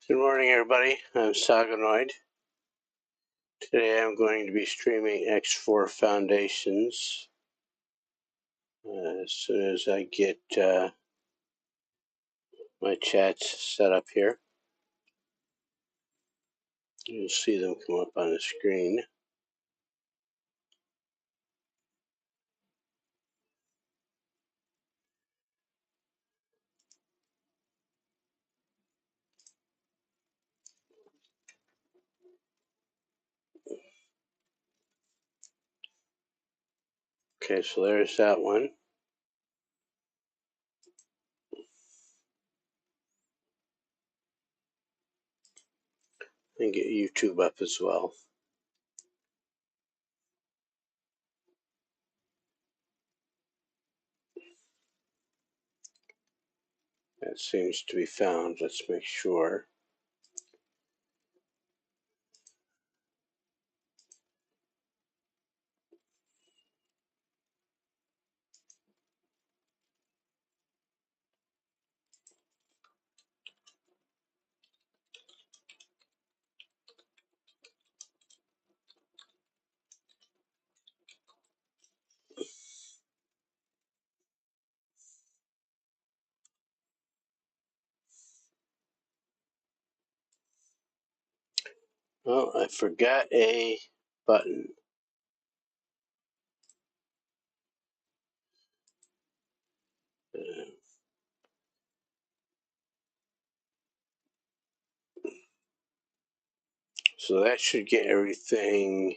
Good morning, everybody. I'm Saganoid. Today I'm going to be streaming X4 Foundations. As soon as I get my chats set up here, you'll see them come up on the screen. Okay, so there's that one. And get YouTube up as well. That seems to be found. Let's make sure. Oh, I forgot a button. So that should get everything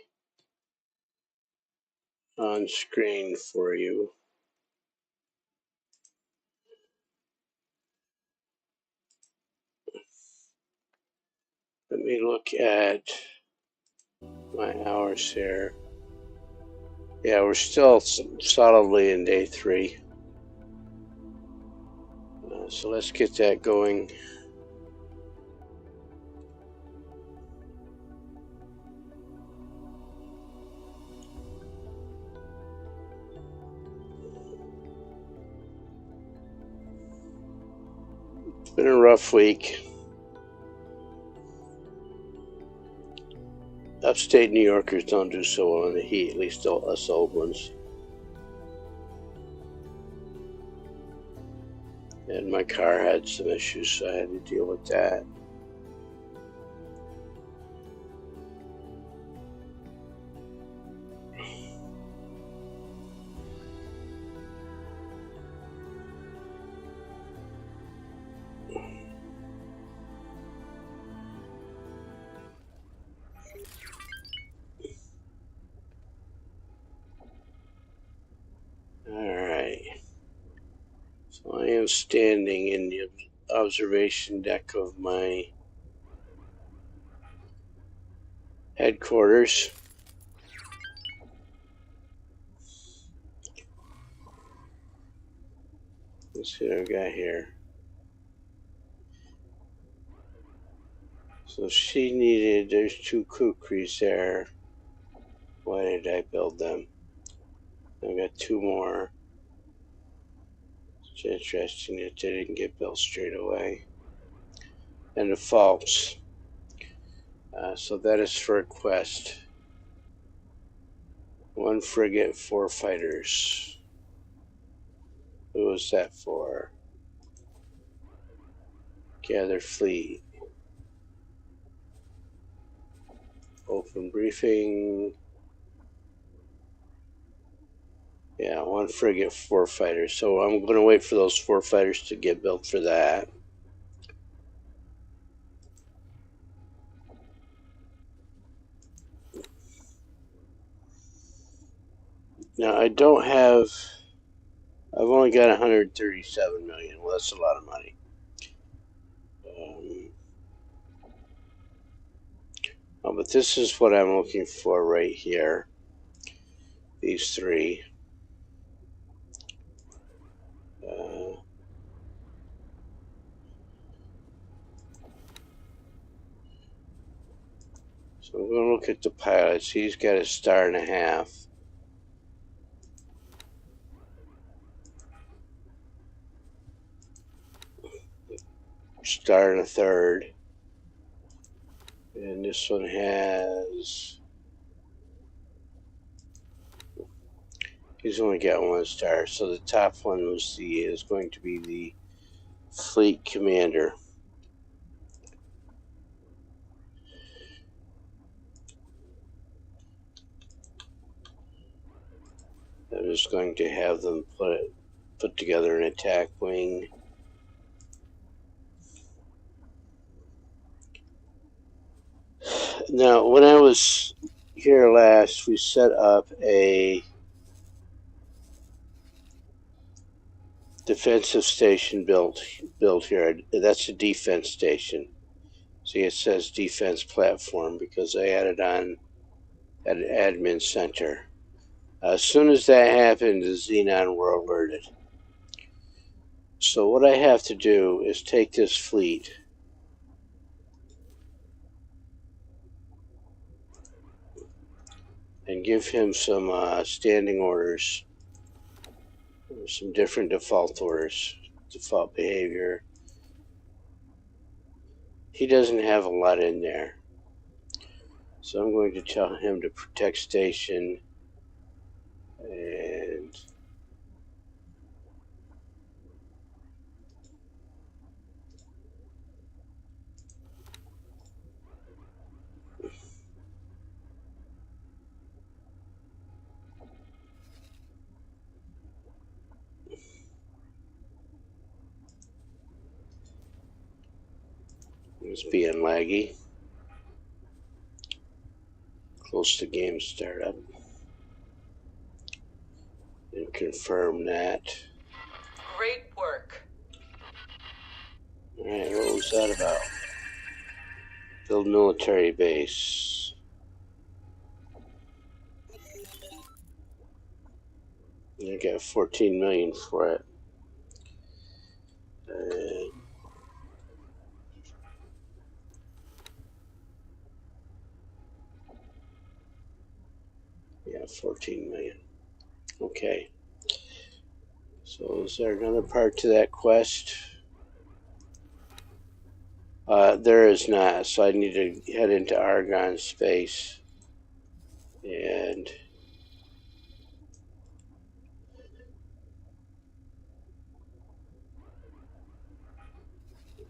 on screen for you. Let me look at my hours here. Yeah, we're still solidly in day 3. So let's get that going. It's been a rough week. Upstate New Yorkers don't do so well in the heat, at least us old ones. And my car had some issues, so I had to deal with that. Alright. So I am standing in the observation deck of my headquarters. Let's see what I've got here. So she needed, there's 2 kukris there. Why did I build them? I've got 2 more. It's interesting that they didn't get built straight away. And the false. So that is for a quest. 1 frigate, 4 fighters. Who was that for? Gather fleet. Open briefing. Yeah, 1 frigate, 4 fighters. So I'm going to wait for those 4 fighters to get built for that. Now I don't have. I've only got 137 million. Well, that's a lot of money. Oh, but this is what I'm looking for right here. These 3. So I'm going to look at the pilots. He's got a 1.5 stars. Star and a third. And this one has... He's only got 1 star, so the top one is going to be the Fleet Commander. I'm just going to have them put together an attack wing. Now, when I was here last, we set up a defensive station built here. That's a defense station. See, it says defense platform because I added on an admin center. As soon as that happened, the Xenon were alerted. So what I have to do is take this fleet and give him some standing orders, some different default orders, default behavior. He doesn't have a lot in there. So I'm going to tell him to protect station and it's being laggy. Close to game startup. And confirm that. Great work. Alright, what was that about? Build military base. I got 14 million for it. Yeah, 14 million. Okay. So is there another part to that quest? There is not. So I need to head into Argon space and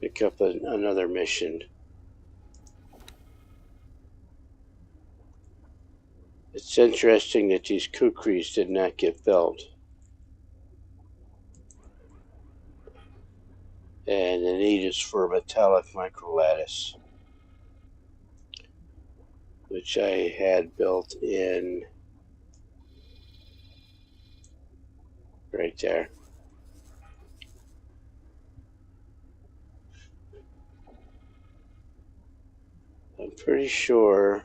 pick up another mission. It's interesting that these kukris did not get built. And the need is for a metallic microlattice, which I had built in right there. I'm pretty sure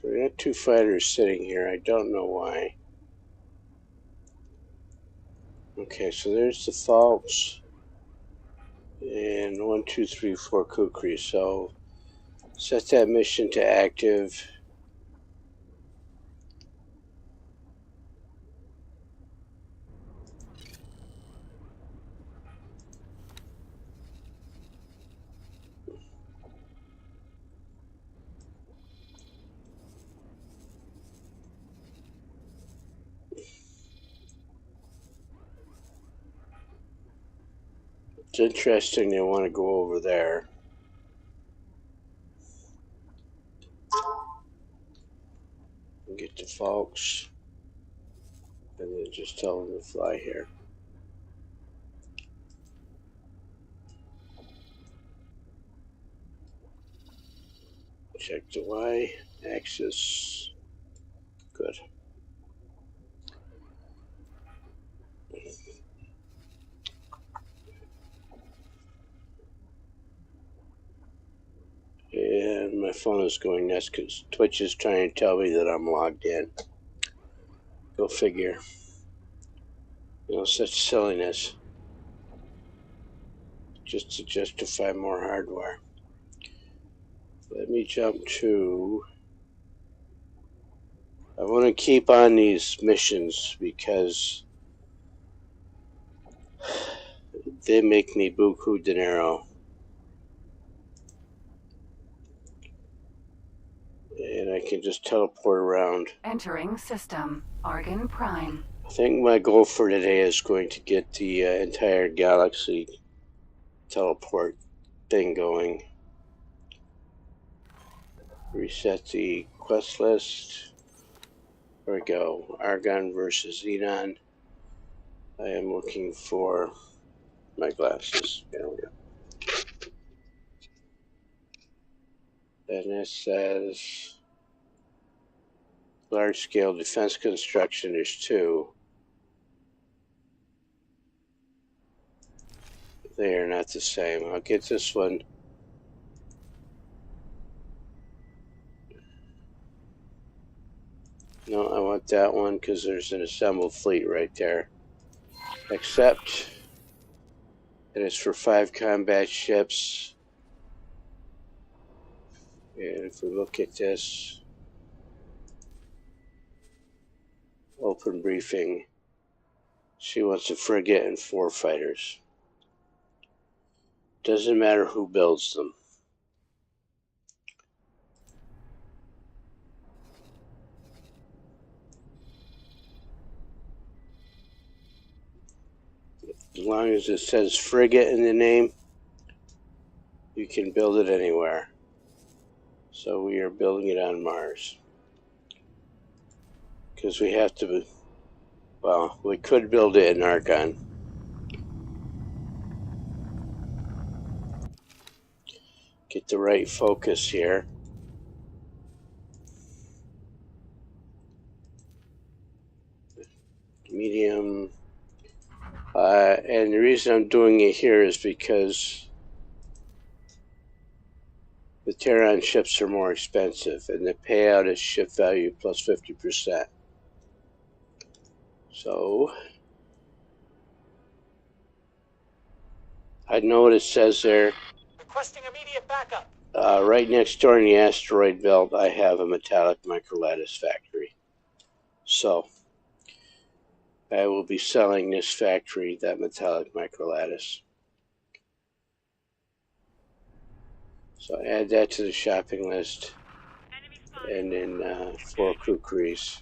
we got 2 fighters sitting here. I don't know why. Okay, so there's the faults. And 1, 2, 3, 4 kukri. So set that mission to active. It's interesting they want to go over there. And get the folks. And then just tell them to fly here. Check the Y axis. Good. And my phone is going nuts because Twitch is trying to tell me that I'm logged in. Go figure. You know, such silliness. Just to justify more hardware. Let me jump to... I want to keep on these missions because they make me buku dinero. And I can just teleport around. Entering system. Argon Prime. I think my goal for today is going to get the entire galaxy teleport thing going. Reset the quest list. There we go. Argon versus Xenon. I am looking for my glasses. There we go. And it says large scale defense construction is 2. They are not the same. I'll get this one. No, I want that one because there's an assembled fleet right there. Accept. And it's for 5 combat ships. And if we look at this, open briefing, she wants a frigate and 4 fighters. Doesn't matter who builds them. As long as it says frigate in the name, you can build it anywhere. So we are building it on Mars. Because we have to, well, we could build it in Argon. Get the right focus here. Medium. And the reason I'm doing it here is because the Terran ships are more expensive, and the payout is ship value plus 50%. So, I know what it says there. Requesting immediate backup. Right next door in the asteroid belt, I have a metallic microlattice factory. So, I will be selling this factory, that metallic microlattice. So add that to the shopping list. And then 4 kukris.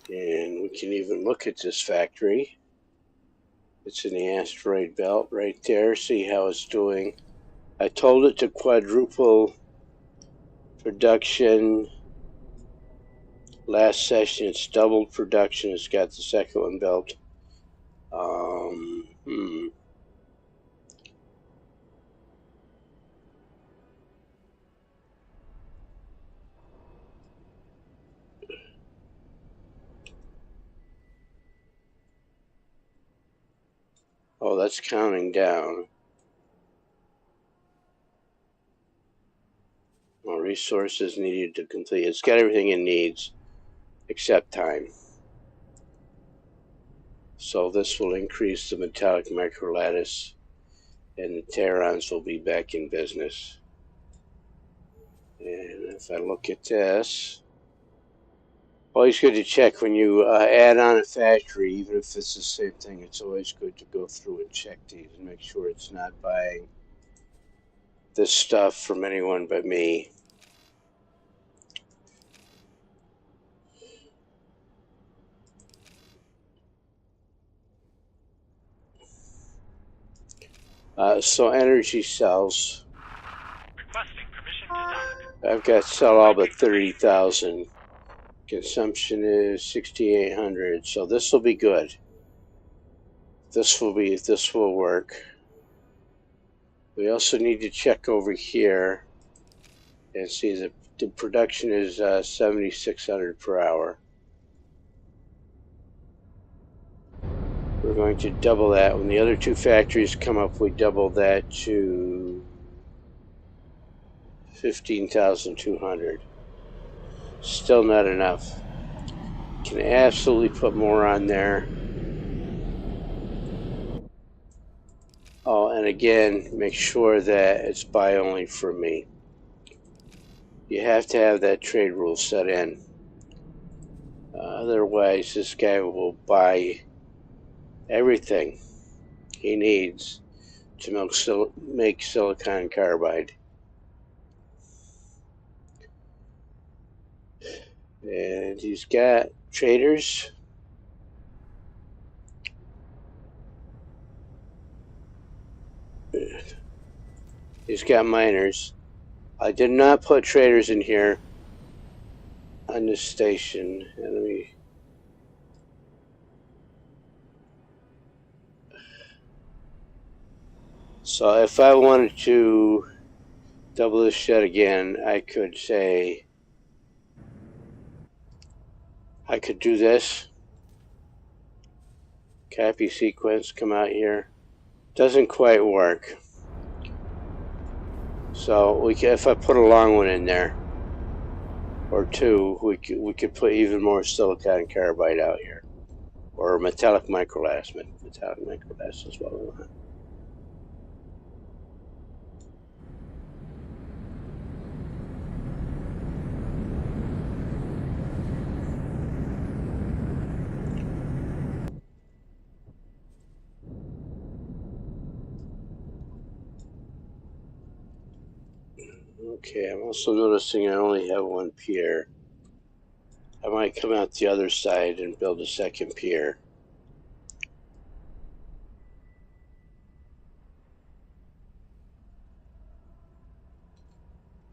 And we can even look at this factory. It's in the asteroid belt right there. See how it's doing. I told it to quadruple production. Last session, it's doubled production. It's got the second one built. Oh, that's counting down. Well, resources needed to complete. It's got everything it needs except time. So this will increase the metallic microlattice, and the Terrans will be back in business. And if I look at this, Always good to check when you add on a factory, even if it's the same thing. It's always good to go through and check these and make sure it's not buying this stuff from anyone but me. So energy cells. Requesting permission to dock. I've got cell all but 30,000. Consumption is 6,800. So this will be good. This will work. We also need to check over here and see that the production is 7,600 per hour. We're going to double that. When the other two factories come up, we double that to 15,200. Still not enough. Can absolutely put more on there. Oh, and again, make sure that it's buy only for me. You have to have that trade rule set in. Otherwise, this guy will buy everything he needs to make silicon carbide. And he's got traders. He's got miners. I did not put traders in here on this station. And so if I wanted to double this shed again, I could say, I could do this. Copy sequence, come out here. Doesn't quite work. So if I put a long one in there, or two, we could put even more silicon carbide out here, or metallic microlass. Metallic microlass is what we want. Okay, I'm also noticing I only have one pier. I might come out the other side and build a second pier.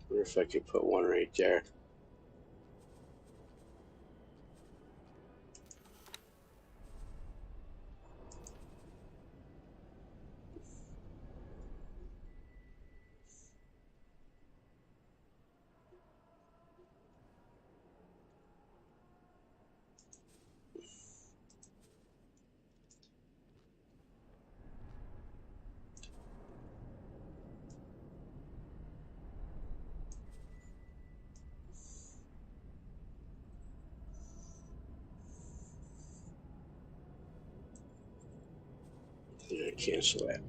I wonder if I could put one right there. Cancel that.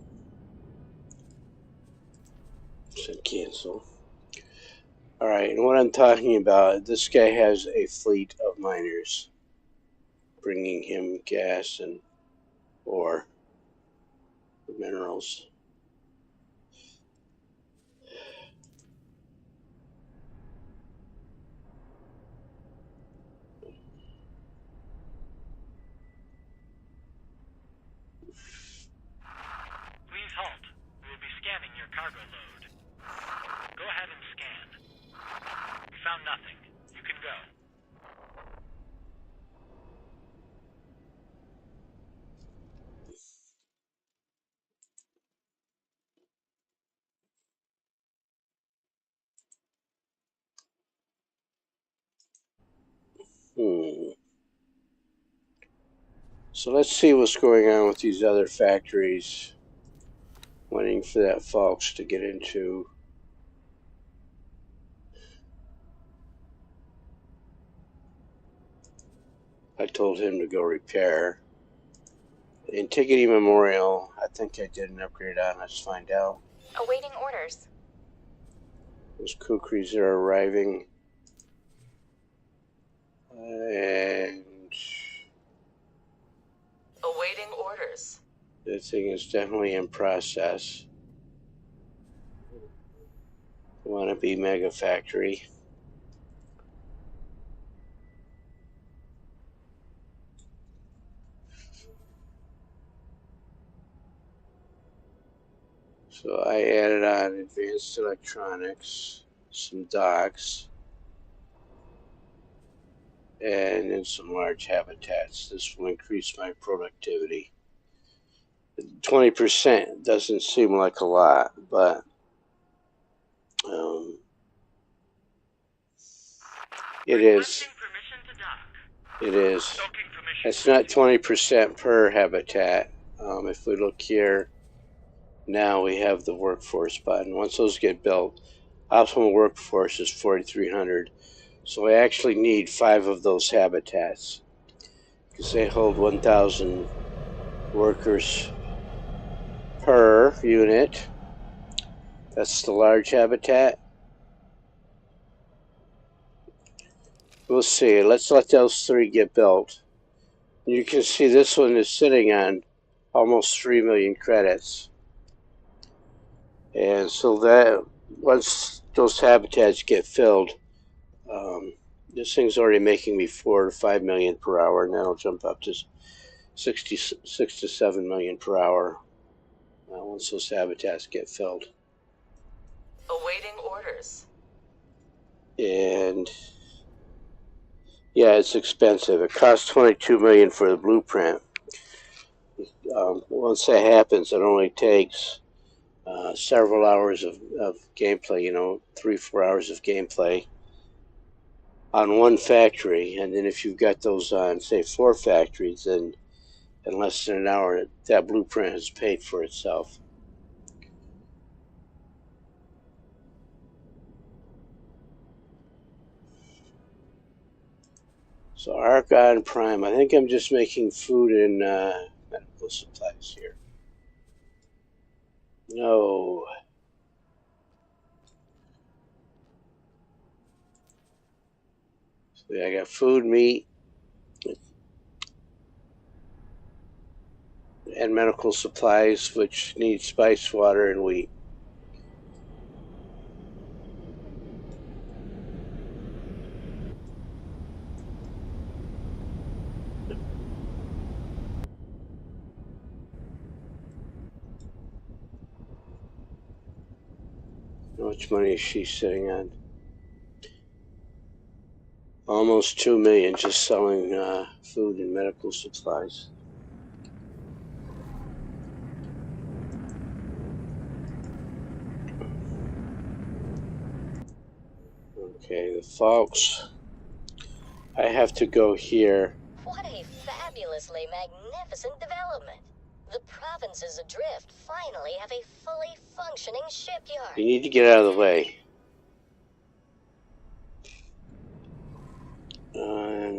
Said cancel. Alright, and what I'm talking about, this guy has a fleet of miners bringing him gas and ore, minerals. Please halt. We will be scanning your cargo load. Go ahead and scan. We found nothing. You can go. So let's see what's going on with these other factories. Waiting for that Fox to get into. I told him to go repair. Antiquity Memorial, I think I did an upgrade on. Let's find out. Awaiting orders. Those kukris are arriving. Everything is definitely in process. I want to be mega factory. So I added on advanced electronics, some docks, and then some large habitats. This will increase my productivity. 20% doesn't seem like a lot, but it is. It is. It's not 20% per habitat. If we look here, now we have the workforce button. Once those get built, optimal workforce is 4,300. So I actually need 5 of those habitats because they hold 1,000 workers per unit. That's the large habitat. We'll see. Let's let those 3 get built. You can see this one is sitting on almost 3 million credits. And so that once those habitats get filled, this thing's already making me 4 to 5 million per hour, and that'll jump up to 6 to 7 million per hour once those habitats get filled. Awaiting orders. And yeah, it's expensive. It costs 22 million for the blueprint. Once that happens, it only takes several hours of gameplay, 3-4 hours of gameplay on one factory. And then if you've got those on, say, 4 factories, then in less than an hour, that blueprint has paid for itself. So Argon Prime, I think I'm just making food and medical supplies here. No. So yeah, I got food, meat, and medical supplies, which need spice, water, and wheat. How much money is she sitting on? Almost 2 million just selling food and medical supplies. Okay, folks, I have to go here. What a fabulously magnificent development. The provinces adrift finally have a fully functioning shipyard. You need to get out of the way.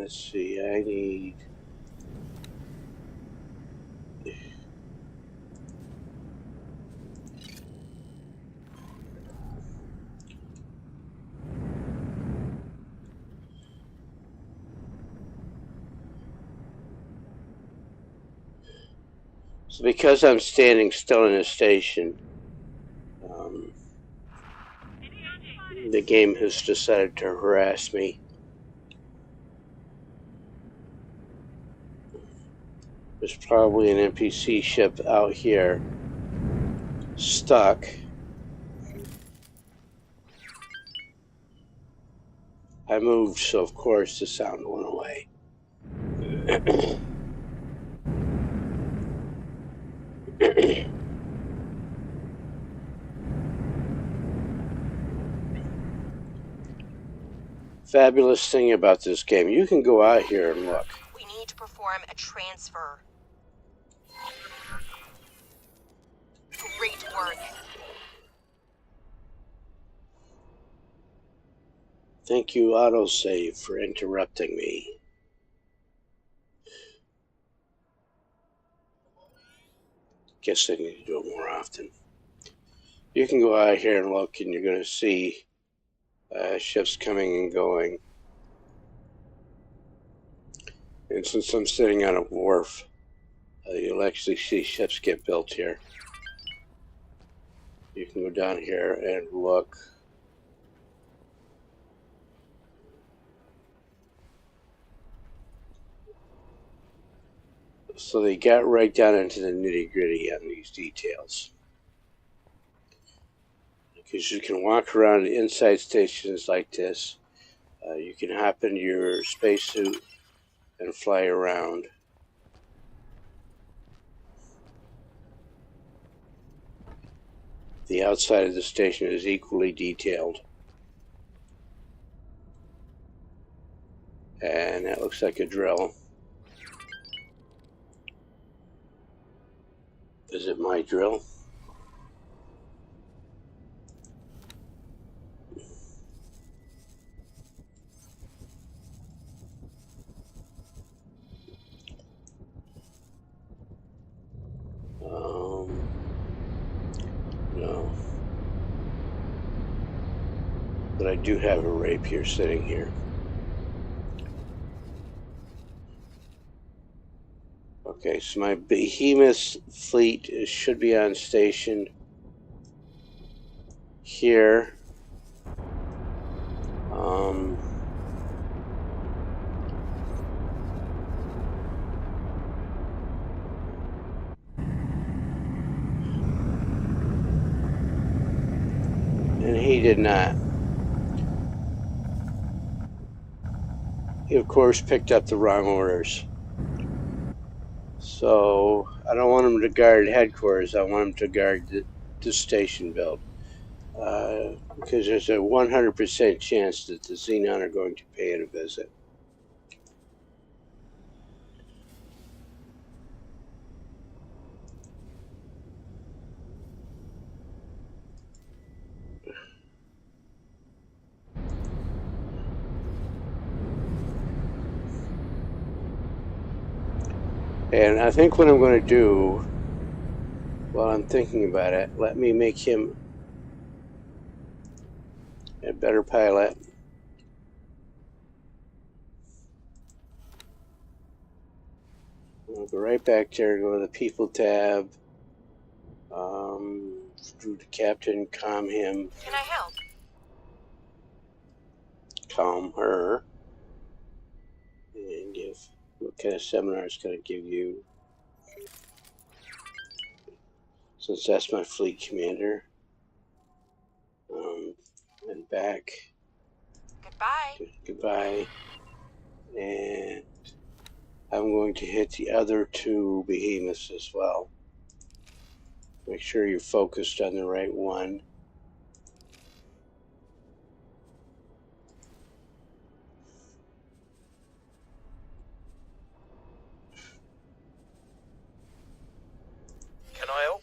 Let's see, I need... So because I'm standing still in a station, the game has decided to harass me. There's probably an NPC ship out here, stuck. I moved, so of course the sound went away. Fabulous thing about this game, you can go out here and look. We need to perform a transfer. Great work. Thank you, autosave, for interrupting me. Guess I need to do it more often. You can go out here and look, and you're going to see ships coming and going. And since I'm sitting on a wharf, You'll actually see ships get built here. You can go down here and look. So they got right down into the nitty-gritty on these details. Because you can walk around inside stations like this. You can hop into your spacesuit and fly around. The outside of the station is equally detailed. And that looks like a drill. Is it my drill? No. But I do have a rapier sitting here. Okay, so my behemoth fleet should be on station here. And he did not. He, of course, picked up the wrong orders. So I don't want him to guard headquarters. I want him to guard the station build. Because there's a 100% chance that the Xenon are going to pay it a visit. And I think what I'm going to do, while I'm thinking about it, let me make him a better pilot. I'll go right back there, go to the people tab, do the captain, calm him, Can I help? calm her, and give what kind of seminar it's going to give you. Since that's my fleet commander. And back. Goodbye. Goodbye. And I'm going to hit the other two behemoths as well. Make sure you're focused on the right one. Can I help?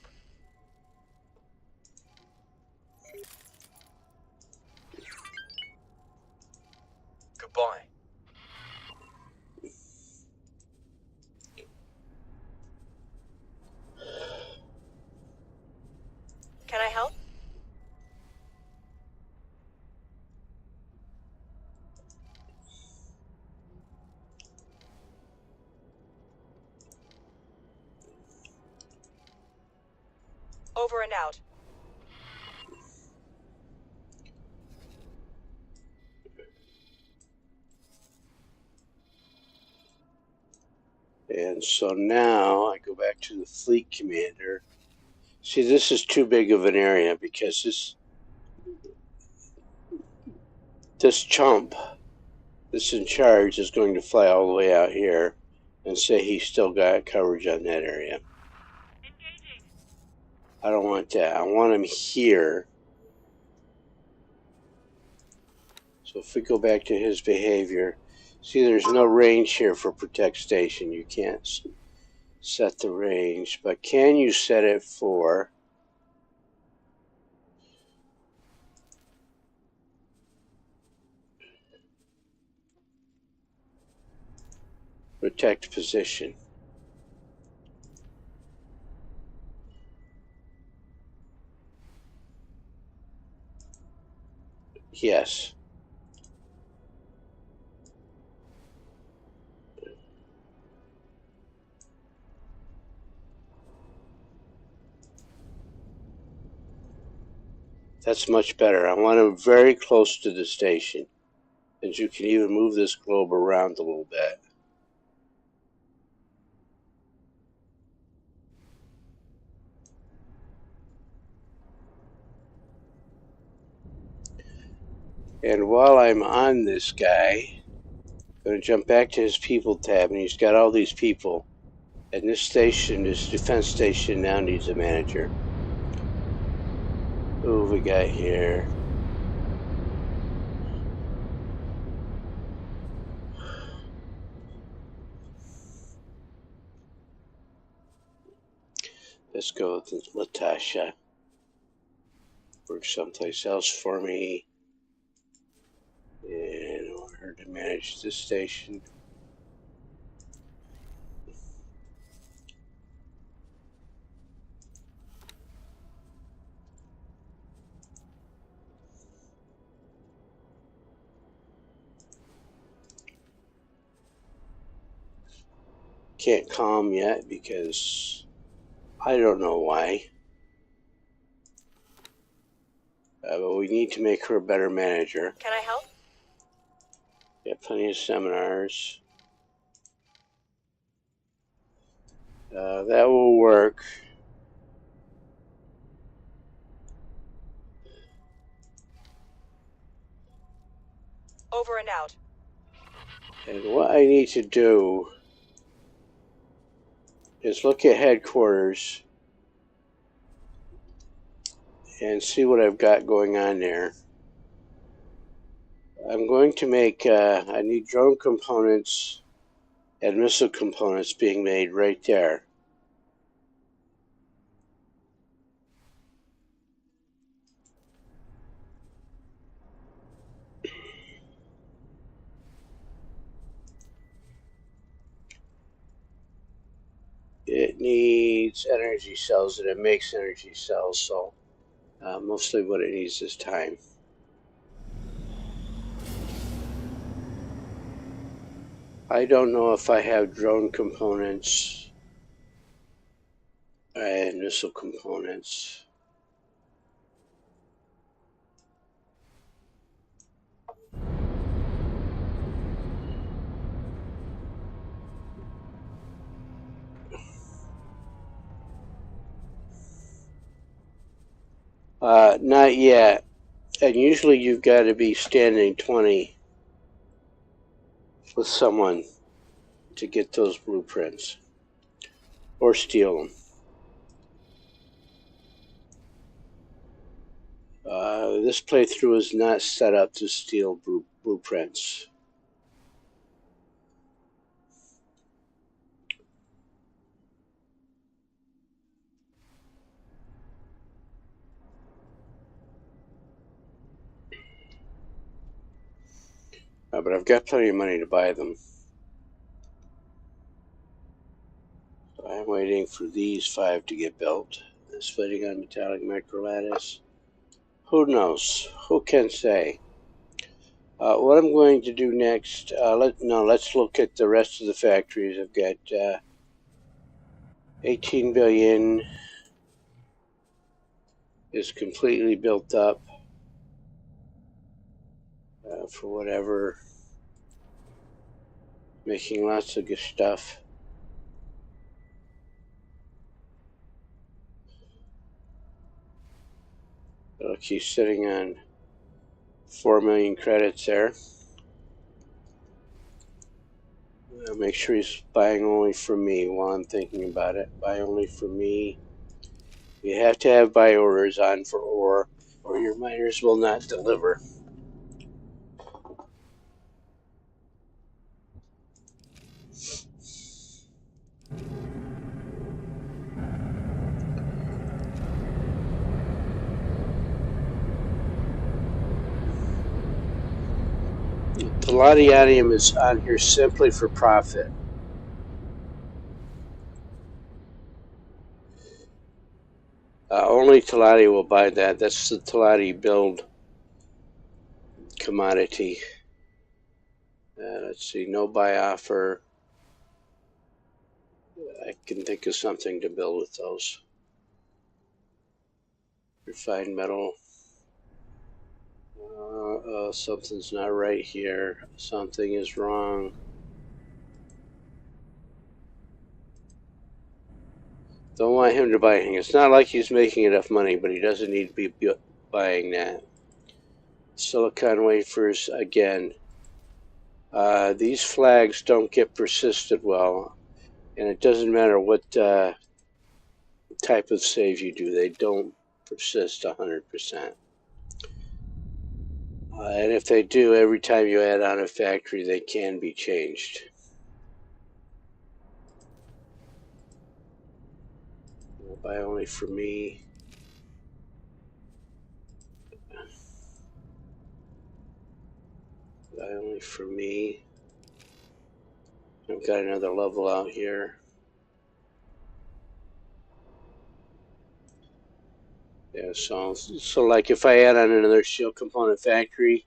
Goodbye. Can I help? Over and out. And so now I go back to the fleet commander. See, this is too big of an area because this chump that's in charge is going to fly all the way out here and say he's still got coverage on that area. Engaging. I don't want that. I want him here. So if we go back to his behavior, see there's no range here for protect station. You can't set the range, but can you set it for protect position? Yes. That's much better. I want them very close to the station. And you can even move this globe around a little bit. And while I'm on this guy, I'm going to jump back to his people tab, and he's got all these people. And this station, this defense station, now needs a manager. Who have we got here? Let's go with Latasha. Work someplace else for me. And I want her to manage this station. Can't calm yet because I don't know why. But we need to make her a better manager. Can I help? Got plenty of seminars. That will work. Over and out. And what I need to do is look at headquarters and see what I've got going on there. I'm going to make, I need drone components and missile components being made right there. It needs energy cells, and it makes energy cells, so mostly what it needs is time. I don't know if I have drone components and missile components. Not yet. And usually you've got to be standing 20 with someone to get those blueprints or steal them. This playthrough is not set up to steal blueprints. But I've got plenty of money to buy them. So I'm waiting for these 5 to get built. Just waiting on metallic microlattice. Who knows? Who can say? What I'm going to do next, let's look at the rest of the factories. I've got 18 billion is completely built up for whatever, making lots of good stuff. It'll keep sitting on 4 million credits there. I'll make sure he's buying only from me while I'm thinking about it. Buy only from me. You have to have buy orders on for ore, or your miners will not deliver. Palladium is on here simply for profit. Only Talati will buy that. That's the Talati build commodity. Let's see, no buy offer. I can think of something to build with those. Refined metal. Oh, something's not right here. Something is wrong. Don't want him to buy anything. It's not like he's making enough money, but he doesn't need to be buying that. Silicon wafers again. These flags don't get persisted well, and it doesn't matter what type of save you do, they don't persist 100%. And if they do, every time you add on a factory, they can be changed. Buy only for me. Buy only for me. I've got another level out here. Yeah, so like if I add on another shield component factory,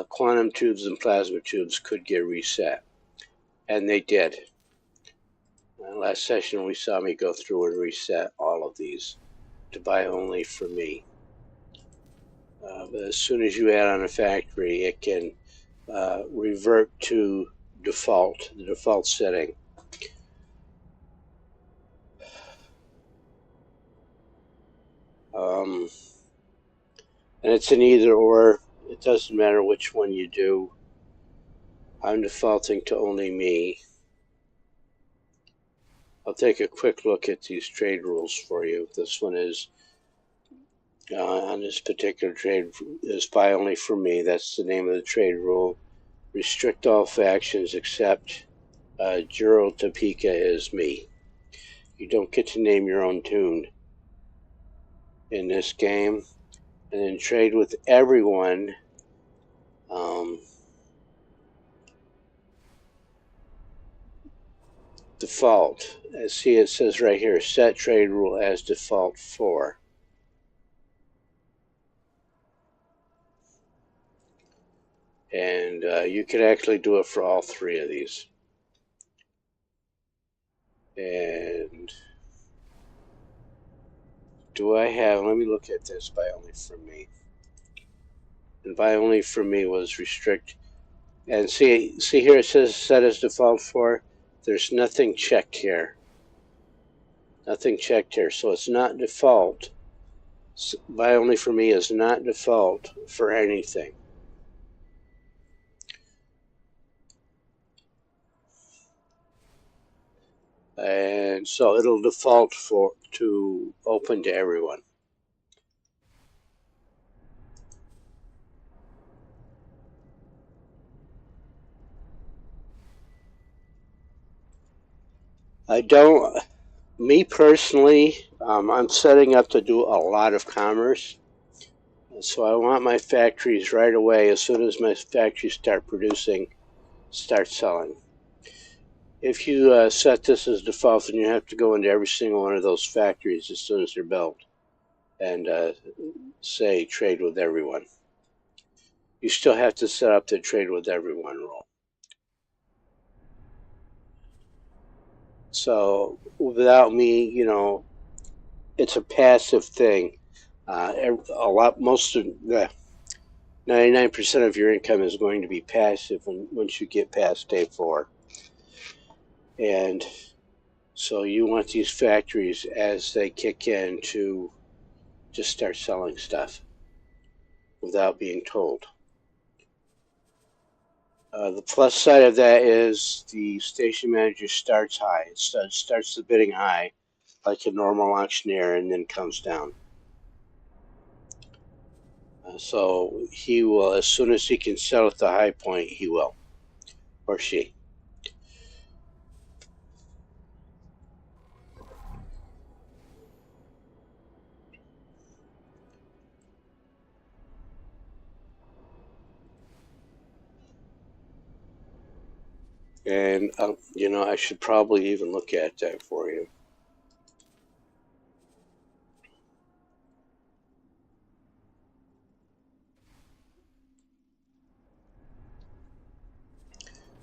quantum tubes and plasma tubes could get reset. And they did. Last session we saw me go through and reset all of these to buy only for me. But as soon as you add on a factory, it can revert to default, the default setting. And it's an either or. It doesn't matter which one you do. I'm defaulting to only me. I'll take a quick look at these trade rules for you. This one is on this particular trade is buy only for me. That's the name of the trade rule. Restrict all factions except Juro Topeka is me. You don't get to name your own tune in this game. And then trade with everyone. Default. See, it says right here, set trade rule as default for. And you can actually do it for all three of these. And do I have, let me look at this, buy only for me. And buy only for me was restrict. And see here it says set as default for. There's nothing checked here. Nothing checked here. So it's not default. Buy only for me is not default for anything. And so it'll default to open to everyone. Me personally, I'm setting up to do a lot of commerce. So I want my factories right away, as soon as my factories start producing, start selling. If you set this as default, then you have to go into every single one of those factories as soon as they're built and say trade with everyone. You still have to set up the trade with everyone rule. So without me, it's a passive thing. Most of the 99% of your income is going to be passive once you get past day 4. And so you want these factories as they kick in to just start selling stuff without being told. The plus side of that is the station manager starts high. It starts the bidding high like a normal auctioneer and then comes down. So he will, as soon as he can sell at the high point, he will, or she. And, I should probably even look at that for you.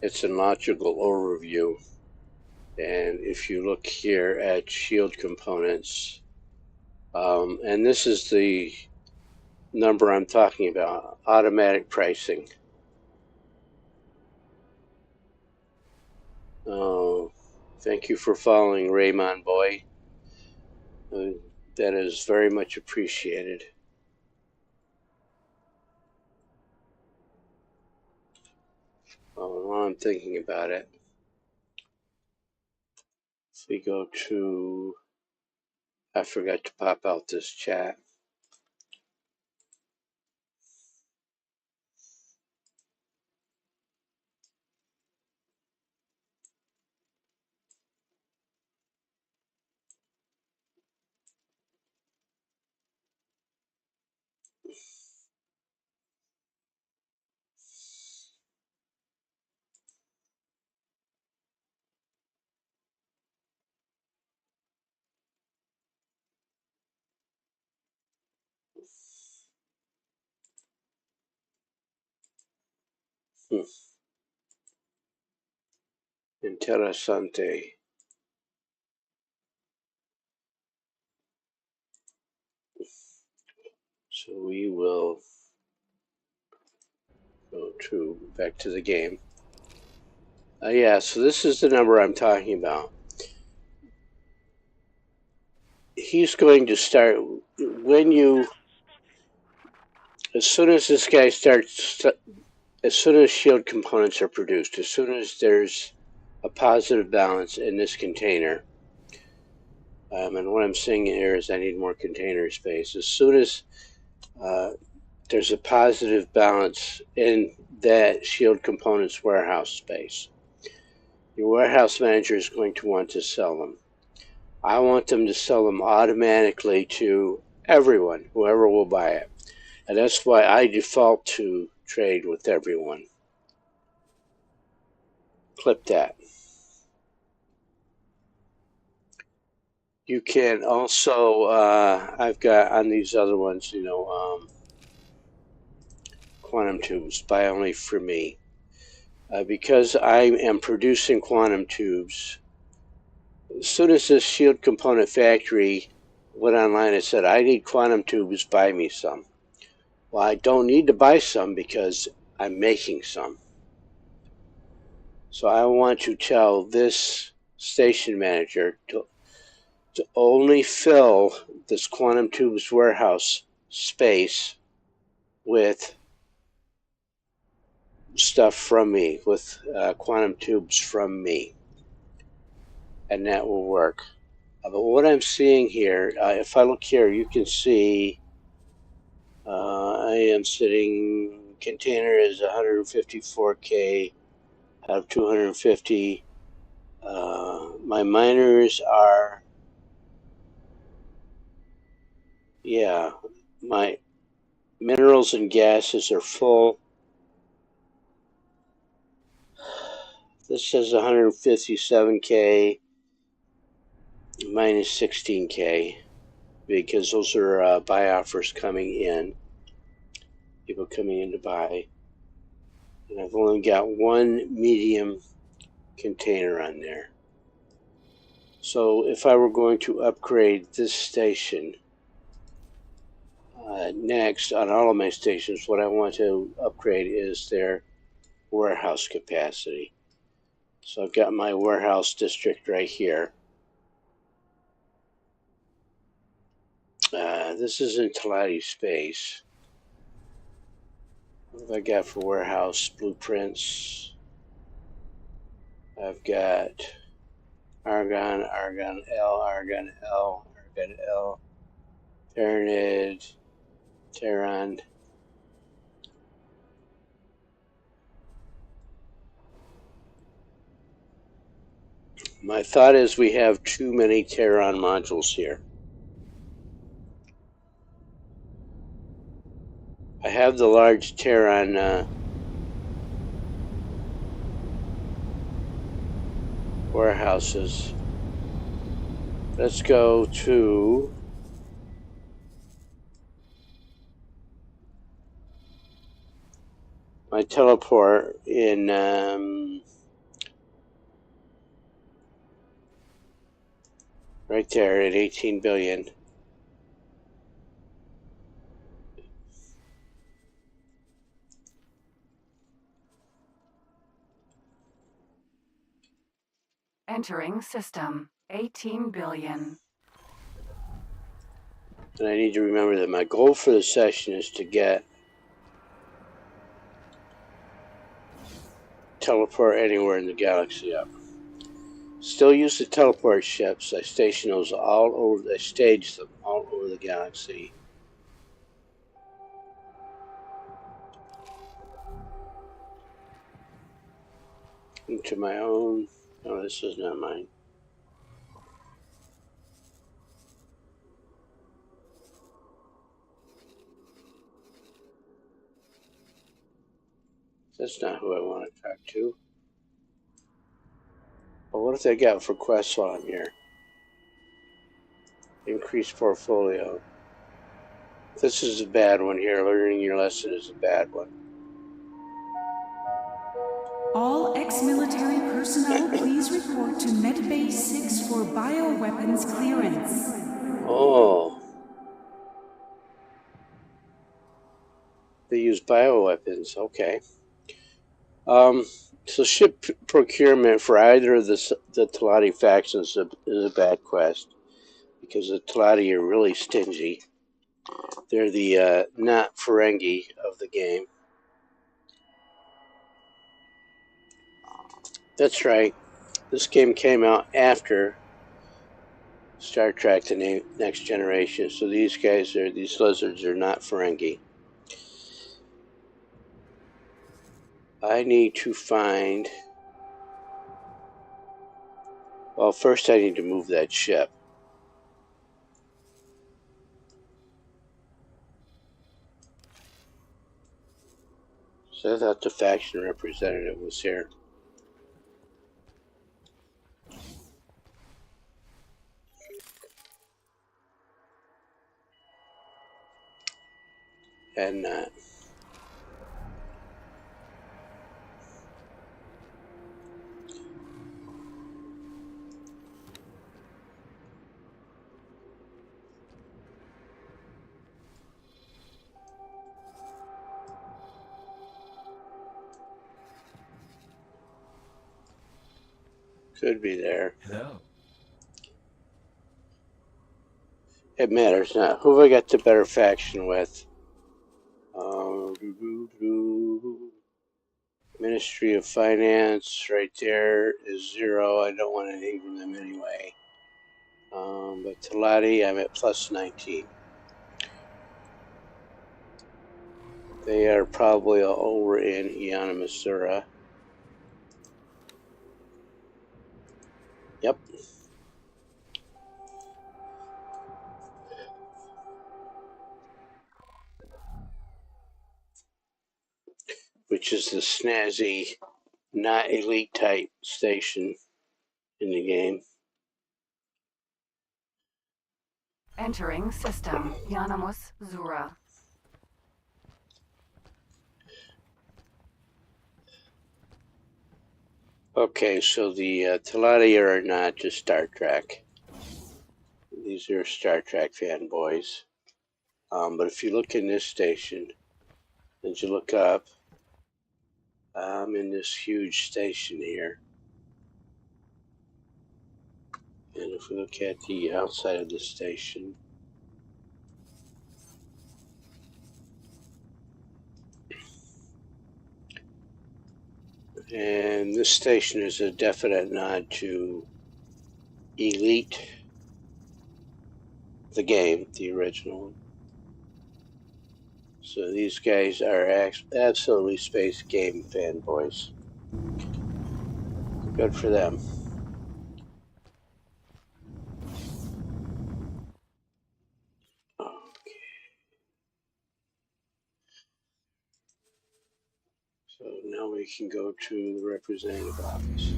It's a logical overview. And if you look here at shield components, and this is the number I'm talking about, automatic pricing. Oh, thank you for following, Raymond boy. That is very much appreciated. While I'm thinking about it, if we go to, I forgot to pop out this chat. Interessante. So we will go to back to the game. Yeah, so this is the number I'm talking about. He's going to start when you, as soon as this guy starts, as soon as shield components are produced, as soon as there's a positive balance in this container, and what I'm saying here is I need more container space. As soon as there's a positive balance in that shield components warehouse space, your warehouse manager is going to want to sell them. I want them to sell them automatically to everyone, whoever will buy it. And that's why I default to trade with everyone. Clip that. You can also, I've got on these other ones, quantum tubes, buy only for me. Because I am producing quantum tubes, as soon as this shield component factory went online and said, I need quantum tubes, buy me some. Well, I don't need to buy some because I'm making some. So I want to tell this station manager to only fill this quantum tubes warehouse space with stuff from me, with quantum tubes from me, and that will work. But what I'm seeing here, if I look here, you can see I am sitting, container is 154K out of 250. My miners are, yeah, my minerals and gases are full. This says 157K minus 16K because those are buy offers coming in, people coming in to buy. And I've only got one medium container on there. So if I were going to upgrade this station, next on all of my stations, what I want to upgrade is their warehouse capacity. So I've got my warehouse district right here. This is in Talati space. What have I got for warehouse blueprints? I've got Argon, Argon L, Argon L, Argon L, Tyranid, Terran. My thought is we have too many Terran modules here. I have the large Terran warehouses. Let's go to my teleport in right there at 18 billion. Entering system. 18 billion. And I need to remember that my goal for the session is to get teleport anywhere in the galaxy up. Still use the teleport ships. I station those all over. I stage them all over the galaxy. Into my own. No, this is not mine. That's not who I want to talk to. Well, what if they got for quests while I'm here? Increase portfolio. This is a bad one here. Learning your lesson is a bad one. All ex-military personnel, please report to Medbay 6 for bioweapons clearance. Oh. They use bioweapons. Okay. So ship procurement for either of the Talati factions is a bad quest because the Talati are really stingy. They're the not Ferengi of the game. That's right. This game came out after Star Trek: The Next Generation, so these lizards are not Ferengi. I need to find. Well, first I need to move that ship. So I thought the faction representative was here. And not. Could be there. Hello. It matters not. Who have I got the better faction with? Ministry of Finance, right there is 0. I don't want anything from them anyway. But Talati, I'm at plus 19. They are probably over in Iana Masura. Yep. Which is the snazzy, not elite type station in the game. Entering system. Yanamus Zura. Okay, so the Talati are not just Star Trek. These are Star Trek fanboys. But if you look in this station, and you look up, I'm in this huge station here. And if we look at the outside of the station, and this station is a definite nod to Elite, the game, the original. So these guys are absolutely space game fanboys. Good for them. Okay. So now we can go to the representative office.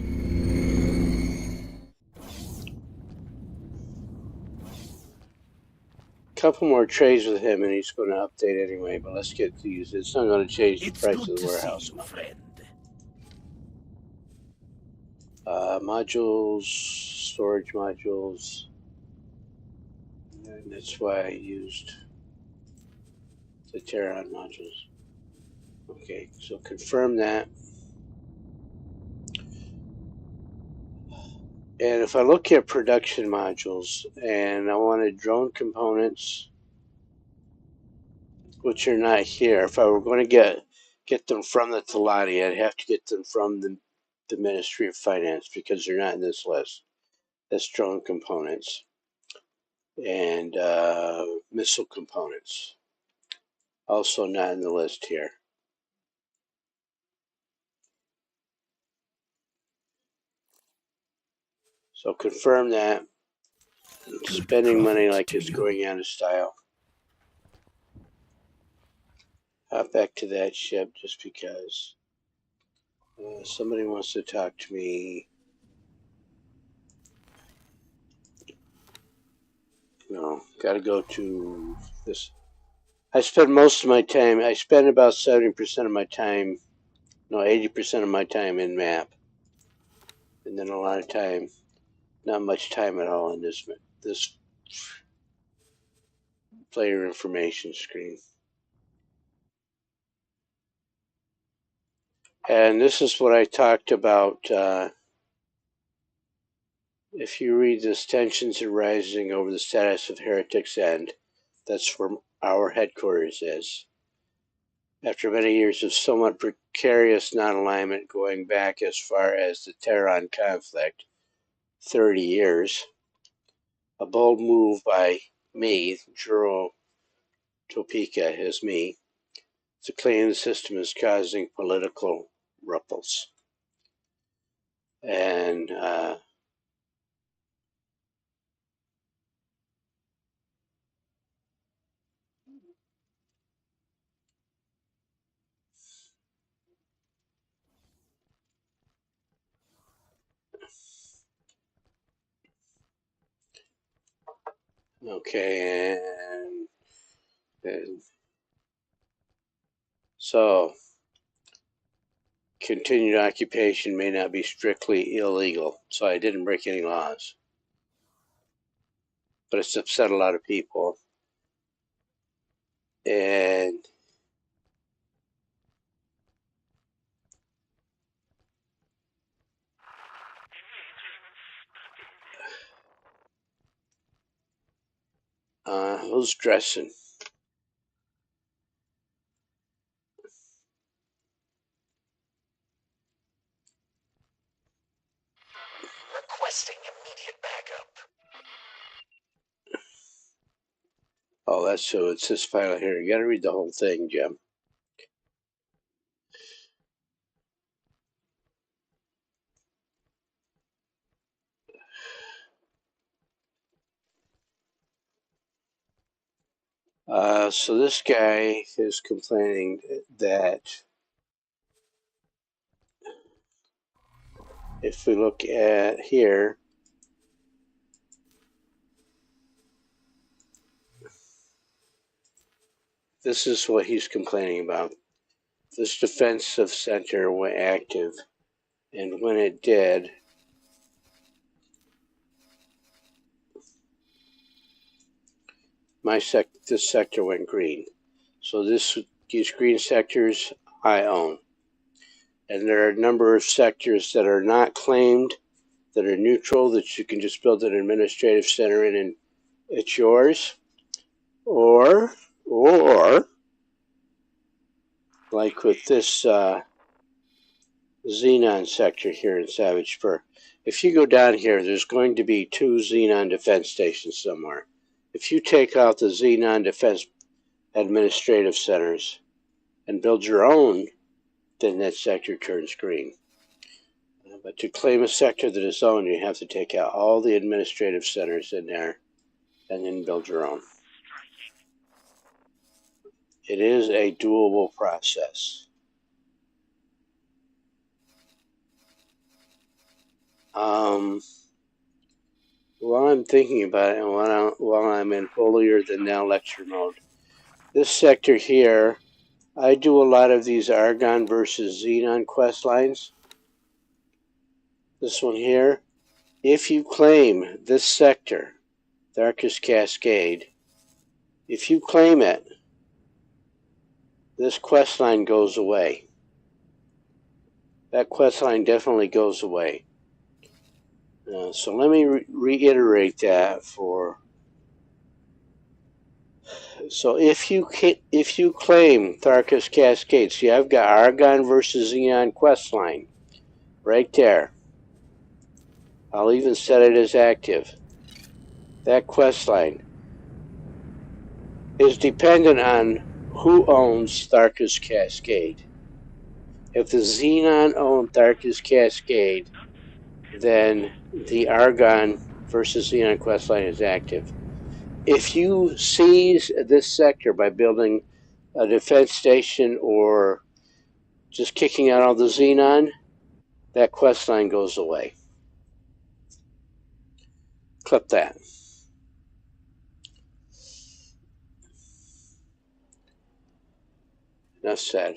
Couple more trades with him and he's going to update anyway, but let's get these. It's not going to change the price of the warehouse. Friend. Modules, storage modules, and that's why I used the Terran modules. Okay, so confirm that. And if I look at production modules and I wanted drone components, which are not here, if I were going to get them from the Talati, I'd have to get them from the Ministry of Finance because they're not in this list. That's drone components and missile components. Also not in the list here. So confirm that. Spending money like it's going out of style. Hop back to that ship just because somebody wants to talk to me. No, got to go to this. I spend most of my time, I spend about 70% of my time, no, 80% of my time in map. And then a lot of time, not much time at all in this player information screen. And this is what I talked about. If you read this, tensions are rising over the status of Heretic's End. That's where our headquarters is. After many years of somewhat precarious non-alignment going back as far as the Tehran conflict, 30 years, a bold move by me, Juro Topeka is me, to claim the system is causing political ripples. And okay, and so continued occupation may not be strictly illegal. So I didn't break any laws, but it's upset a lot of people. And who's dressing? Requesting immediate backup. Oh, that's so it's this file here. You gotta read the whole thing, Jim. So this guy is complaining that if we look at here, this is what he's complaining about. This defensive center went active, and when it did, this sector went green. So these green sectors I own. And there are a number of sectors that are not claimed, that are neutral, that you can just build an administrative center in and it's yours. Or like with this Xenon sector here in Savage Spur. If you go down here, there's going to be 2 Xenon defense stations somewhere. If you take out the Xenon defense administrative centers and build your own, then that sector turns green. But to claim a sector that is owned, you have to take out all the administrative centers in there and then build your own. It is a doable process. While I'm thinking about it and while I'm in holier than thou lecture mode, this sector here, I do a lot of these Argon versus Xenon quest lines. This one here, if you claim this sector, Darkest Cascade, if you claim it, this quest line goes away. That quest line definitely goes away. So let me reiterate that for. So if you claim Tharkus Cascade, see, I've got Argon versus Xenon questline right there. I'll even set it as active. That questline is dependent on who owns Tharkus Cascade. If the Xenon owned Tharkus Cascade, then the Argon versus Xenon questline is active. If you seize this sector by building a defense station or just kicking out all the Xenon, that questline goes away. Clip that. Enough said.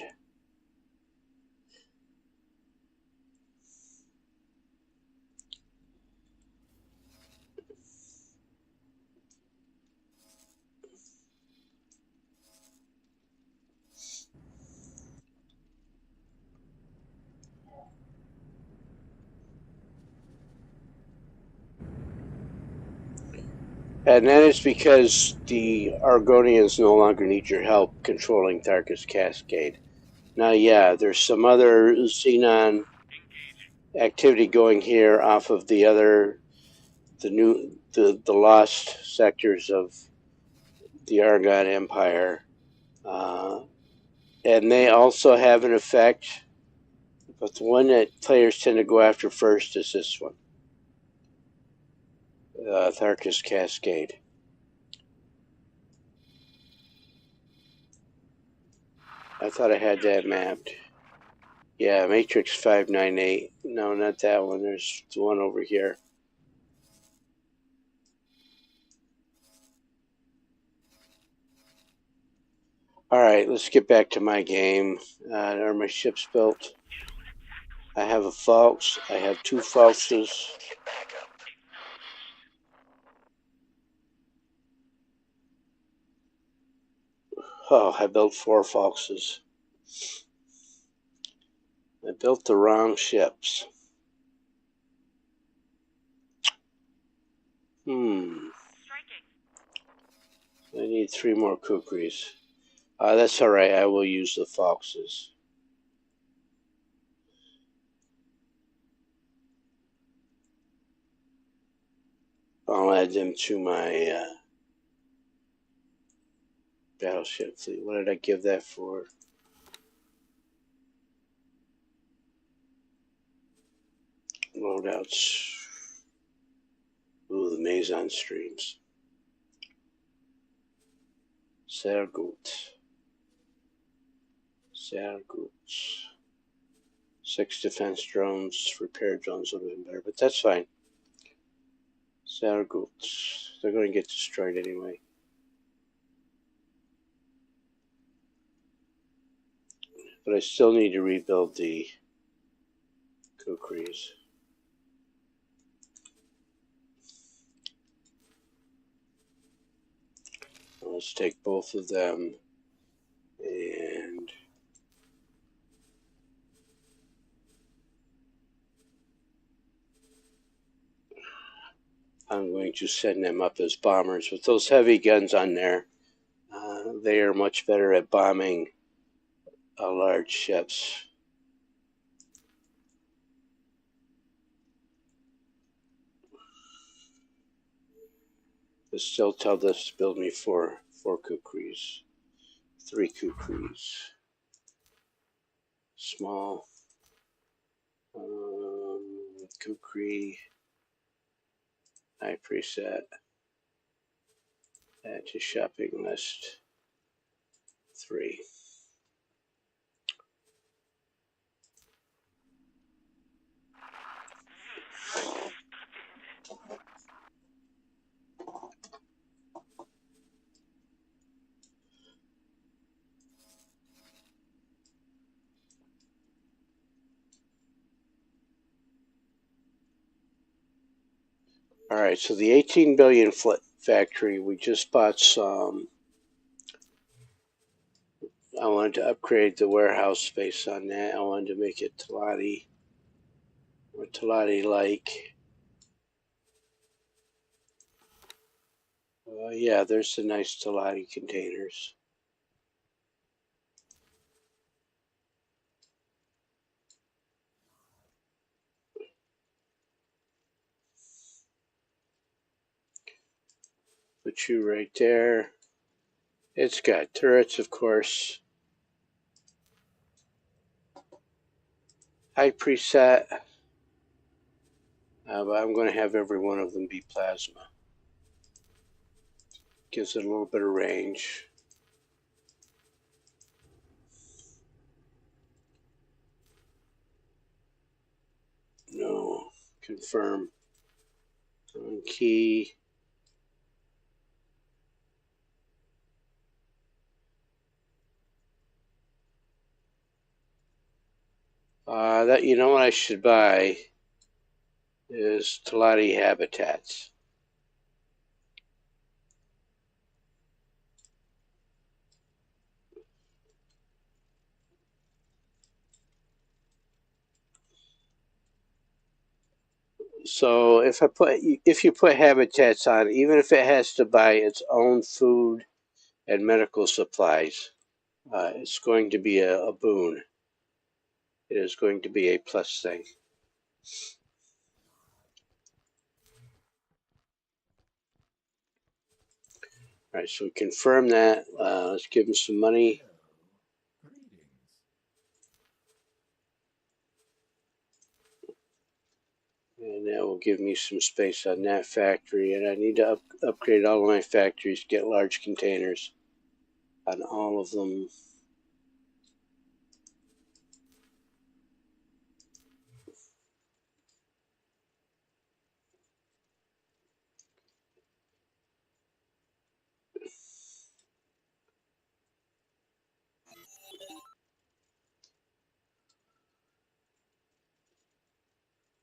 And that is because the Argonians no longer need your help controlling Tharkus Cascade. Now, yeah, there's some other Xenon activity going here off of the lost sectors of the Argon Empire. And they also have an effect, but the one that players tend to go after first is this one, Tharkus Cascade. I thought I had that mapped. Yeah, Matrix 598. No, not that one. There's the one over here. Alright, let's get back to my game. Are my ships built? I have a Falx. I have 2 Falxes. Oh, I built 4 Falxes. I built the wrong ships. I need 3 more kukris. That's alright, I will use the Falxes. I'll add them to my battleship fleet. What did I give that for? Loadouts. Ooh, the Maison streams. Sehr gut. 6 defense drones, repair drones would have been better, but that's fine. Sehr gut. They're going to get destroyed anyway. But I still need to rebuild the kukris. Let's take both of them and I'm going to send them up as bombers. With those heavy guns on there, they are much better at bombing large ships. But still tell this to build me 4 kukris. 3 kukris. Small. Kukri. I preset. Add to shopping list. 3. All right, so the 18 billion factory, we just bought some. I wanted to upgrade the warehouse space on that. I wanted to make it Talati or Talati-like. Yeah, there's the nice Talati containers. Put you right there. It's got turrets, of course. High preset. But I'm going to have every one of them be plasma. Gives it a little bit of range. No. Confirm. On key. That, you know what I should buy is Talati habitats. So if you put habitats on, even if it has to buy its own food and medical supplies, it's going to be a boon. It is going to be a plus thing. All right, so we confirm that. Let's give him some money. And that will give me some space on that factory. And I need to upgrade all of my factories, get large containers on all of them.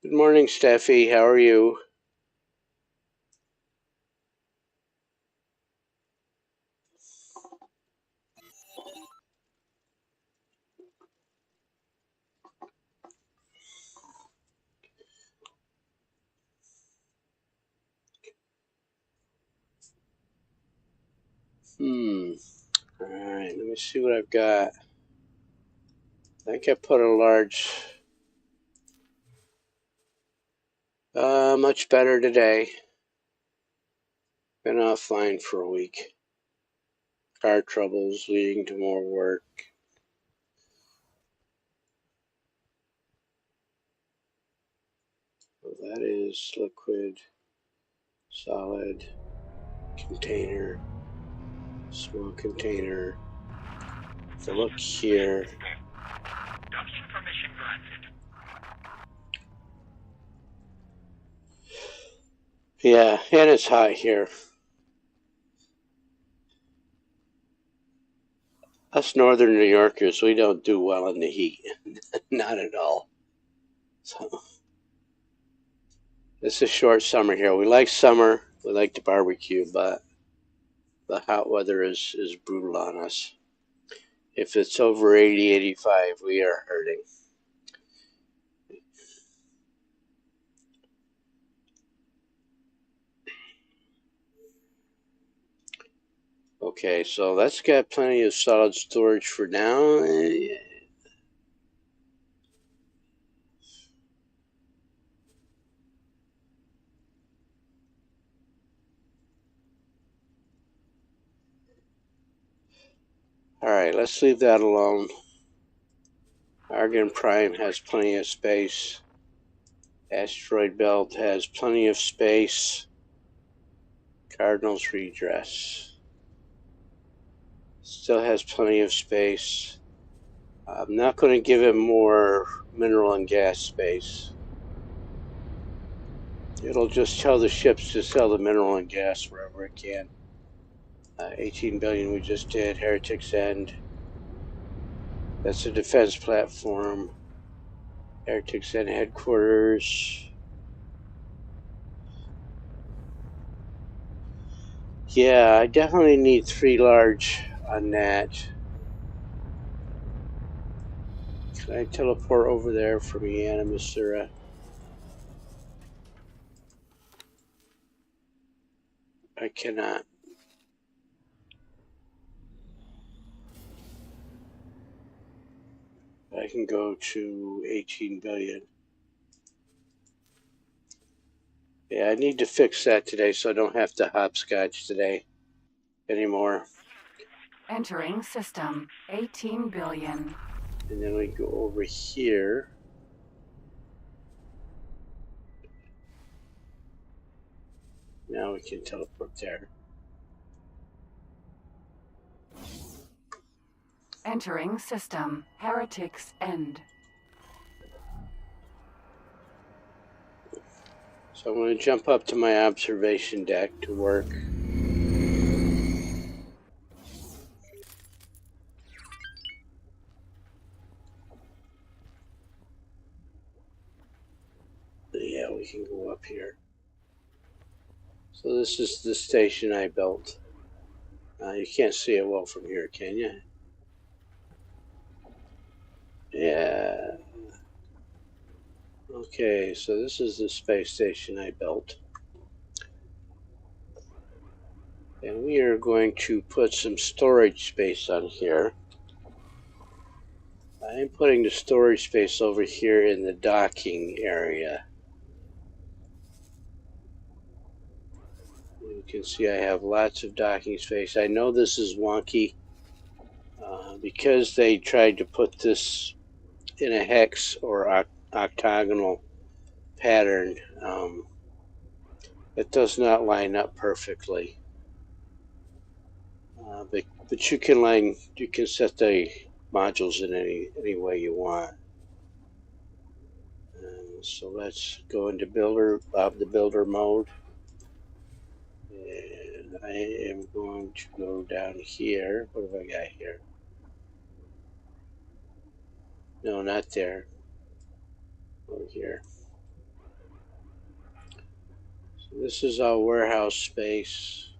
Good morning, Steffi. How are you? All right, let me see what I've got. I think I put a large, much better today. Been offline for a week. Car troubles leading to more work. So that is liquid, solid, container, small container. So look here. Docking permission granted. Yeah, and it's hot here. Us northern New Yorkers, we don't do well in the heat. Not at all. So it's a short summer here. We like summer. We like to barbecue, but the hot weather is brutal on us. If it's over 80, 85, we are hurting. Okay, so that's got plenty of solid storage for now. All right, let's leave that alone. Argon Prime has plenty of space. Asteroid Belt has plenty of space. Cardinals Redress still has plenty of space. I'm not going to give it more mineral and gas space. It'll just tell the ships to sell the mineral and gas wherever it can. 18 billion we just did. Heretic's End. That's a defense platform. Heretic's End headquarters. Yeah, I definitely need 3 large on that. Can I teleport over there from Iana Misura? I cannot. I can go to 18 billion. Yeah, I need to fix that today so I don't have to hopscotch today anymore. Entering system. 18 billion. And then we go over here. Now we can teleport there. Entering system. Heretics End. So I'm going to jump up to my observation deck to work. Yeah, we can go up here. So this is the station I built. You can't see it well from here, can you? Yeah. Okay, so this is the space station I built. And we are going to put some storage space on here. I'm putting the storage space over here in the docking area. You can see I have lots of docking space. I know this is wonky because they tried to put this in a hex or octagonal pattern. It does not line up perfectly. But you can set the modules in any way you want. So let's go into the builder mode. And I am going to go down here. What have I got here? No, not there. Over here. So this is all warehouse space.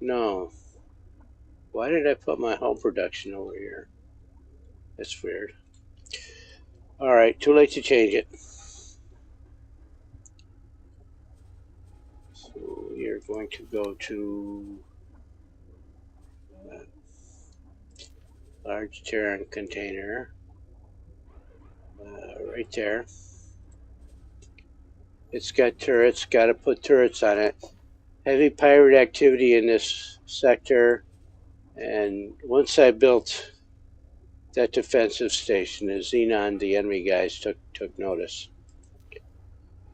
No. Why did I put my home production over here? That's weird. Alright, too late to change it. So we are going to go to large Terran container. Right there. It's got turrets, got to put turrets on it. Heavy pirate activity in this sector. And once I built that defensive station, the Xenon, the enemy guys, took notice.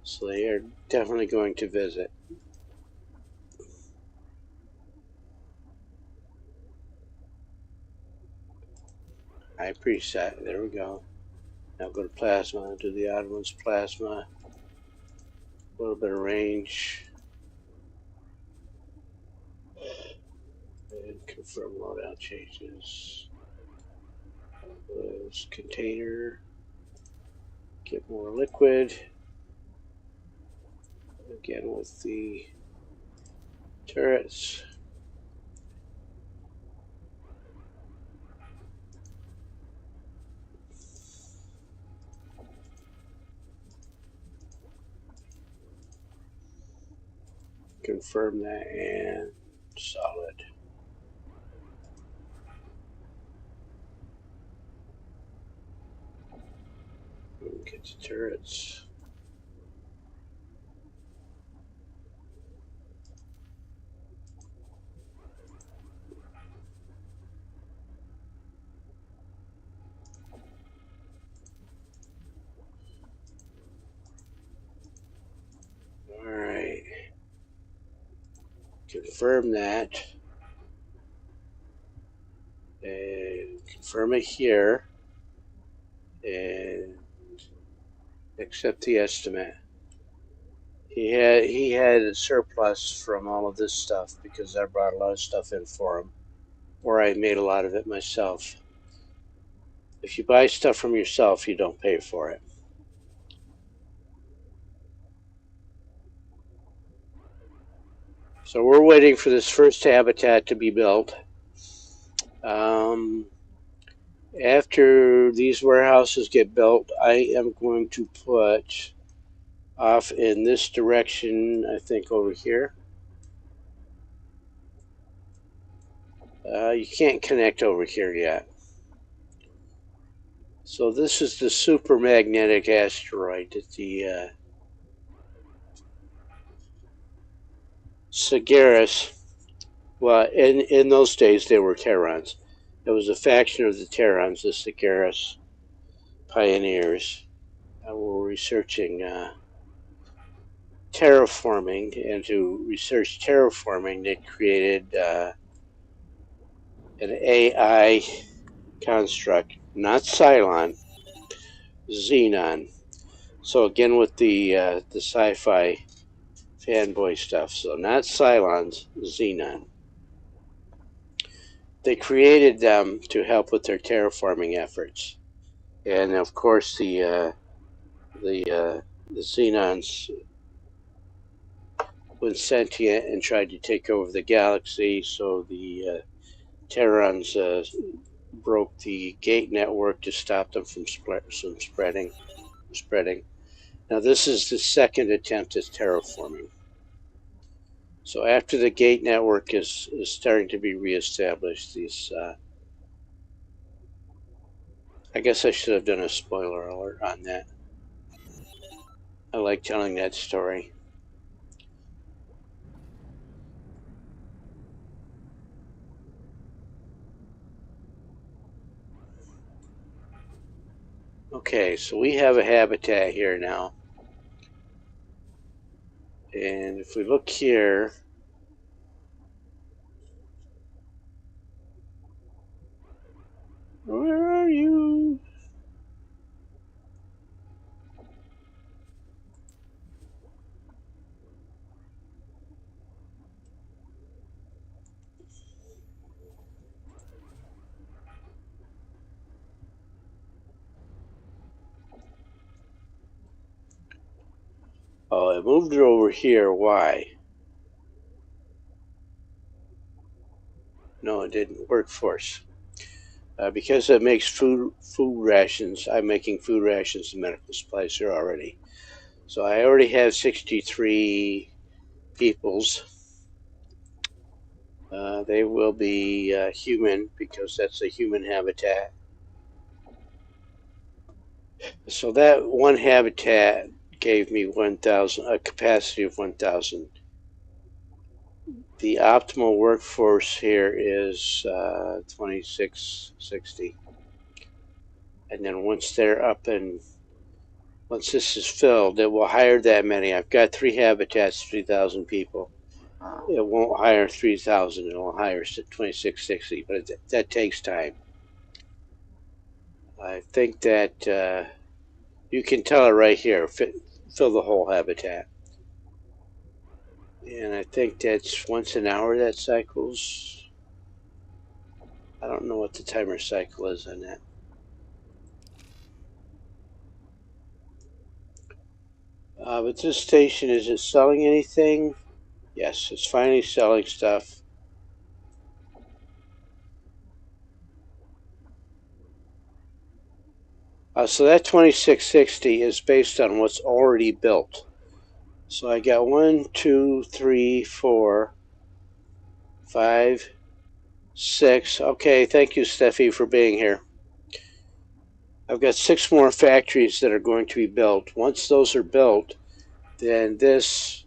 So they are definitely going to visit. High preset, there we go. Now go to plasma, do the odd ones plasma. A little bit of range. And confirm loadout changes. Close container. Get more liquid. Again with the turrets. Confirm that and solid. Get the turrets. Alright. Confirm that. And confirm it here. And accept the estimate. He had a surplus from all of this stuff because I brought a lot of stuff in for him. Or I made a lot of it myself. If you buy stuff from yourself, you don't pay for it. So we're waiting for this first habitat to be built. After these warehouses get built, I am going to put off in this direction, I think over here. You can't connect over here yet. So this is the supermagnetic asteroid that the Sagaris, well, in those days they were Terrans. It was a faction of the Terrans, the Sagaris pioneers, were researching terraforming, and to research terraforming, they created an AI construct, not Cylon, Xenon. So again, with the sci-fi fanboy stuff. So not Cylons, Xenon. They created them to help with their terraforming efforts, and of course the Xenons went sentient and tried to take over the galaxy. So the Terrans broke the gate network to stop them from spreading. Now this is the second attempt at terraforming. So after the gate network is starting to be reestablished, these I guess I should have done a spoiler alert on that. I like telling that story. Okay, so we have a habitat here now. And if we look here, where are you? Oh, I moved it over here. Why? No, it didn't. Workforce. Because it makes food rations. I'm making food rations and medical supplies here already. So I already have 63 peoples. They will be human because that's a human habitat. So that one habitat gave me 1,000, a capacity of 1,000. The optimal workforce here is 2660. And then once they're up and once this is filled, it will hire that many. I've got 3 habitats, 3,000 people. It won't hire 3,000. It will hire 2660, but that takes time. I think that you can tell it right here. Fill the whole habitat. And I think that's once an hour that cycles. I don't know what the timer cycle is on that. But this station, is it selling anything? Yes, it's finally selling stuff. So that 2660 is based on what's already built. So I got 1, 2, 3, 4, 5, 6. Okay, thank you, Steffi, for being here. I've got 6 more factories that are going to be built. Once those are built, then this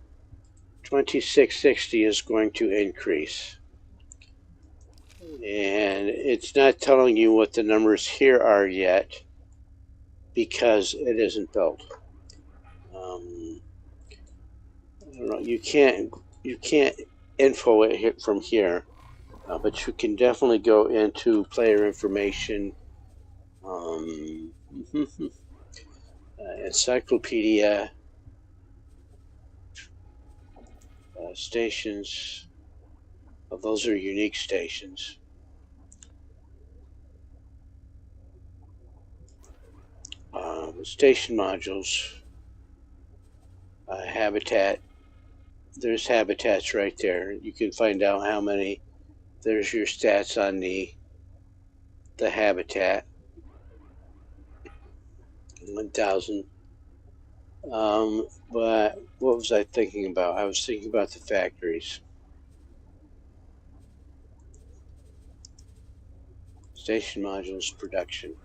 2660 is going to increase. And it's not telling you what the numbers here are yet because it isn't built. I don't know, you can't info it from here, but you can definitely go into player information, encyclopedia, stations. Well, those are unique stations. Station modules, habitat. There's habitats right there. You can find out how many. There's your stats on the habitat. 1,000. But what was I thinking about? I was thinking about the factories. Station modules production.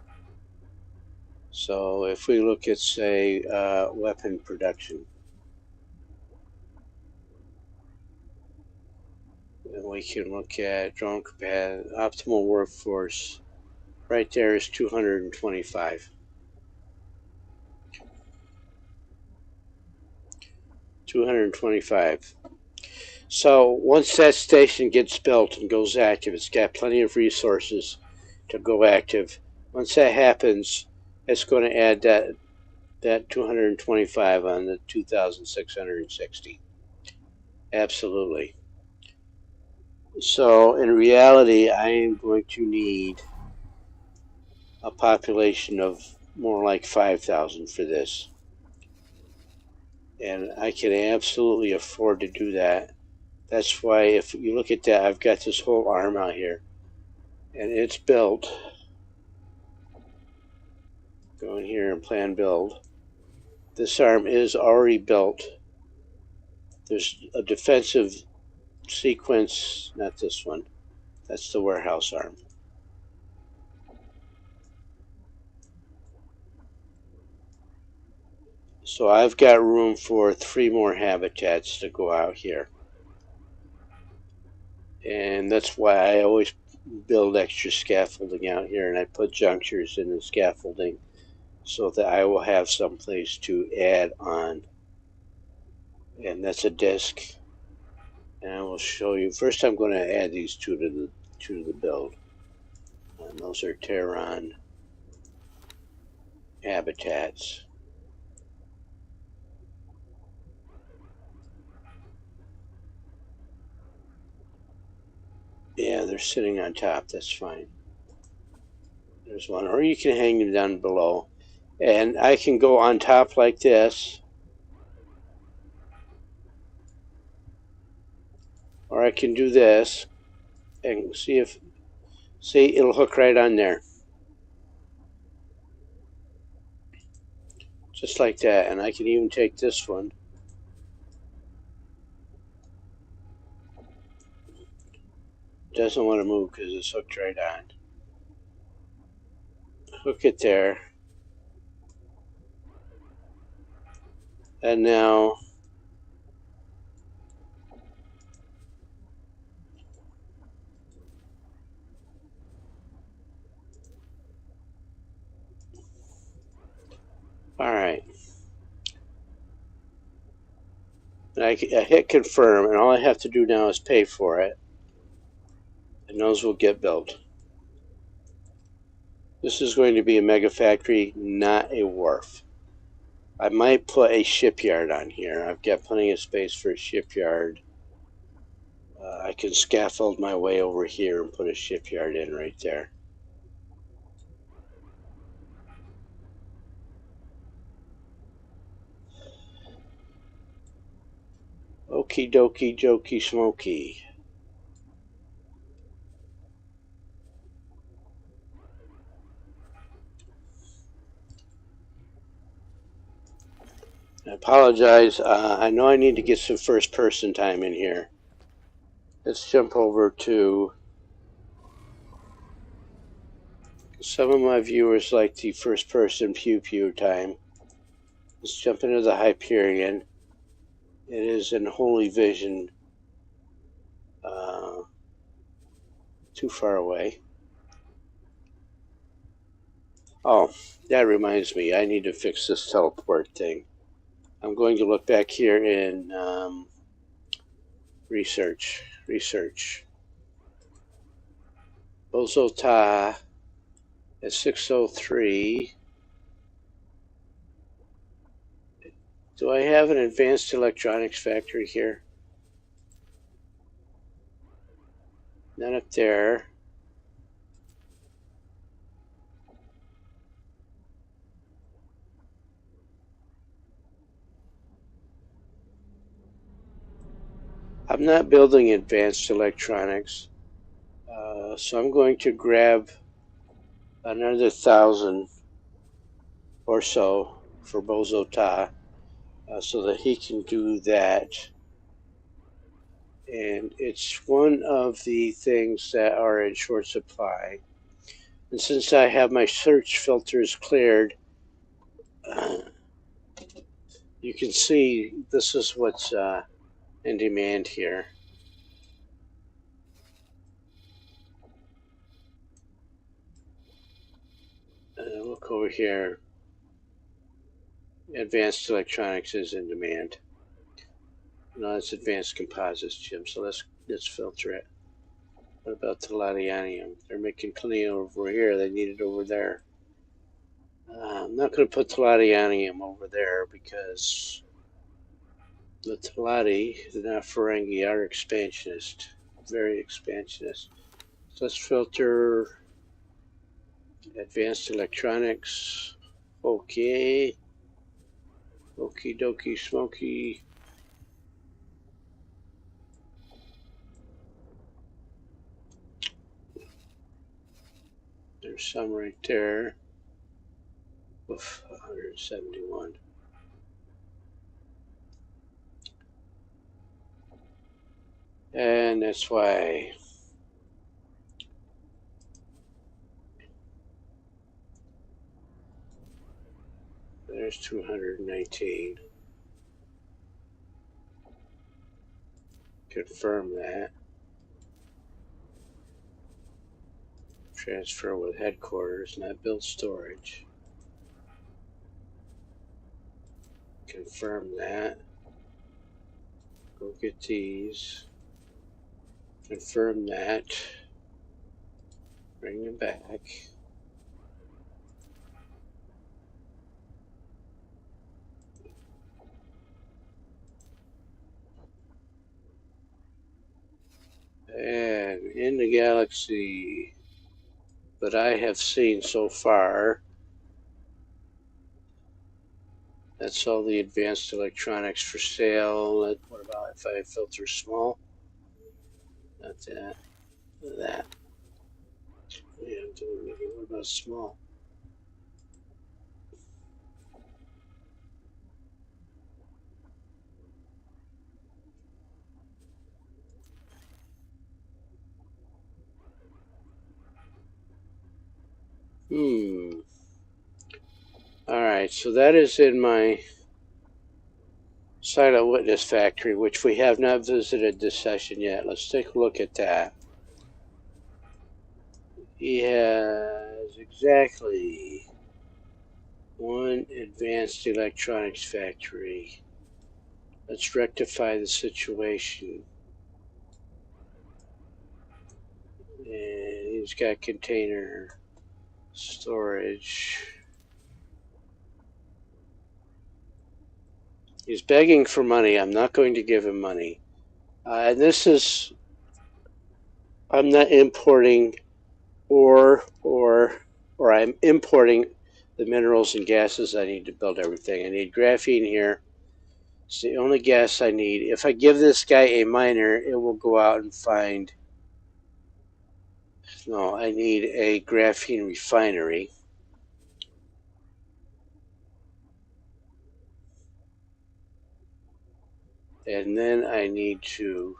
So if we look at, say, weapon production, and we can look at drone capacity, optimal workforce, right there is 225. 225. So once that station gets built and goes active, it's got plenty of resources to go active. Once that happens, it's going to add that 225 on the 2,660. Absolutely. So in reality, I am going to need a population of more like 5,000 for this. And I can absolutely afford to do that. That's why if you look at that, I've got this whole arm out here. And it's built. Go in here and plan build. This arm is already built. There's a defensive sequence, not this one. That's the warehouse arm. So I've got room for 3 more habitats to go out here. And that's why I always build extra scaffolding out here, and I put junctures in the scaffolding so that I will have some place to add on. And that's a disc. And I will show you. First I'm going to add these two to the build. And those are Terran habitats. Yeah, they're sitting on top. That's fine. There's one. Or you can hang them down below. And I can go on top like this. Or I can do this. And see, it'll hook right on there. Just like that. And I can even take this one. Doesn't want to move because it's hooked right on. Hook it there. And now alright. I hit confirm, and all I have to do now is pay for it. And those will get built. This is going to be a mega factory, not a wharf. I might put a shipyard on here. I've got plenty of space for a shipyard. I can scaffold my way over here and put a shipyard in right there. Okie dokie jokey smoky. I apologize. I know I need to get some first person time in here. Let's jump over to... Some of my viewers like the first person pew pew time. Let's jump into the Hyperion. It is in Holy Vision. Too far away. Oh, that reminds me. I need to fix this teleport thing. I'm going to look back here in research. Bozota at 603. Do I have an advanced electronics factory here? None up there. I'm not building advanced electronics, so I'm going to grab another 1,000 or so for Bozota so that he can do that. And it's one of the things that are in short supply. And since I have my search filters cleared, You can see this is what's in demand here. Look over here. Advanced electronics is in demand. No, it's advanced composites, Jim. So let's filter it. What about tellurium? They're making plenty over here. They need it over there. I'm not going to put tellurium over there because the tellati, the Ferengi, are expansionist, very expansionist. So let's filter advanced electronics. Okay. Okie dokie smoky. There's some right there. Oof, 171. And that's why there's 219. Confirm that. Transfer with headquarters, not build storage. Confirm that. Go get these. Confirm that. Bring them back. And in the galaxy that I have seen so far, that's all the advanced electronics for sale. What about if I filter small? Not that. That. Yeah, what about small? Alright, so that is in my silent witness factory, which we have not visited this session yet. Let's take a look at that. He has exactly one advanced electronics factory. Let's rectify the situation. And he's got container storage. He's begging for money. I'm not going to give him money. And this is, I'm not importing or I'm importing the minerals and gases I need to build everything. I need graphene here. It's the only gas I need. If I give this guy a miner, it will go out and find. No, I need a graphene refinery. And then I need to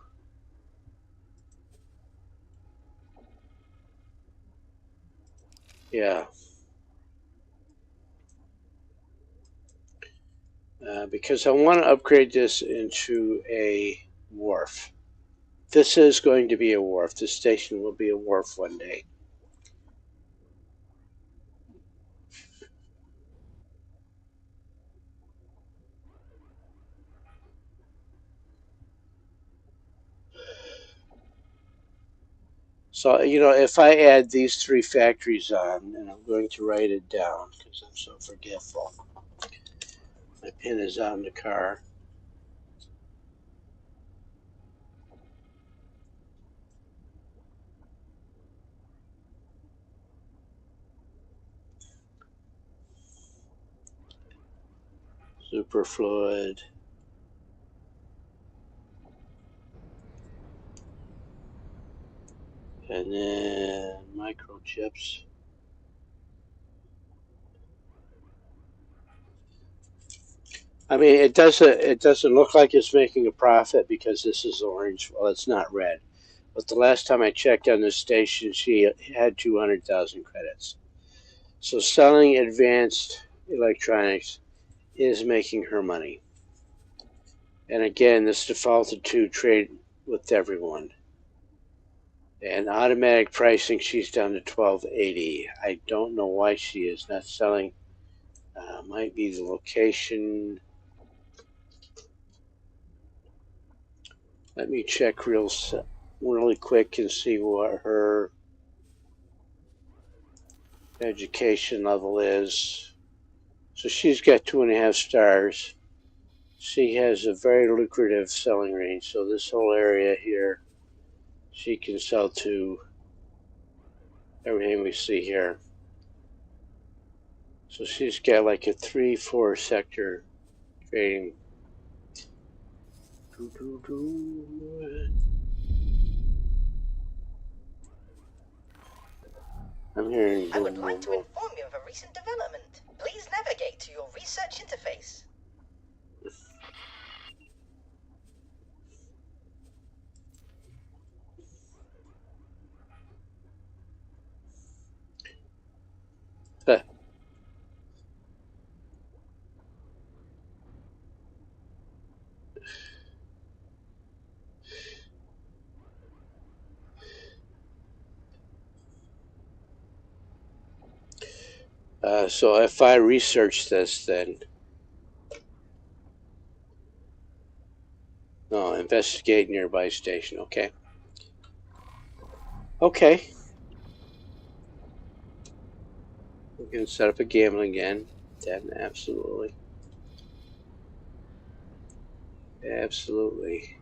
because I want to upgrade this into a wharf. This is going to be a wharf. This station will be a wharf one day. So, if I add these 3 factories on, and I'm going to write it down because I'm so forgetful. My pen is on the car. Superfluid. And then microchips. I mean, it doesn't look like it's making a profit because this is orange. Well, it's not red. But the last time I checked on this station, she had 200,000 credits. So selling advanced Electronics is making her money. And again, this defaulted to trade with everyone. And automatic pricing, she's down to $12.80. I don't know why she is not selling. Might be the location. Let me check really quick and see what her education level is. So she's got 2.5 stars. She has a very lucrative selling range. So this whole area here, she can sell to everything we see here. So she's got like a 3-4 sector trading. I'm hearing I would like to inform you of a recent development. Please navigate to your research interface. So if I research this, then no, investigate nearby station. Okay. Okay. We can set up a gambling again. Then absolutely. Absolutely.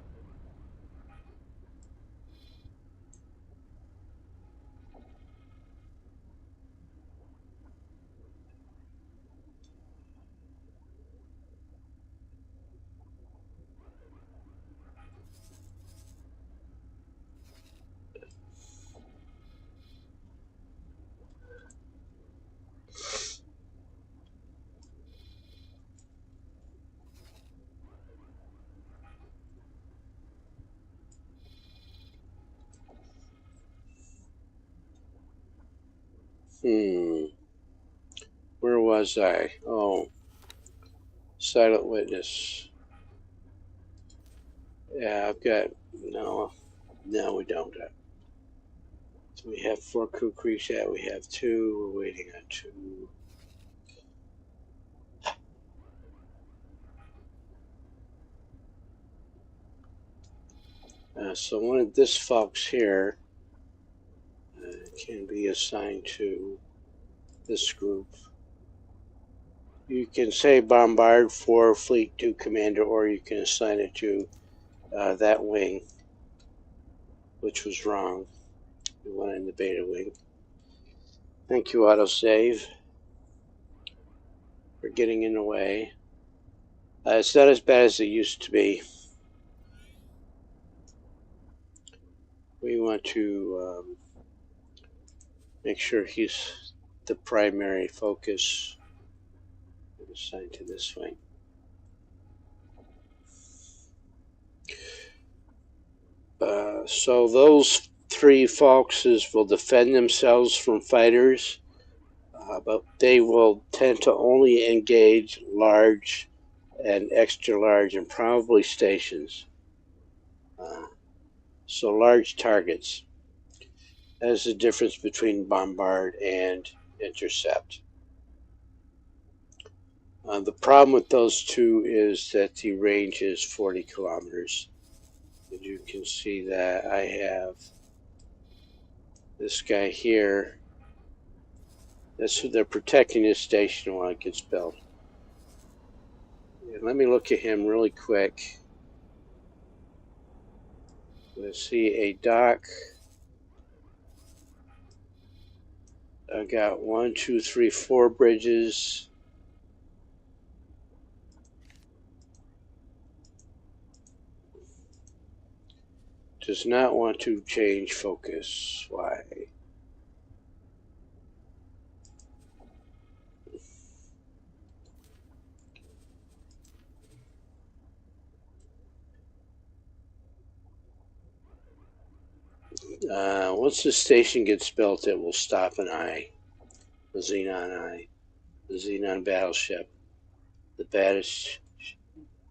Where was I? Oh, silent witness. Yeah, I've got no. No, we don't. So we have 4 kukris. Yeah, we have 2. We're waiting on 2. So one of this folks here can be assigned to this group. You can say bombard for Fleet 2 Commander, or you can assign it to that wing, which was wrong. We went in the beta wing. Thank you, autosave, for getting in the way. It's not as bad as it used to be. We want to make sure he's the primary focus. Assigned to this wing. So those 3 foxes will defend themselves from fighters, but they will tend to only engage large and extra large and probably stations. So large targets. That is the difference between bombard and intercept. The problem with those 2 is that the range is 40 kilometers. And you can see that I have this guy here. That's who they're protecting his station while it gets built. And let me look at him really quick. Let's see a dock. I got 1, 2, 3, 4 bridges. Does not want to change focus. Why? Once the station gets built, it will stop an eye, a xenon eye. the Xenon battleship. The baddest,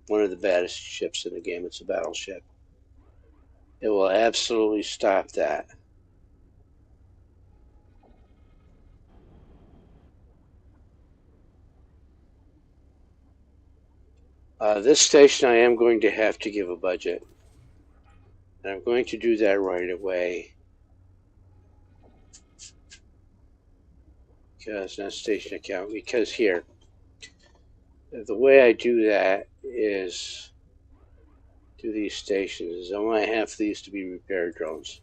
one of the baddest ships in the game. It's a battleship. It will absolutely stop that. This station I am going to have to give a budget. And I'm going to do that right away. Because not station account. Because here, the way I do that is do these stations. I want half of these to be repair drones.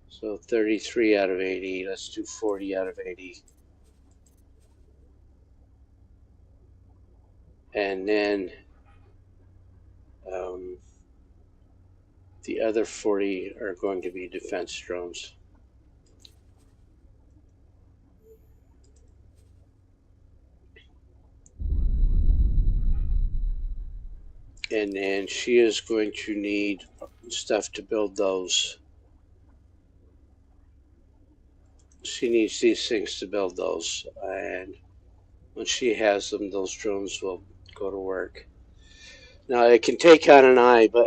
So 33 out of 80. Let's do 40 out of 80. And then the other 40 are going to be defense drones. And then she is going to need stuff to build those. She needs these things to build those. And when she has them, those drones will go to work. Now, it can take on an eye, but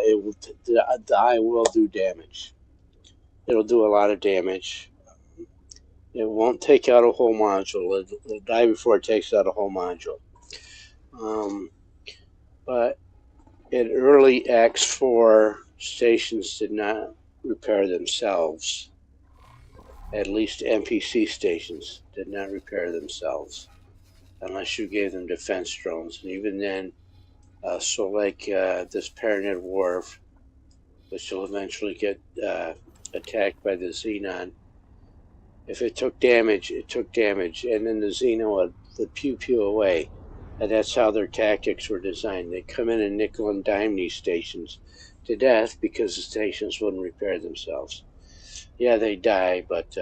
the eye will do damage. It'll do a lot of damage. It won't take out a whole module. It'll die before it takes out a whole module. But in early X4, stations did not repair themselves. At least NPC stations did not repair themselves unless you gave them defense drones. And even then, so like this Paranid Wharf, which will eventually get attacked by the Xenon, if it took damage, it took damage, and then the Xenon would pew away. And that's how their tactics were designed. They come in and nickel and dime these stations to death because the stations wouldn't repair themselves. Yeah, they die, but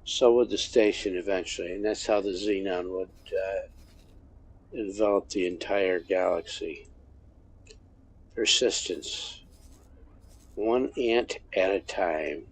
so would the station eventually, and that's how the Xenon would envelop the entire galaxy. Persistence. One ant at a time.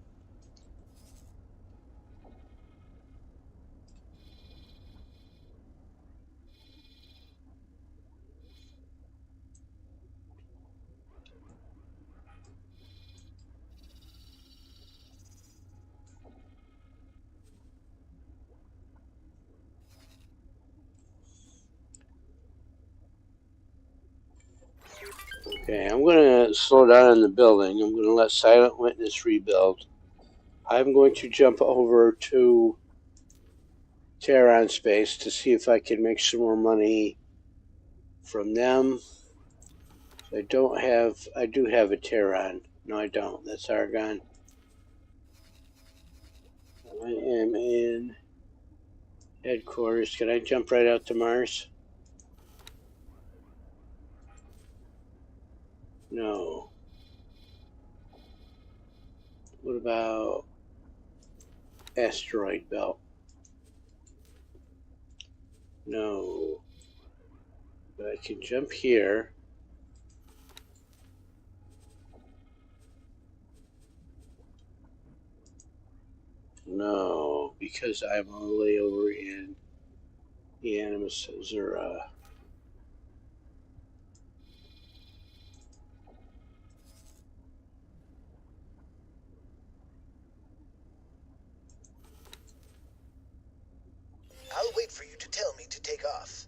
Okay, I'm going to slow down on the building. I'm going to let Silent Witness rebuild. I'm going to jump over to Terran Space to see if I can make some more money from them. I do have a Terran. No, I don't. That's Argon. I am in headquarters. Can I jump right out to Mars? No. What about asteroid belt? No. But I can jump here. No, because I'm all the way over in the Animus Zura. I'll wait for you to tell me to take off.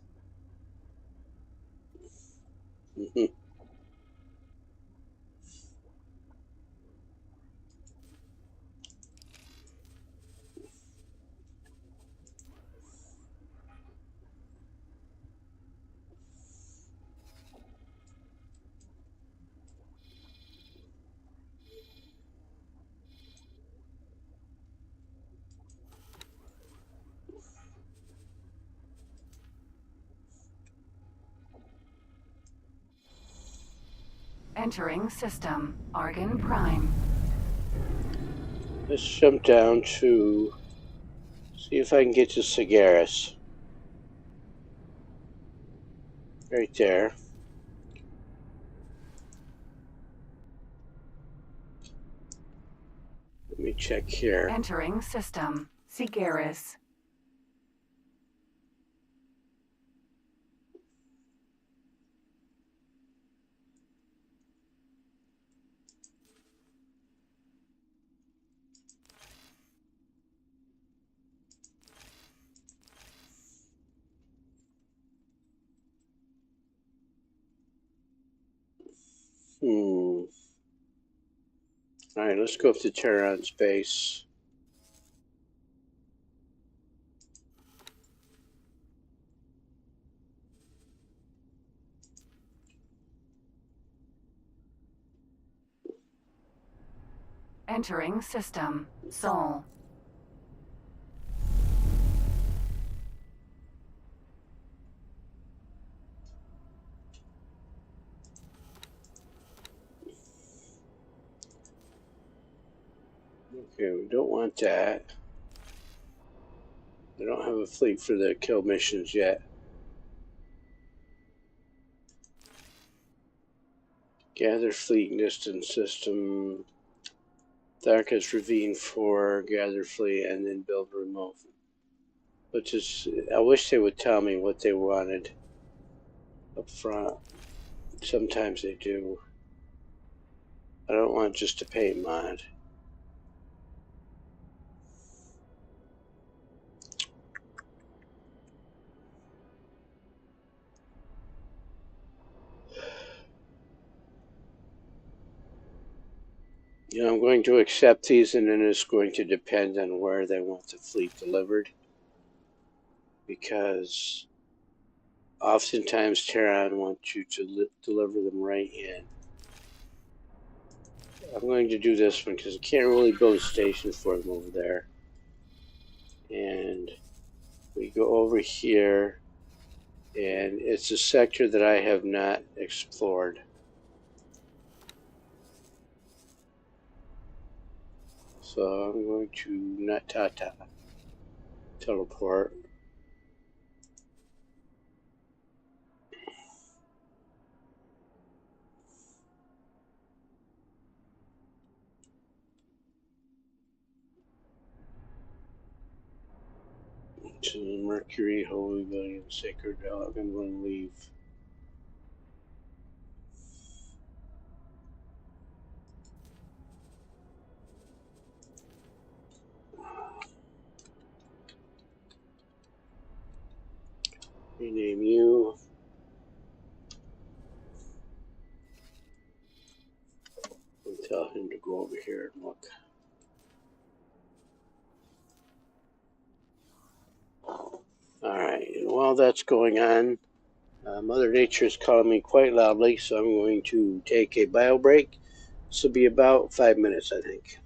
Entering system. Argon Prime. Let's jump down to see if I can get to Sagaris. Right there. me check here. Entering system. Sikaris. All right, let's go up to Terran's base. Entering system. Sol. Okay, we don't want that. I don't have a fleet for the kill missions yet. Gather fleet and distance system. Darkest Ravine 4, gather fleet, and then build remote. Which is, I wish they would tell me what they wanted up front. Sometimes they do. I don't want just a paint mod. You know, I'm going to accept these, and then it's going to depend on where they want the fleet delivered. Because oftentimes Terran wants you to deliver them right in. I'm going to do this one because I can't really build a station for them over there. And we go over here, and it's a sector that I have not explored. So I'm going to Natata teleport. To Mercury, Holy William, Sacred Dog. I'm going to leave. Rename you. And tell him to go over here and look. Alright, and while that's going on, Mother Nature is calling me quite loudly, so I'm going to take a bio break. This will be about 5 minutes, I think.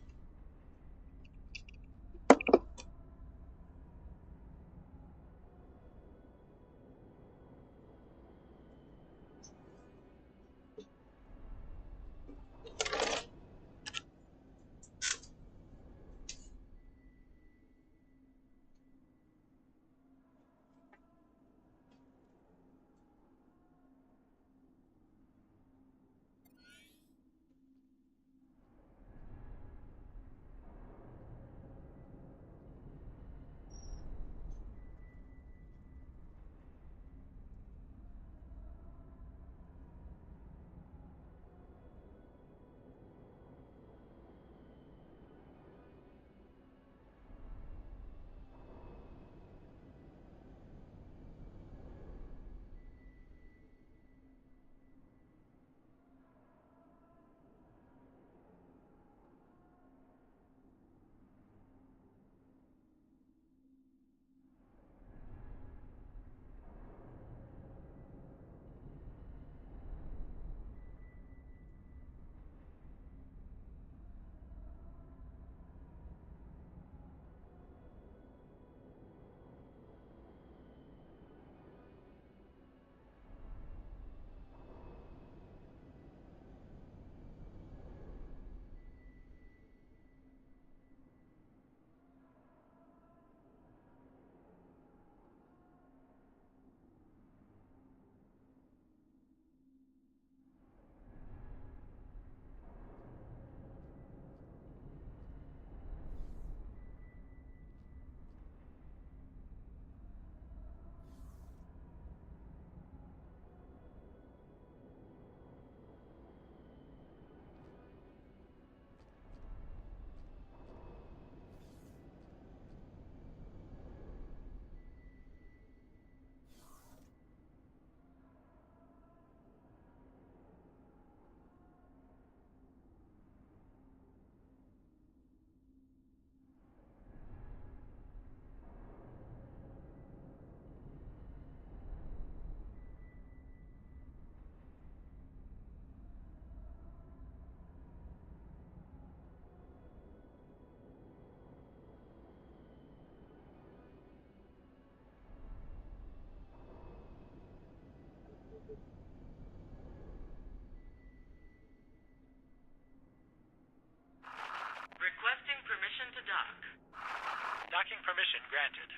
Docking permission granted.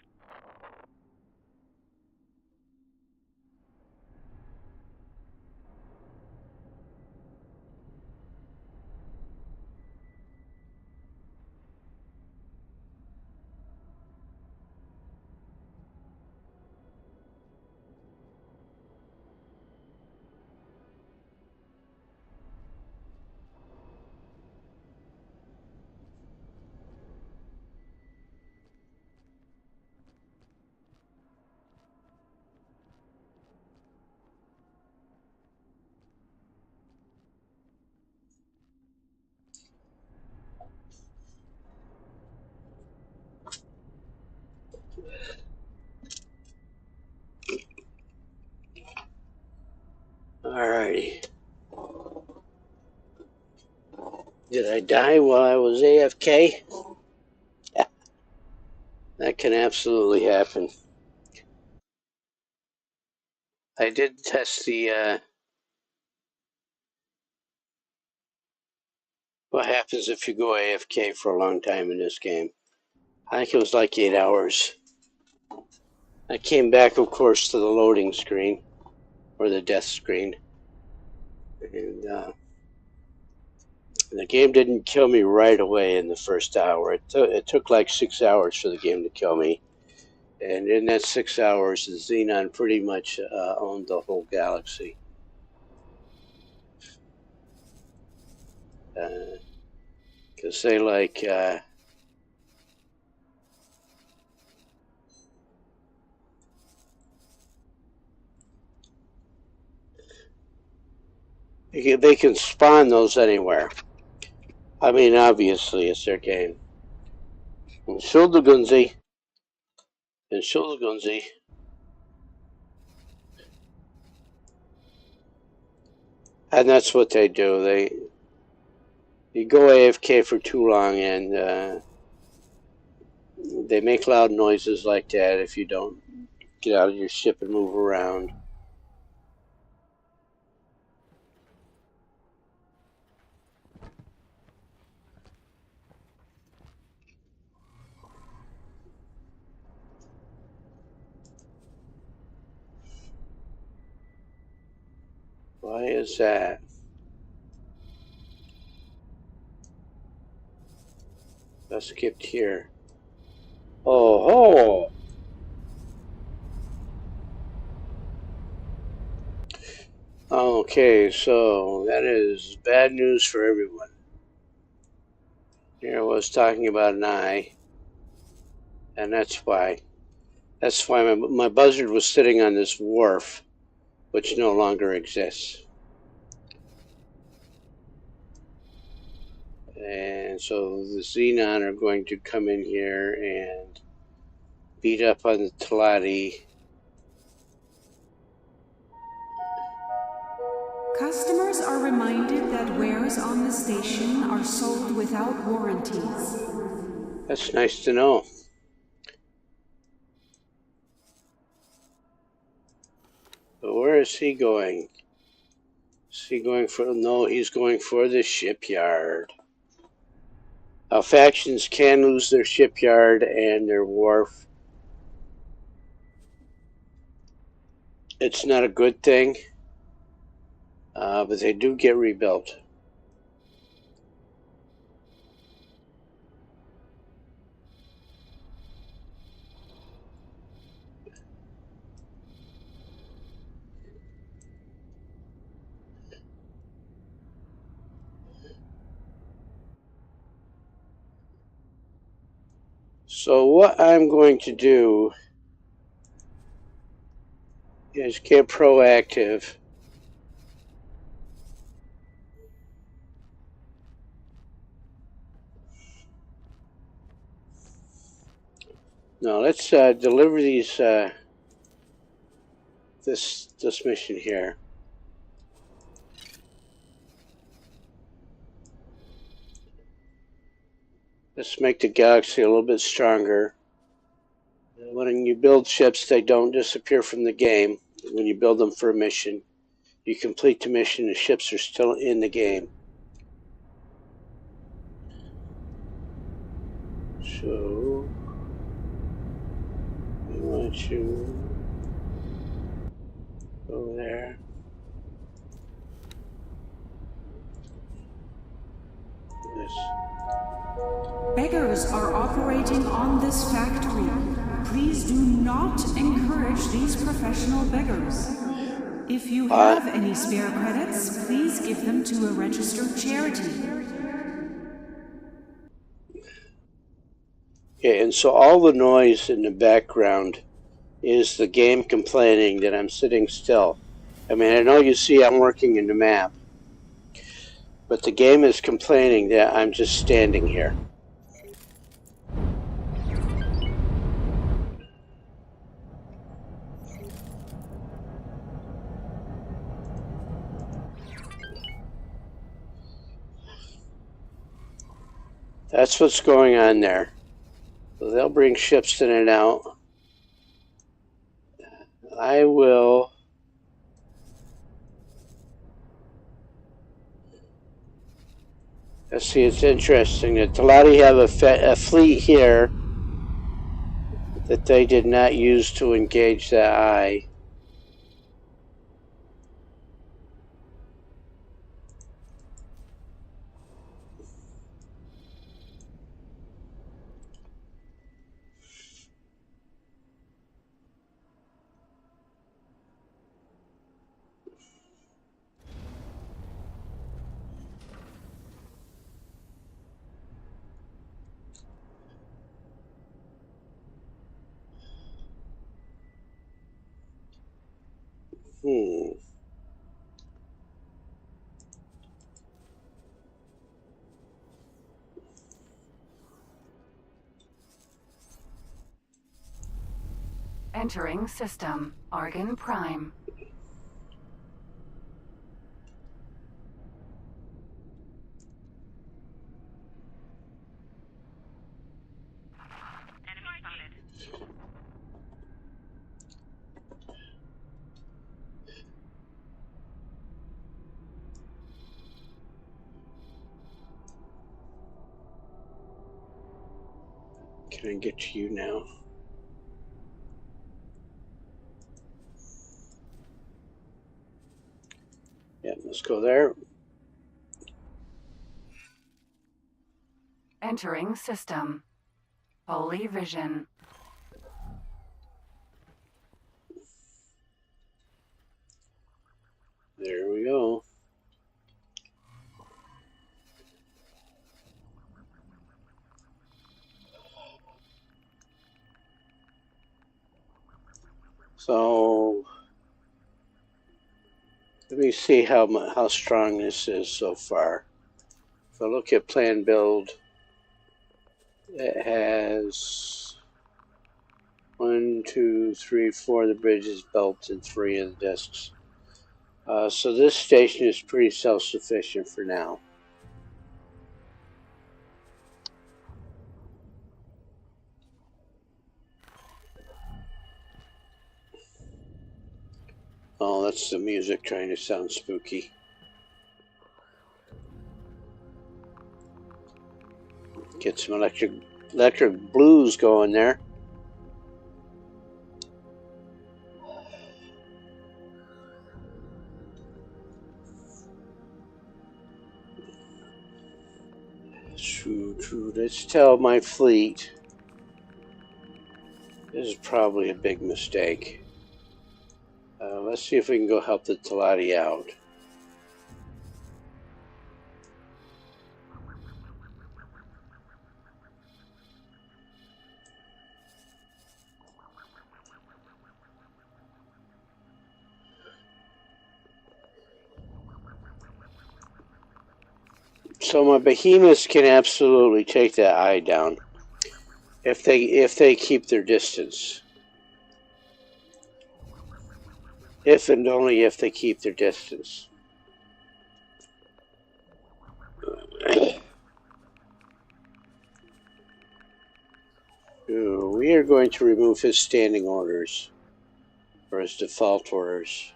Alrighty. Did I die while I was AFK? Yeah, that can absolutely happen. I did test the what happens if you go AFK for a long time in this game. I think it was like 8 hours. I came back, of course, to the loading screen, or the death screen. And the game didn't kill me right away in the first hour. It took like 6 hours for the game to kill me. And in that 6 hours, the Xenon pretty much owned the whole galaxy. Because they like... they can spawn those anywhere. I mean, obviously, it's their game. Enshrouded. And that's what they do. You go AFK for too long, and they make loud noises like that if you don't get out of your ship and move around. Why is that? I skipped here. Oh, okay, so that is bad news for everyone. Here I was talking about an eye, and that's why. That's why my buzzard was sitting on this wharf, which no longer exists. And so the Xenon are going to come in here and beat up on the Talati. Customers are reminded that wares on the station are sold without warranties. That's nice to know. But where is he going? Is he going for... No, he's going for the shipyard. Factions can lose their shipyard and their wharf. It's not a good thing, but they do get rebuilt. So what I'm going to do is get proactive. Now let's deliver these this mission here. Let's make the galaxy a little bit stronger. When you build ships, they don't disappear from the game. When you build them for a mission, you complete the mission, the ships are still in the game. So We want to go there. This. Beggars are operating on this factory. Please do not encourage these professional beggars. If you have any spare credits, please give them to a registered charity. Okay, and so all the noise in the background is the game complaining that I'm sitting still. I mean, I know you see I'm working in the map, but the game is complaining that I'm just standing here. That's what's going on there. So they'll bring ships in and out. I will. Let's see, it's interesting that Talati have a fleet here that they did not use to engage that eye. Entering system. Argon Prime. Can I get to you now? Yeah, let's go there. Entering system. Holy Vision. There we go. So let me see how strong this is so far. If I look at plan build, it has 1, 2, 3, 4 of the bridges built and 3 of the discs. So this station is pretty self-sufficient for now. Oh, that's the music trying to sound spooky. Get some electric blues going there. True. Let's tell my fleet. This is probably a big mistake. Let's see if we can go help the Talati out. So my behemoths can absolutely take that eye down if they keep their distance. If and only if they keep their distance. We are going to remove his standing orders, or his default orders.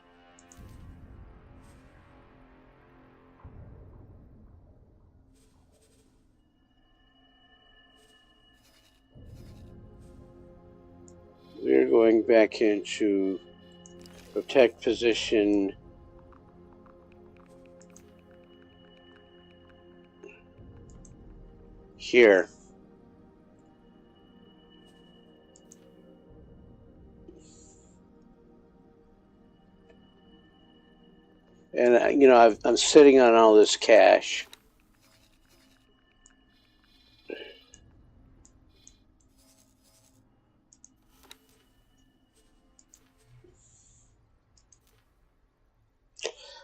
We're going back into protect position here. And, you know, I'm sitting on all this cash.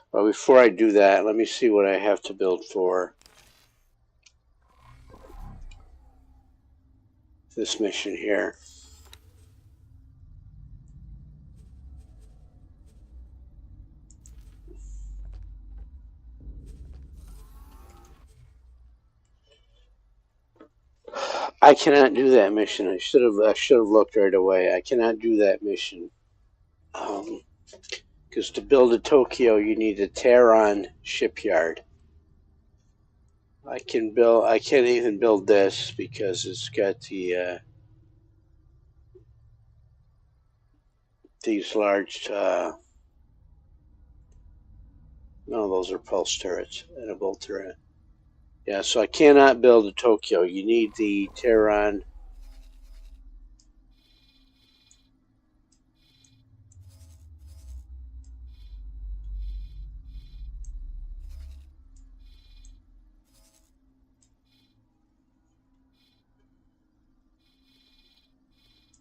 But before I do that, let me see what I have to build for this mission here. I cannot do that mission. I should have looked right away. I cannot do that mission. Because to build a Tokyo, you need a Tehran shipyard. I can't even build this because it's got the these large. No, those are pulse turrets and a bolt turret. Yeah, so I cannot build a Tokyo. You need the Tehran.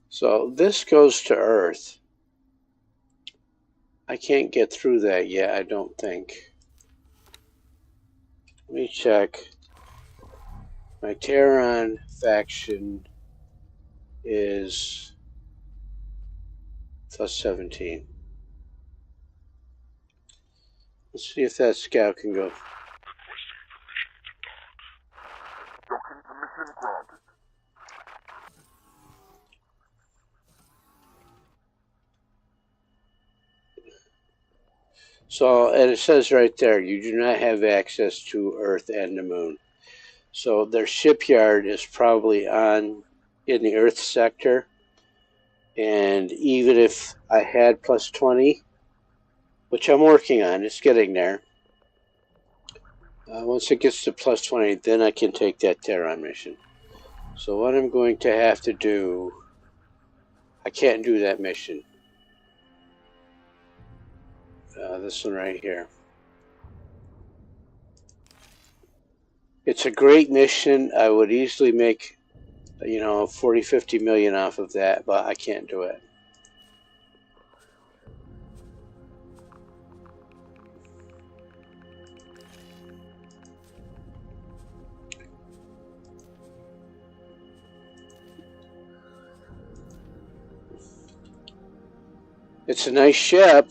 So this goes to Earth. I can't get through that yet, I don't think. Let me check. My Tehran faction is plus 17. Let's see if that scout can go. So, and it says right there, you do not have access to Earth and the Moon. So their shipyard is probably in the Earth sector. And even if I had plus 20, which I'm working on, it's getting there. Once it gets to plus 20, then I can take that Tehran mission. So what I'm going to have to do, I can't do that mission. This one right here. It's a great mission. I would easily make, 40, 50 million off of that, but I can't do it. It's a nice ship.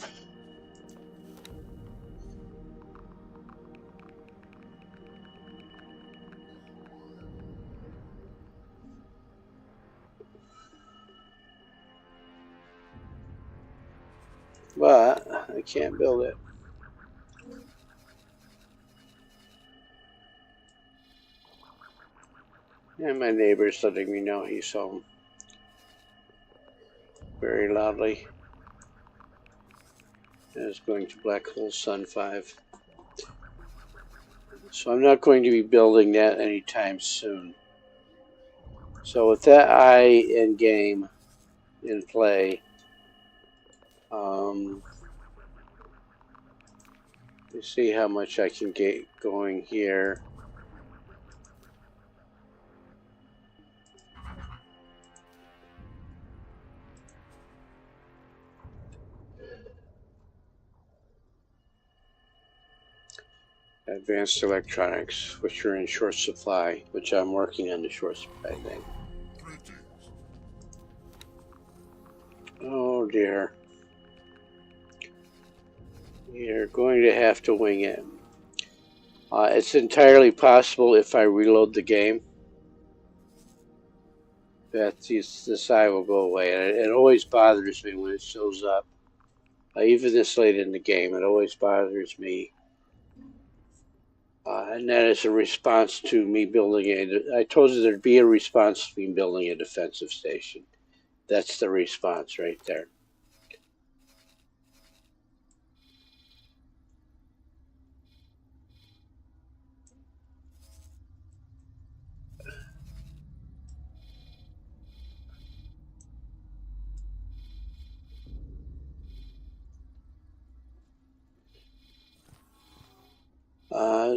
But I can't build it. And my neighbor's letting me know he's home very loudly. And it's going to Black Hole Sun 5. So I'm not going to be building that anytime soon. So with that end game in play, let's see how much I can get going here. Advanced electronics, which are in short supply, which I'm working on the short supply thing. Oh dear. You're going to have to wing it. It's entirely possible if I reload the game that this eye will go away. And it always bothers me when it shows up. Even this late in the game, it always bothers me. And that is a response to me building I told you there'd be a response to me building a defensive station. That's the response right there.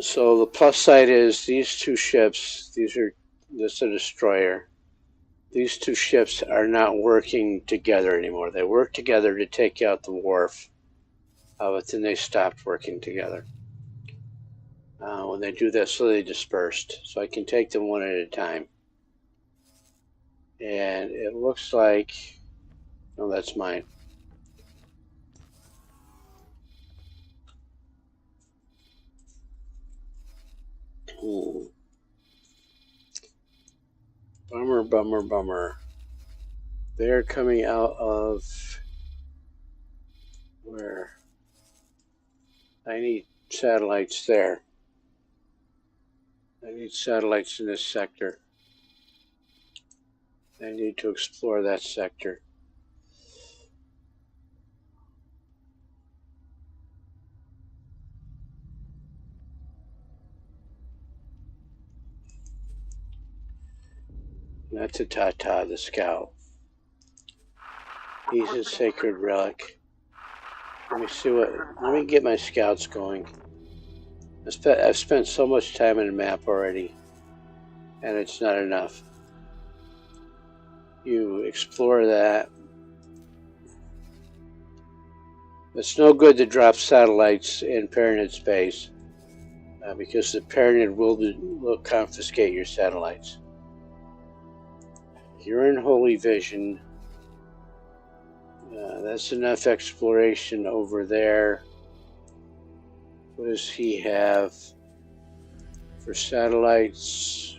So the plus side is these two ships, this is a destroyer. These two ships are not working together anymore. They worked together to take out the wharf, but then they stopped working together. When they do this, so they dispersed. So I can take them one at a time. And it looks like, no, that's mine. Bummer, bummer, bummer. They're coming out of where? I need satellites there. I need satellites in this sector. I need to explore that sector. That's a Tata, the scout. He's a sacred relic. Let me get my scouts going. I've spent so much time in the map already, and it's not enough. You explore that. It's no good to drop satellites in Pyramid space, because the Pyramid will confiscate your satellites. You're in Holy Vision. That's enough exploration over there. What does he have for satellites?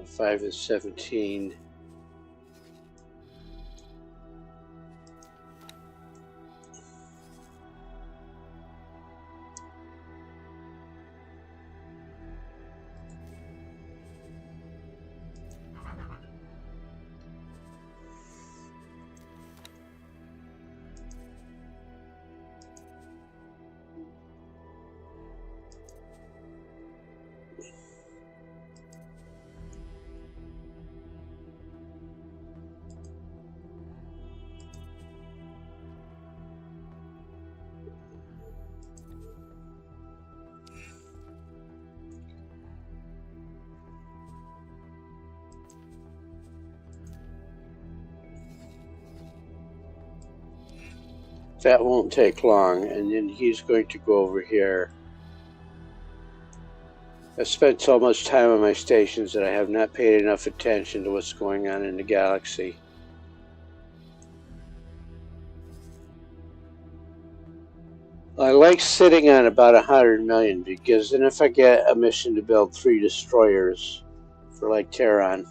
5 and 17. That won't take long, and then he's going to go over here. I've spent so much time on my stations that I have not paid enough attention to what's going on in the galaxy. I like sitting on about 100 million, because then if I get a mission to build 3 destroyers for like Terran,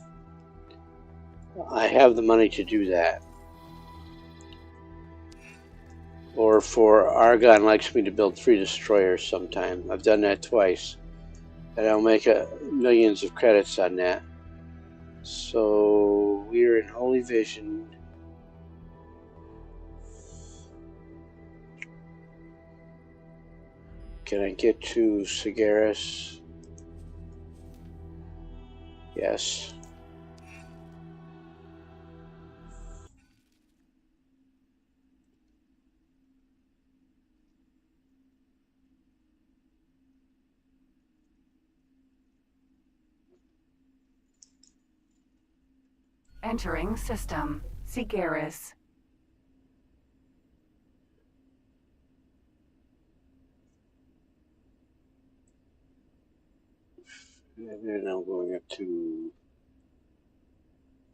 I have the money to do that. Or for Argon likes me to build 3 destroyers sometime. I've done that twice. And I'll make millions of credits on that. So we're in Holy Vision. Can I get to Sagaris? Yes. Entering system. Sagaris. And then I'm going up to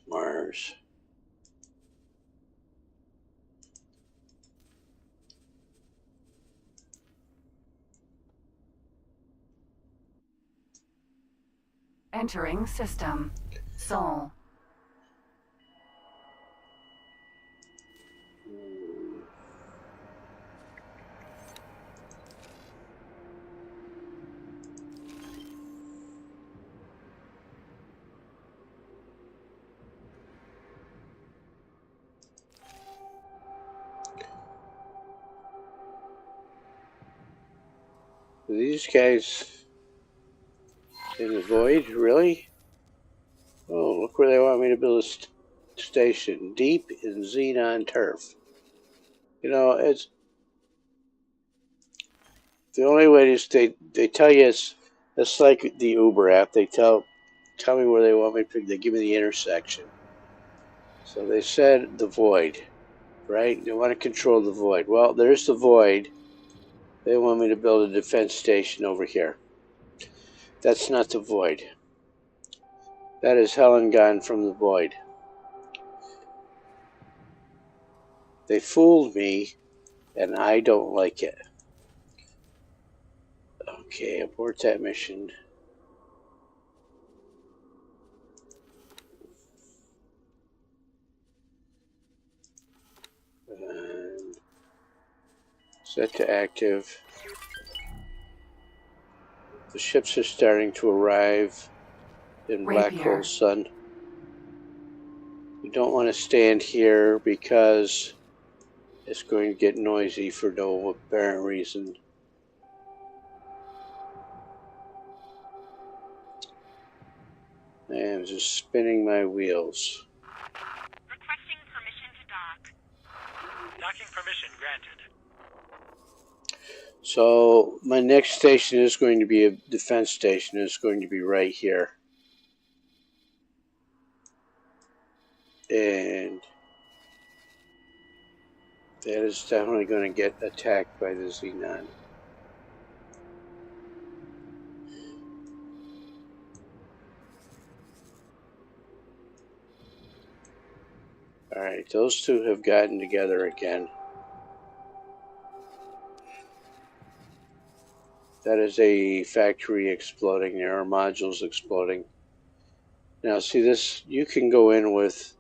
Mars. Entering system. Sol. These guys in the void, really? Oh, look where they want me to build a station. Deep in Xenon turf. You know, it's the only way is they tell you it's like the Uber app. They tell me where they want me to pick. They give me the intersection. So they said the void, right? They want to control the void. Well, there's the void. They want me to build a defense station over here. That's not the void. That is Helen gone from the void. They fooled me, and I don't like it. Okay, abort that mission. And set to active. The ships are starting to arrive in Black Hole Sun. We don't want to stand here because it's going to get noisy for no apparent reason. I am just spinning my wheels. Requesting permission to dock. Docking permission granted. So my next station is going to be a defense station. It's going to be right here. And that is definitely going to get attacked by the Xenon. Alright, those two have gotten together again. That is a factory exploding. There are modules exploding. Now see this, you can go in with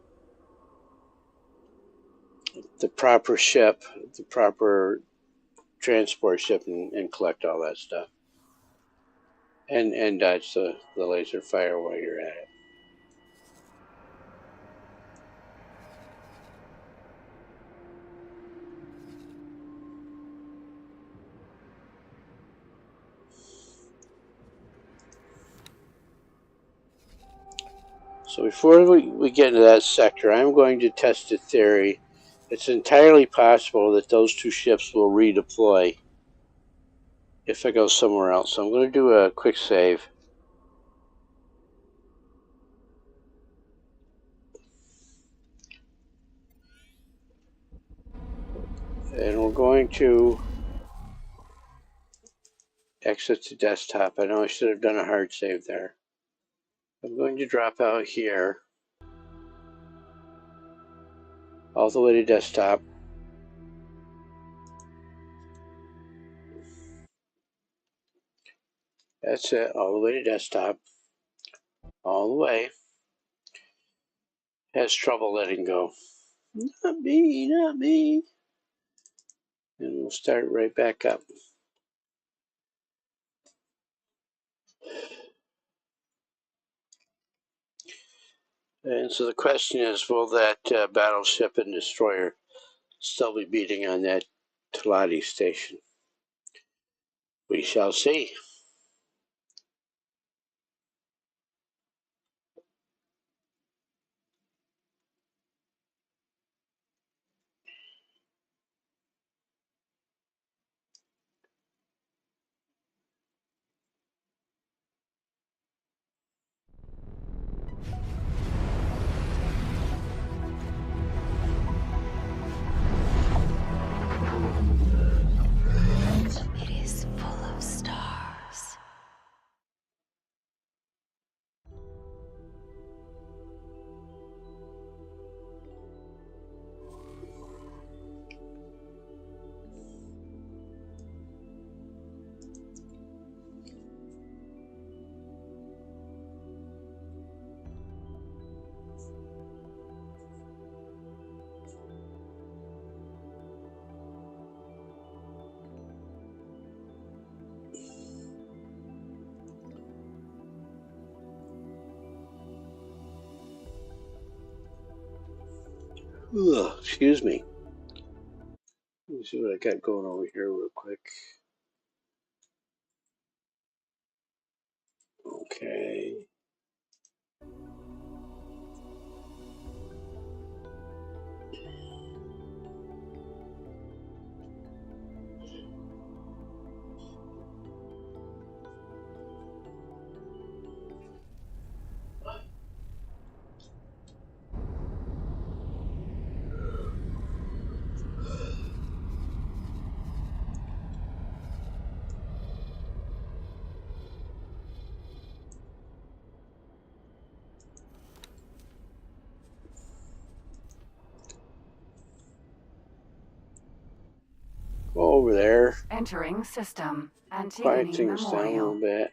the proper ship, the proper transport ship and collect all that stuff. And dodge the laser fire while you're at it. So before we get into that sector, I'm going to test a theory. It's entirely possible that those two ships will redeploy if I go somewhere else. So I'm going to do a quick save. And we're going to exit to desktop. I know I should have done a hard save there. I'm going to drop out here all the way to desktop. That's it, all the way to desktop. All the way. Has trouble letting go. Not me, not me. And we'll start right back up. And so the question is, will that battleship and destroyer still be beating on that Talati station? We shall see. It is full of stars. Ugh, excuse me. Let me see what I got going over here real quick. Okay. Go over there. Entering system. Quiet Antigone things down a little Memorial. bit.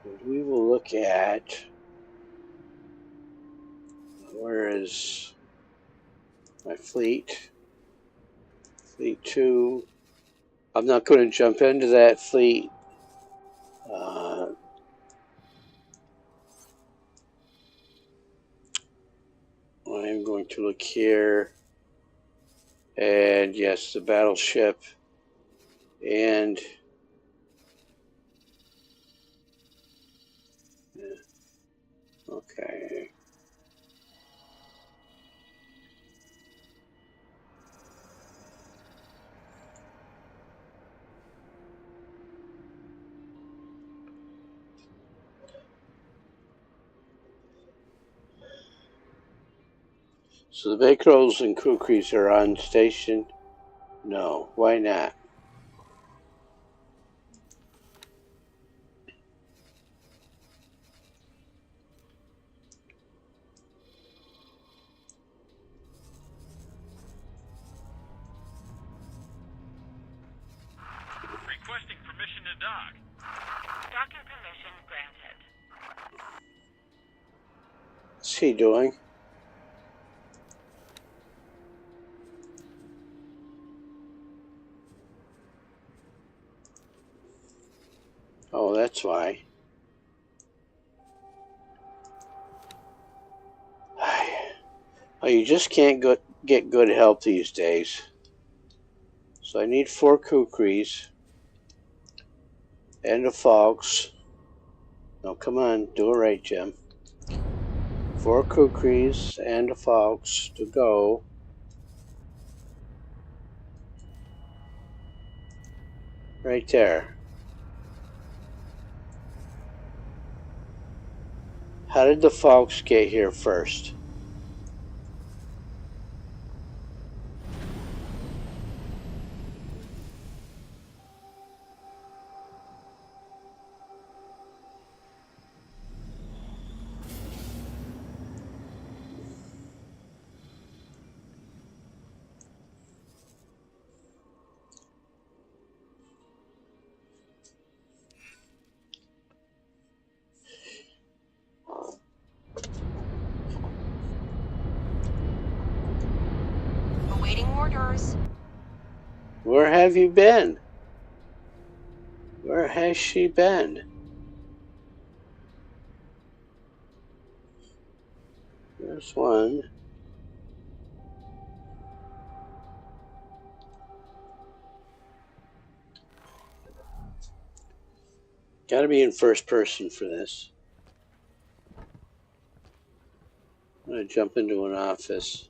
And we will look at, where is my fleet? Fleet 2. I'm not going to jump into that fleet. I'm going to look here. And yes, the battleship. And okay. So the Bakrolls and Kukris are on station? No. Why not? Requesting permission to dock. Docking permission granted. What's he doing? Oh, that's why. Oh, you just can't get good help these days. So I need 4 Kukris and a Fox. No, come on, do it right, Jim. 4 Kukris and a Fox to go. Right there. How did the Fox get here first? Awaiting orders. Where have you been? Where has she been? There's one. Gotta be in first person for this. I'm gonna jump into an office.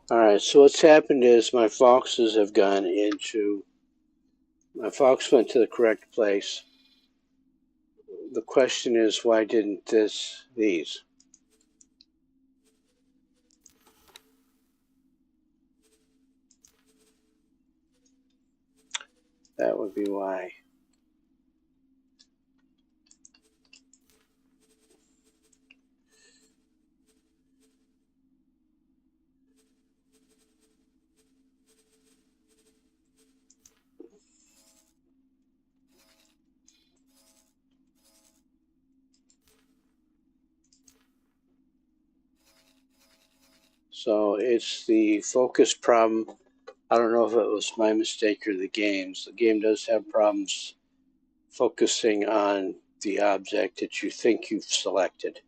Alright, so what's happened is my foxes have gone into... My fox went to the correct place. The question is, why didn't these? That would be why. So it's the focus problem. I don't know if it was my mistake or the game's. The game does have problems focusing on the object that you think you've selected.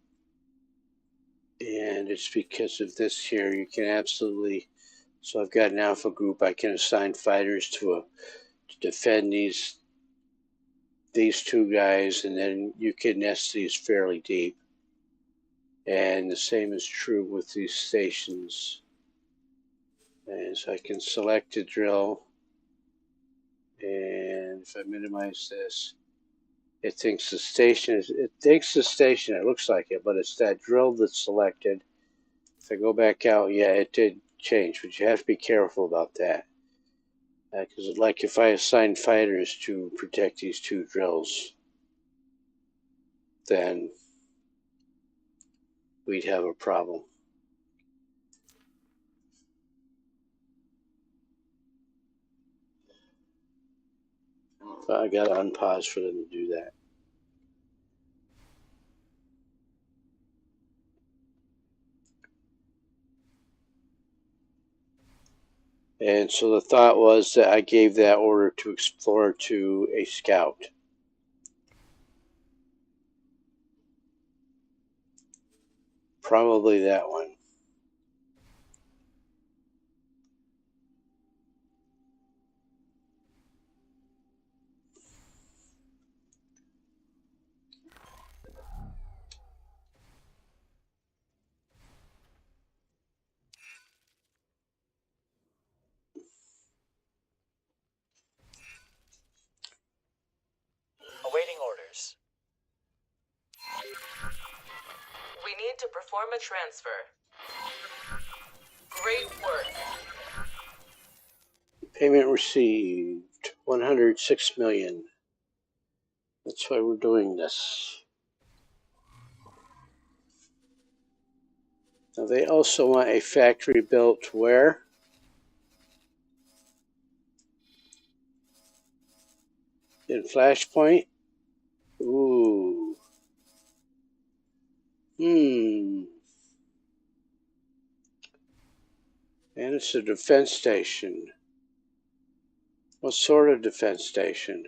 And it's because of this here. You can absolutely, so I've got an alpha group. I can assign fighters to defend these two guys, and then you can nest these fairly deep. And the same is true with these stations. And so I can select a drill, and if I minimize this, it thinks the station is, it looks like it, but it's that drill that's selected. If I go back out, yeah, it did change, but you have to be careful about that. Because like if I assign fighters to protect these two drills, then we'd have a problem. I got to unpause for them to do that. And so the thought was that I gave that order to explore to a scout. Probably that one. Awaiting orders. We need to perform a transfer. Great work. Payment received, 106 million. That's why we're doing this. Now they also want a factory built where? In Flashpoint? Ooh. And it's a defense station. What sort of defense station?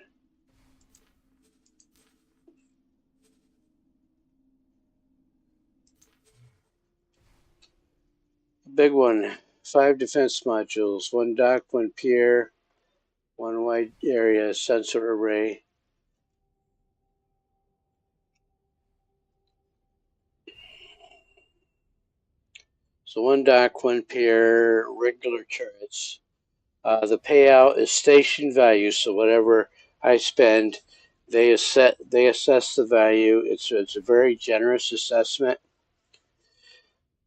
Big one. 5 defense modules, 1 dock, 1 pier, 1 wide area sensor array. So 1 dock, 1 pier, regular turrets. The payout is station value, so whatever I spend, they assess the value. It's a very generous assessment,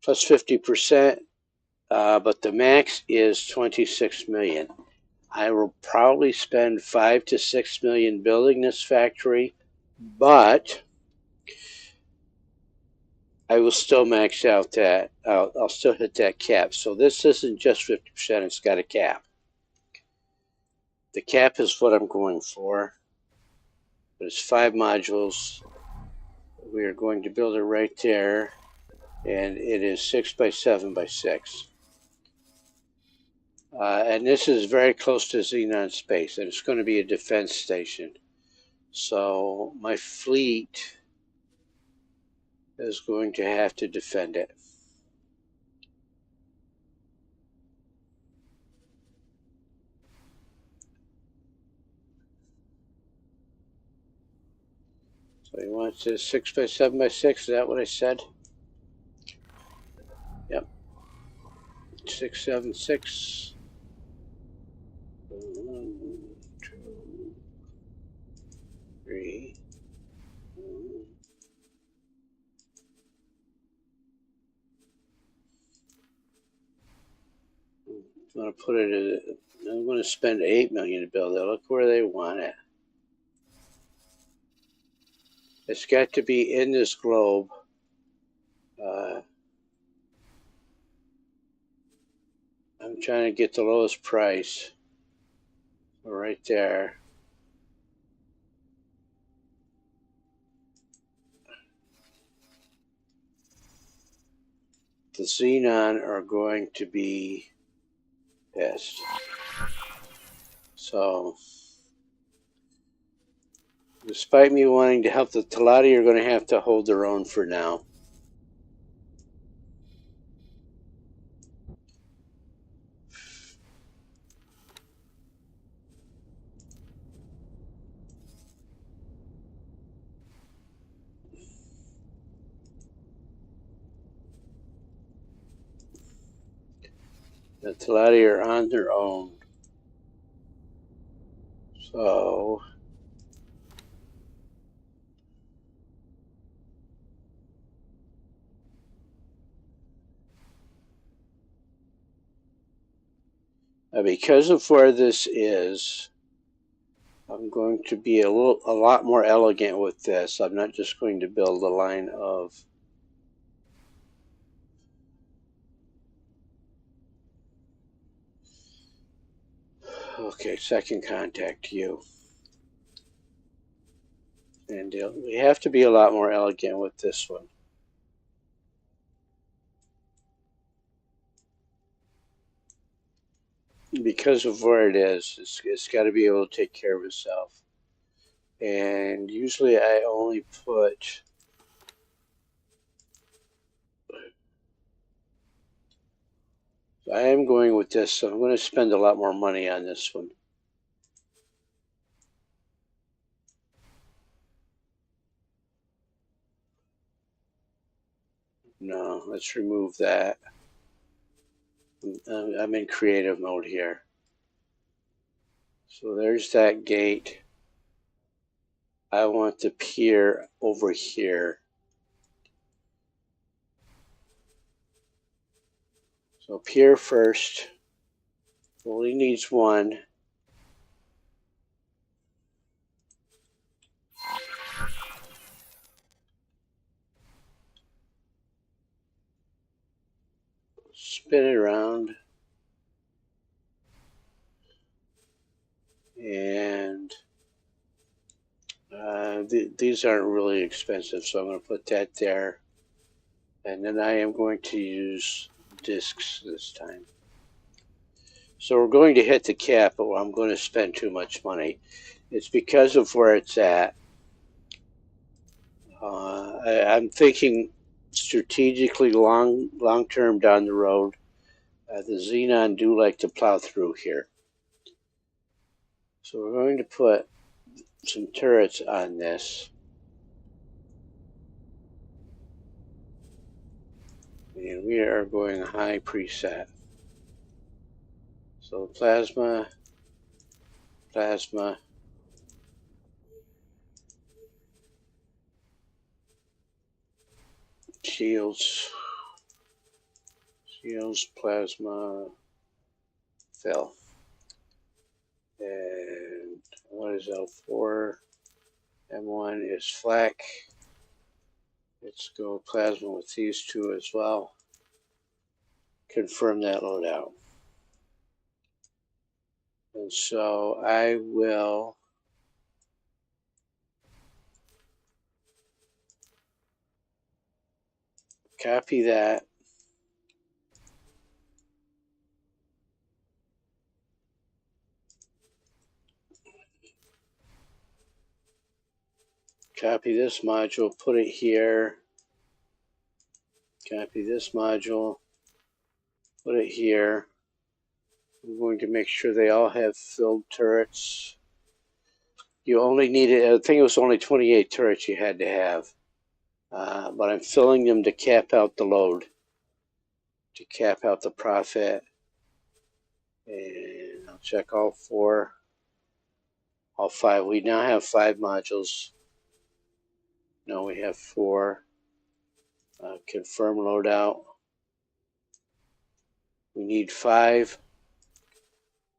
plus 50%, but the max is 26 million. I will probably spend 5 to 6 million building this factory, but I will still max out that. I'll still hit that cap. So this isn't just 50%; it's got a cap. The cap is what I'm going for. But it's 5 modules. We are going to build it right there, and it is 6 by 7 by 6. And this is very close to Xenon space, and it's going to be a defense station. So my fleet is going to have to defend it. So you want to 6 by 7 by 6? Is that what I said? Yep. 6, 7, 6. 1, 2, 3. I'm going to put it in. I'm going to spend 8 million to build it. Look where they want it. It's got to be in this globe. I'm trying to get the lowest price. Right there. the Xenon are going to be pissed. So, despite me wanting to help, the Telati are going to have to hold their own for now. The Telati are on their own. So, because of where this is, I'm going to be a lot more elegant with this. I'm not just going to build a line of okay, second contact you. And we have to be a lot more elegant with this one. Because of where it is, it's got to be able to take care of itself. And usually I only put I am going with this, so I'm going to spend a lot more money on this one. No, let's remove that. I'm in creative mode here. So there's that gate. I want the pier over here. So pier first. Only needs one. Spin it around. And these aren't really expensive, so I'm going to put that there. And then I am going to use discs this time. So we're going to hit the cap, but I'm going to spend too much money. It's because of where it's at. I'm thinking strategically long term down the road. The Xenon do like to plow through here. So we're going to put some turrets on this. And we are going high preset. So plasma, plasma. Shields, plasma, fill. And what is L4? M1 is flak. Let's go plasma with these two as well. Confirm that loadout. And so I will copy that. Copy this module, put it here. Copy this module, put it here. I'm going to make sure they all have filled turrets. You only needed, I think it was only 28 turrets you had to have. But I'm filling them to cap out the load, to cap out the profit. And I'll check all 4, all 5. We now have 5 modules. No, we have 4. Confirm loadout. We need 5.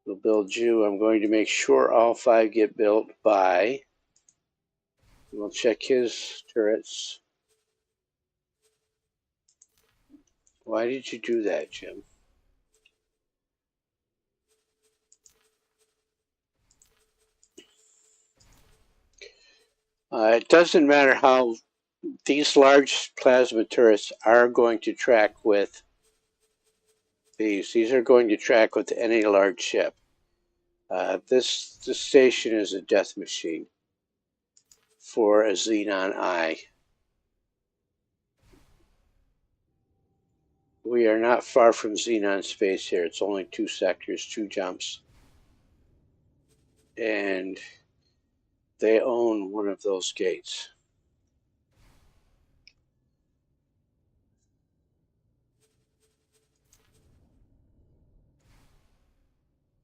We'll build you. I'm going to make sure all 5 get built by. We'll check his turrets. Why did you do that, Jim? It doesn't matter how these large plasma turrets are going to track with these. These are going to track with any large ship. This station is a death machine for a Xenon Eye. We are not far from Xenon space here. It's only 2 sectors, 2 jumps. And they own one of those gates.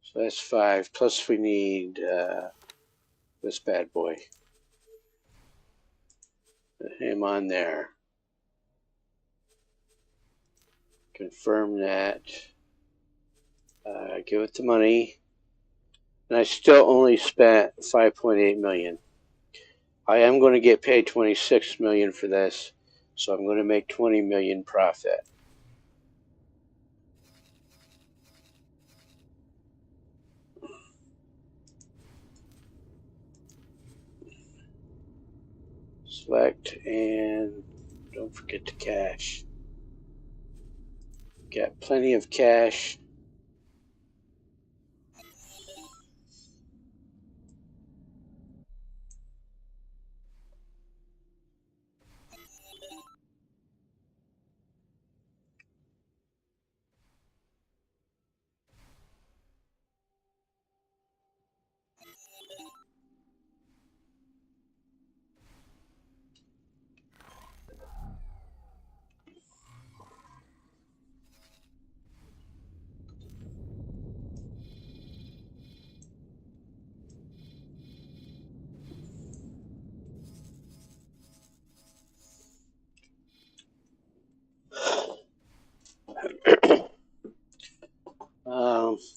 So that's 5. Plus we need this bad boy. Put him on there. Confirm that. Give it the money. And I still only spent 5.8 million. I am going to get paid 26 million for this, so I'm going to make 20 million profit. Select and don't forget to cash. Got plenty of cash.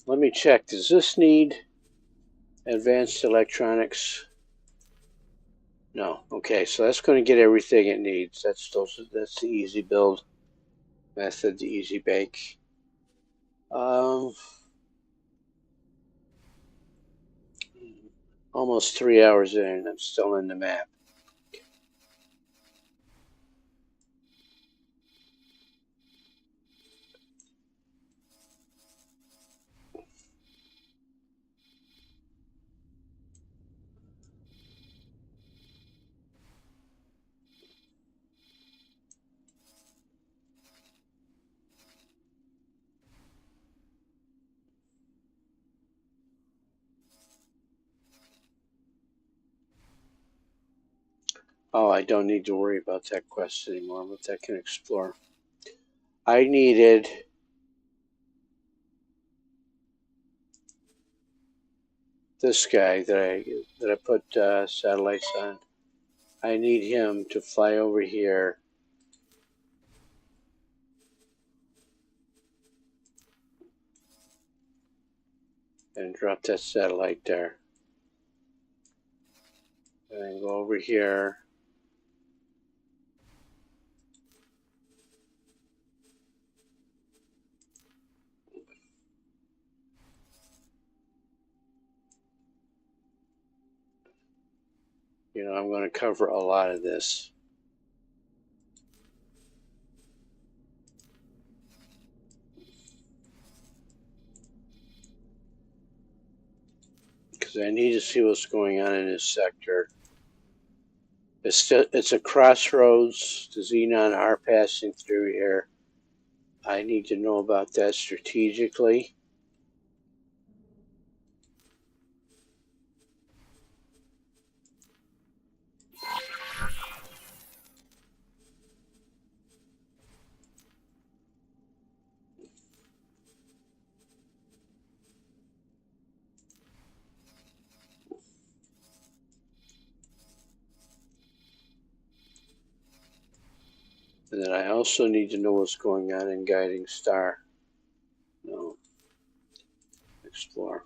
Let me check. Does this need advanced electronics? No. Okay, so that's going to get everything it needs. That's the easy build method, the easy bake. Almost 3 hours in, and I'm still in the map. Oh, I don't need to worry about that quest anymore, but I can explore. I needed this guy that I put satellites on. I need him to fly over here and drop that satellite there. And then go over here. You know, I'm going to cover a lot of this. Because I need to see what's going on in this sector. It's a crossroads. The Xenon are passing through here. I need to know about that strategically. And then I also need to know what's going on in Guiding Star. No. Explore.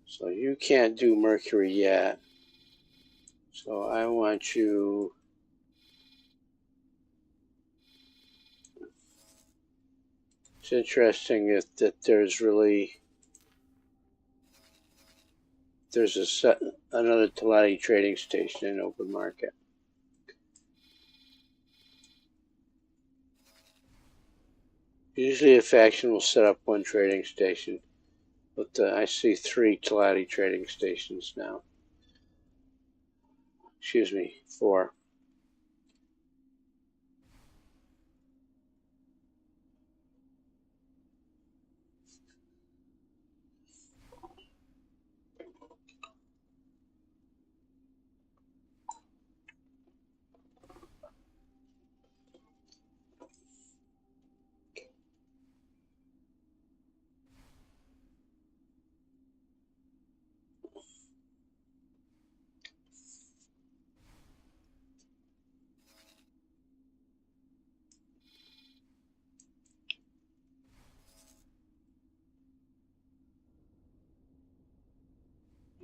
So you can't do Mercury yet. So I want you... It's interesting that there's really there's another Talati trading station in open market. Usually a faction will set up one trading station, but I see 3 Talati trading stations now. Excuse me, 4.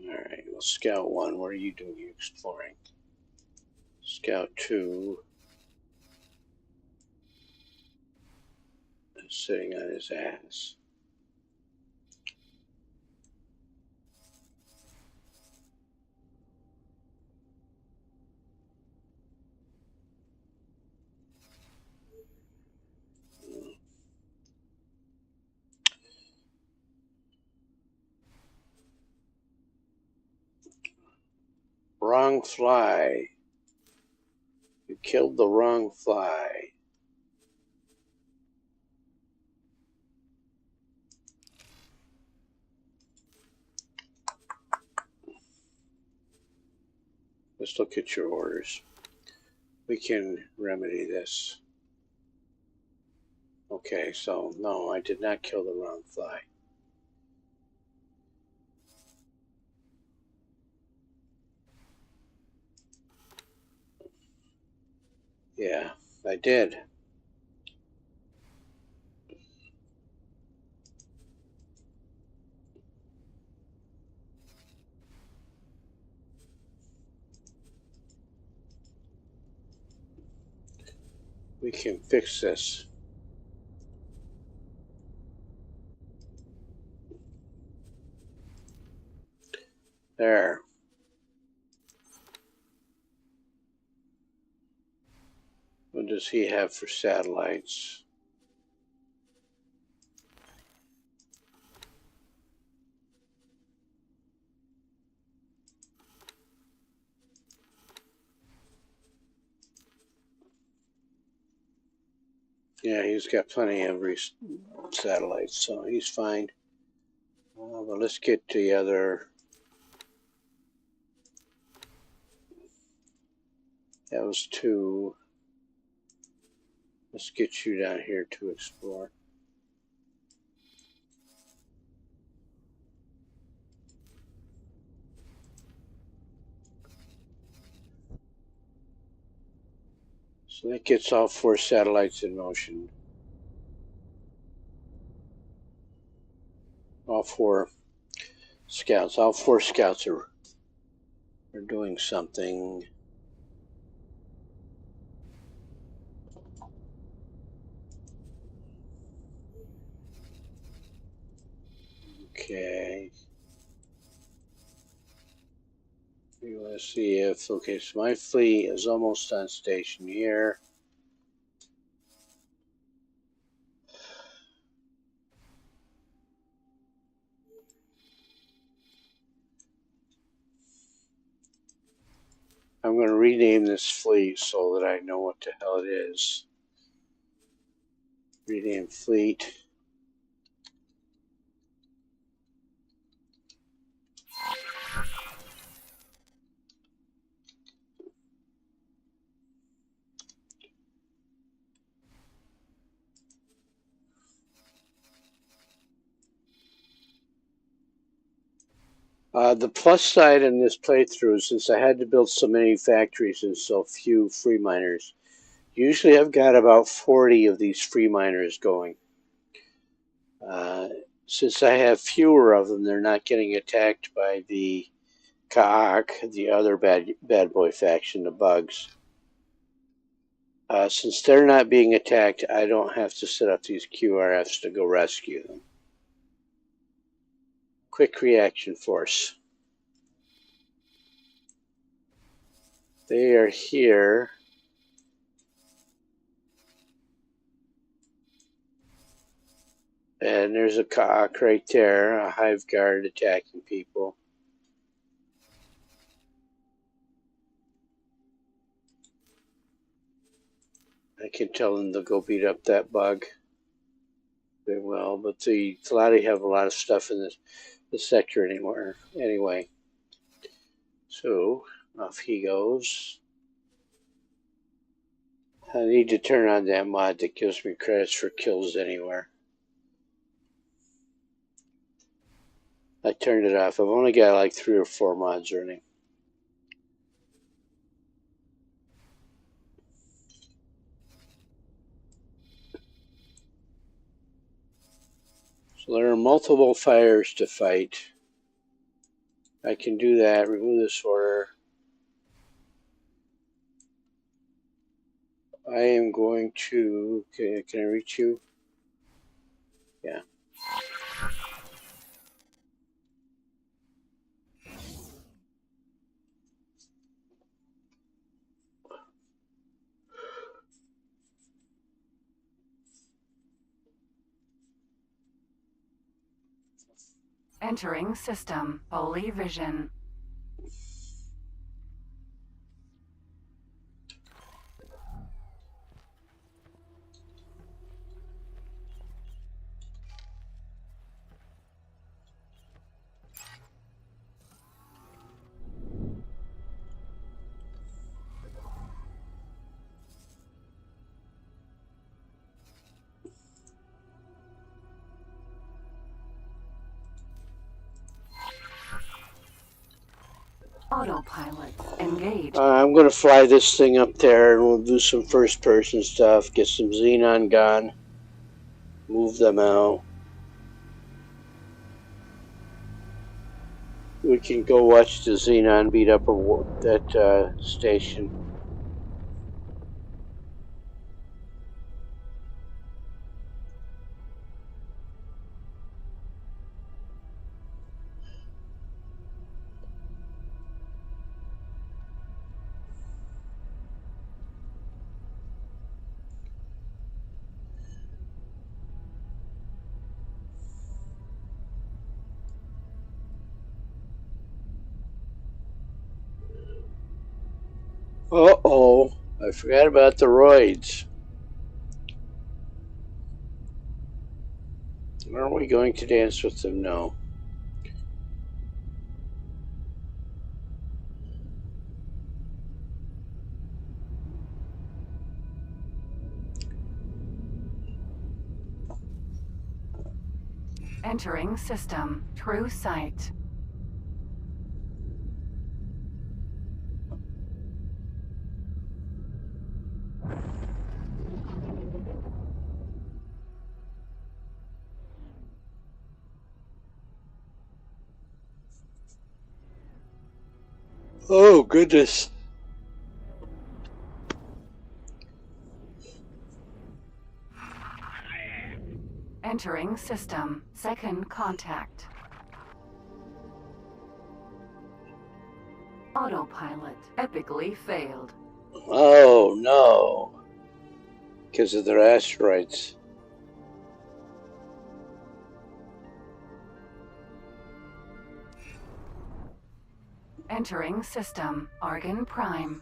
Alright, well, Scout 1, what are you doing exploring? Scout 2 is sitting on his ass. Wrong fly. You killed the wrong fly. Let's look at your orders. We can remedy this. Okay, so no, I did not kill the wrong fly. Yeah, I did. We can fix this. There. What does he have for satellites? Yeah, he's got plenty of satellites, so he's fine. But let's get to the other. That was 2. Let's get you down here to explore. So that gets all 4 satellites in motion. All 4 scouts. All 4 scouts are doing something. Okay. We want to see if, okay, so my fleet is almost on station here. I'm going to rename this fleet so that I know what the hell it is. Rename fleet. The plus side in this playthrough, since I had to build so many factories and so few free miners, usually I've got about 40 of these free miners going. Since I have fewer of them, they're not getting attacked by the Kaak, the other bad boy faction, the bugs. Since they're not being attacked, I don't have to set up these QRFs to go rescue them. Quick reaction force. They are here. And there's a cock right there, a hive guard attacking people. I can tell them to go beat up that bug. They will, but the Thalati have a lot of stuff in the sector anyway. So off he goes. I need to turn on that mod that gives me credits for kills anywhere. I turned it off. I've only got like 3 or 4 mods running. So there are multiple fires to fight. I can do that, remove this order. I am going to, can I reach you? Yeah. Entering system. Holy vision. Autopilot engaged. I'm going to fly this thing up there and we'll do some first person stuff, get some Xenon gone, move them out. We can go watch the Xenon beat up that station. Uh-oh, I forgot about the roids. Aren't we going to dance with them? No. Entering system. True sight. Oh, goodness. Entering system. Second contact. Autopilot epically failed. Oh, no. Because of their asteroids. Entering system. Argon Prime.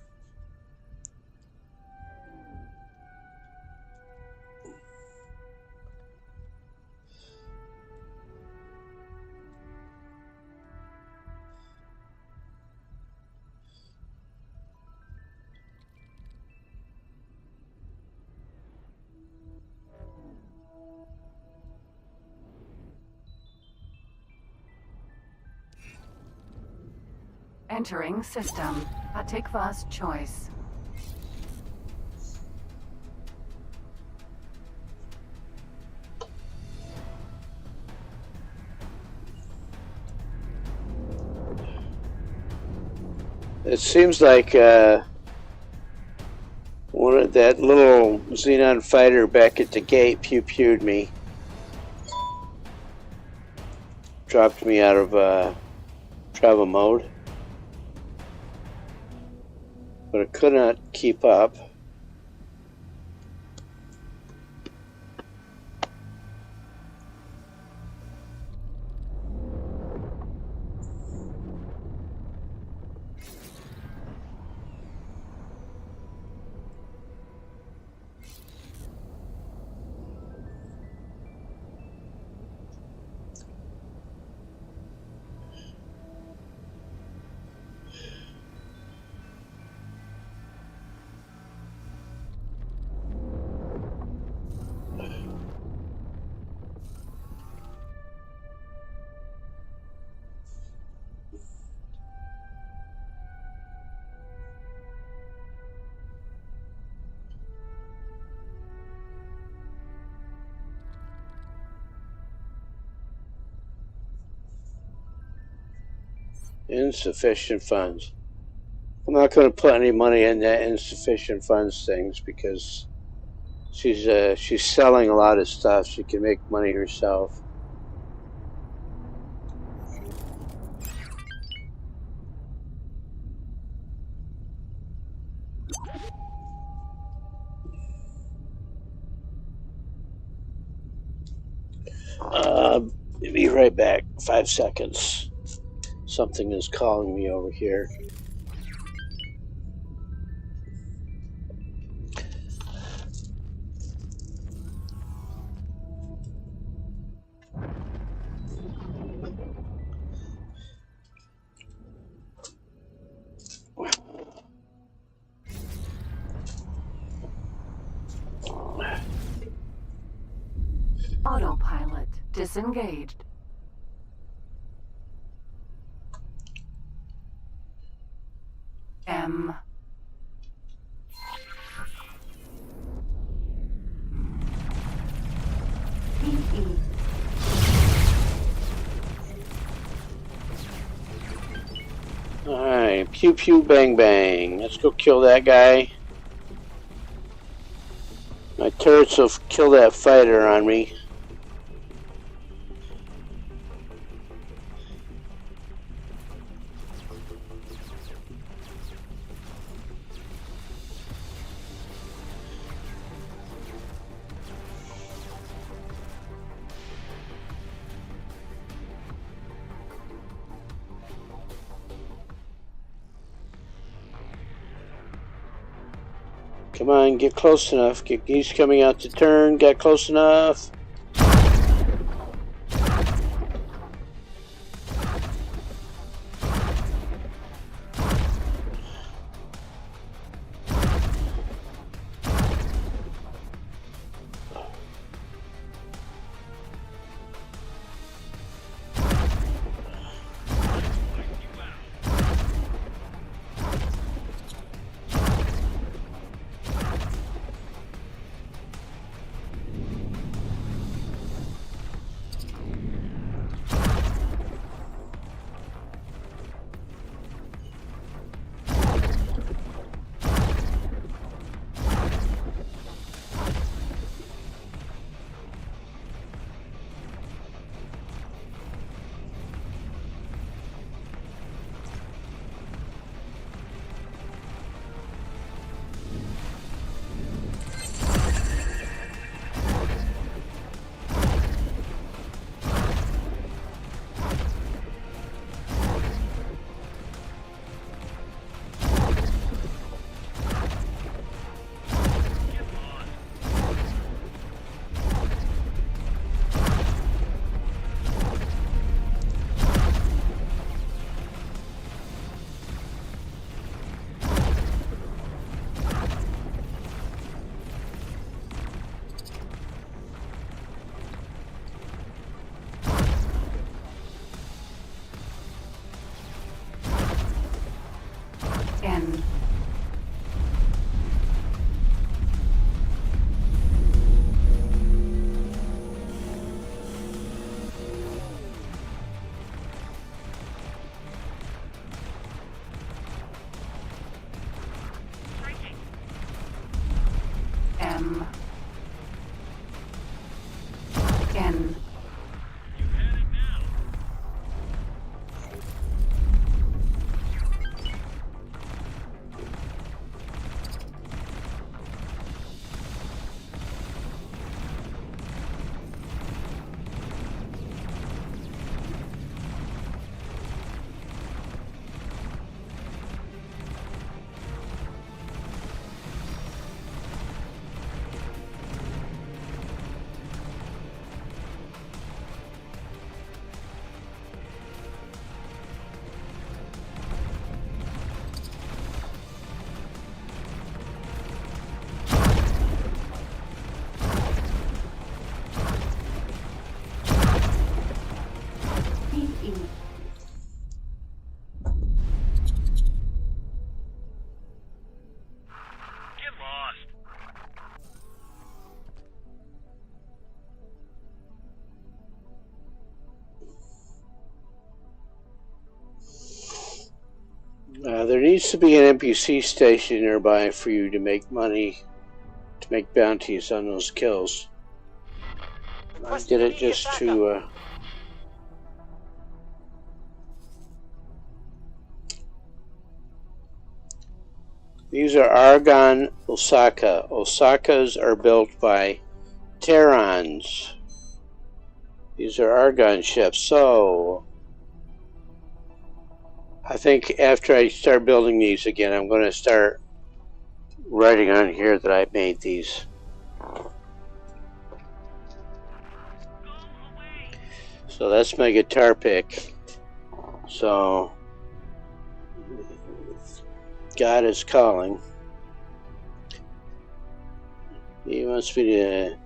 Entering system. Hatikva's choice. It seems like one of that little Xenon fighter back at the gate pew-pewed me. Dropped me out of travel mode. but it could not keep up. Insufficient funds. I'm not going to put any money in that insufficient funds things because she's selling a lot of stuff. She can make money herself. Be right back. 5 seconds. Something is calling me over here. Autopilot disengaged. M. E. Alright, pew pew bang bang. Let's go kill that guy. My turrets will kill that fighter on me. Come on, get close enough. He's coming out to turn. Get close enough. needs to be an NPC station nearby for you to make money, to make bounties on those kills. I did it just to these are Argon Osaka. Osakas are built by Terrans. These are Argon ships. So I think after I start building these again, I'm going to start writing on here that I made these. So that's my guitar pick. So God is calling. He wants me to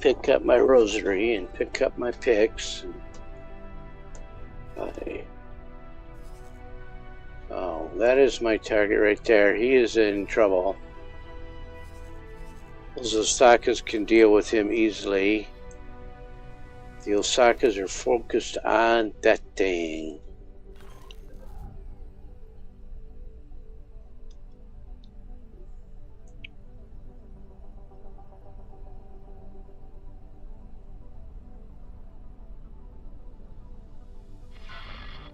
pick up my rosary and pick up my picks. Oh, that is my target right there. He is in trouble. Those Osakas can deal with him easily. The Osakas are focused on that thing.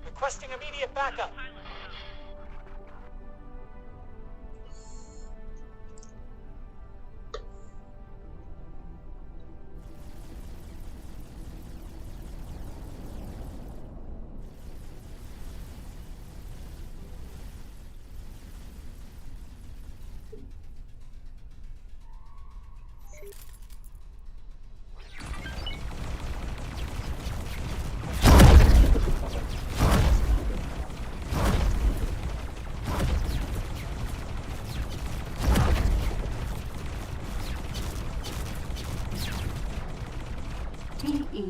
Requesting immediate backup. PE.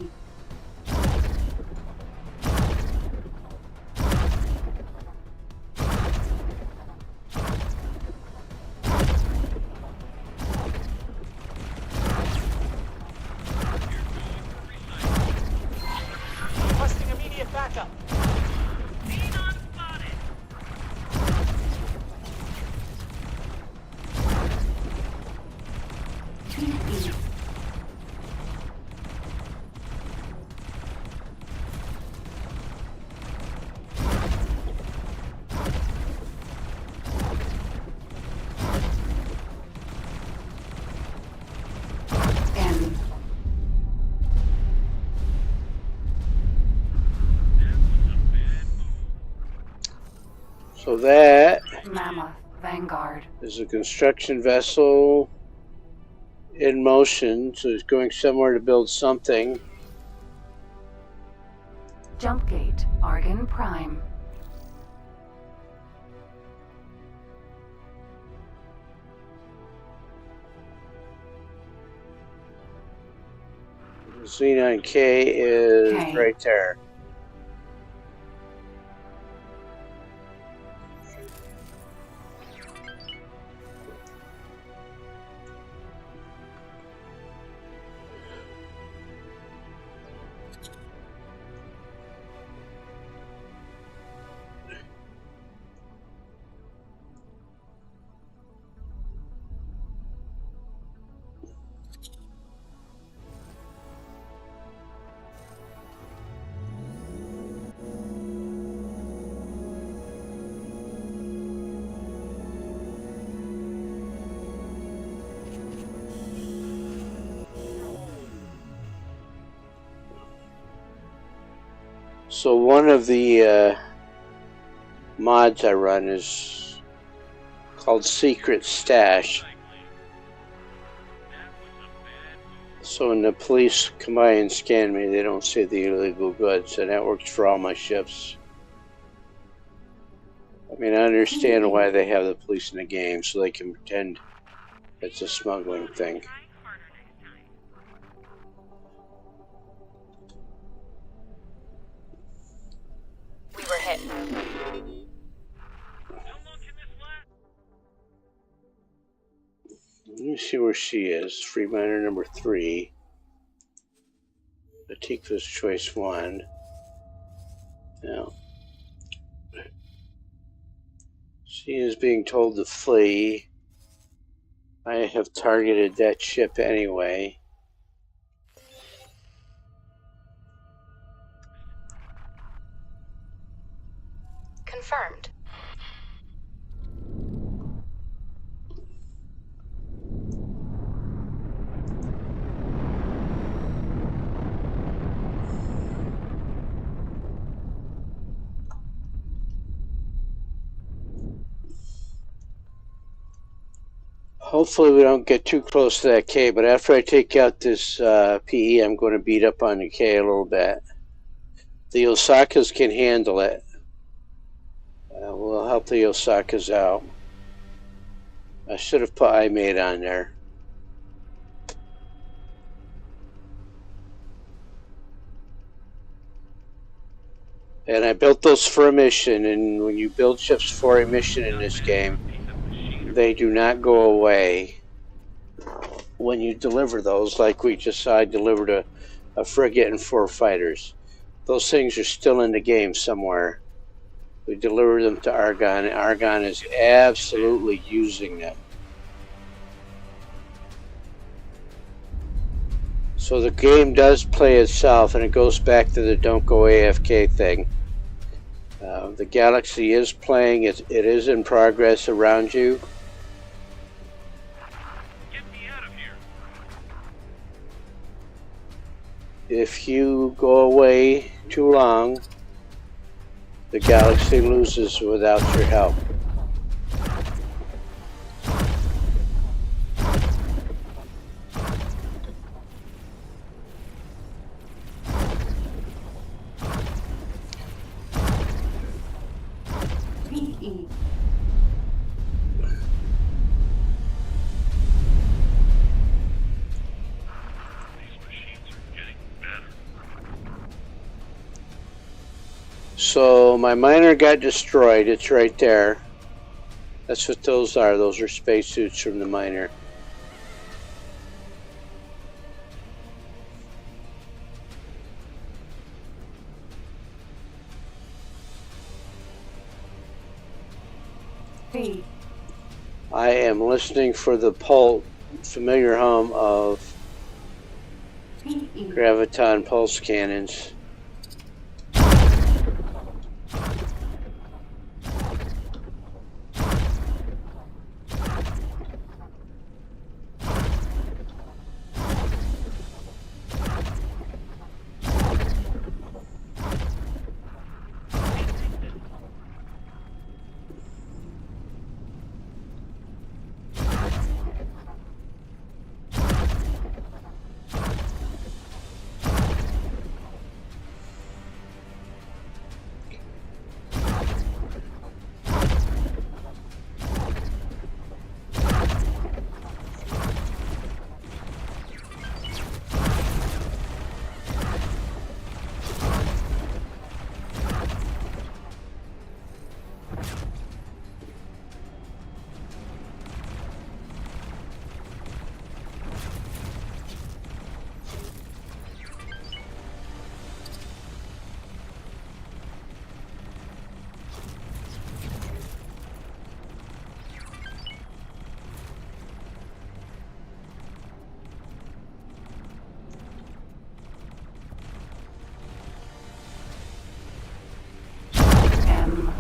Requesting immediate backup. PE. N. So that Mammoth. Vanguard. is a construction vessel in motion, so it's going somewhere to build something. Jump gate. Argon Prime. Xenon K is K. right there. So one of the mods I run is called Secret Stash. So when the police come by and scan me, they don't see the illegal goods, and that works for all my ships. I mean, I understand why they have the police in the game, so they can pretend it's a smuggling thing. We were hit. Let me see where she is. Free miner number 3. Atika's choice 1. Now, She is being told to flee. I have targeted that ship anyway. Confirmed. Hopefully we don't get too close to that K, but after I take out this PE, I'm going to beat up on the K a little bit. The Osakas can handle it. We'll help the Osakas out. I should have put iMate on there. And I built those for a mission, and when you build ships for a mission in this game, they do not go away when you deliver those, like we just saw I delivered a frigate and 4 fighters. Those things are still in the game somewhere. We delivered them to Argon, and Argon is absolutely using them. So the game does play itself, and it goes back to the don't go AFK thing. The galaxy is playing, it is in progress around you. Get me out of here. If you go away too long, the galaxy loses without your help. So my miner got destroyed. It's right there. That's what those are. Those are spacesuits from the miner. B. I am listening for the familiar hum of graviton pulse cannons. M.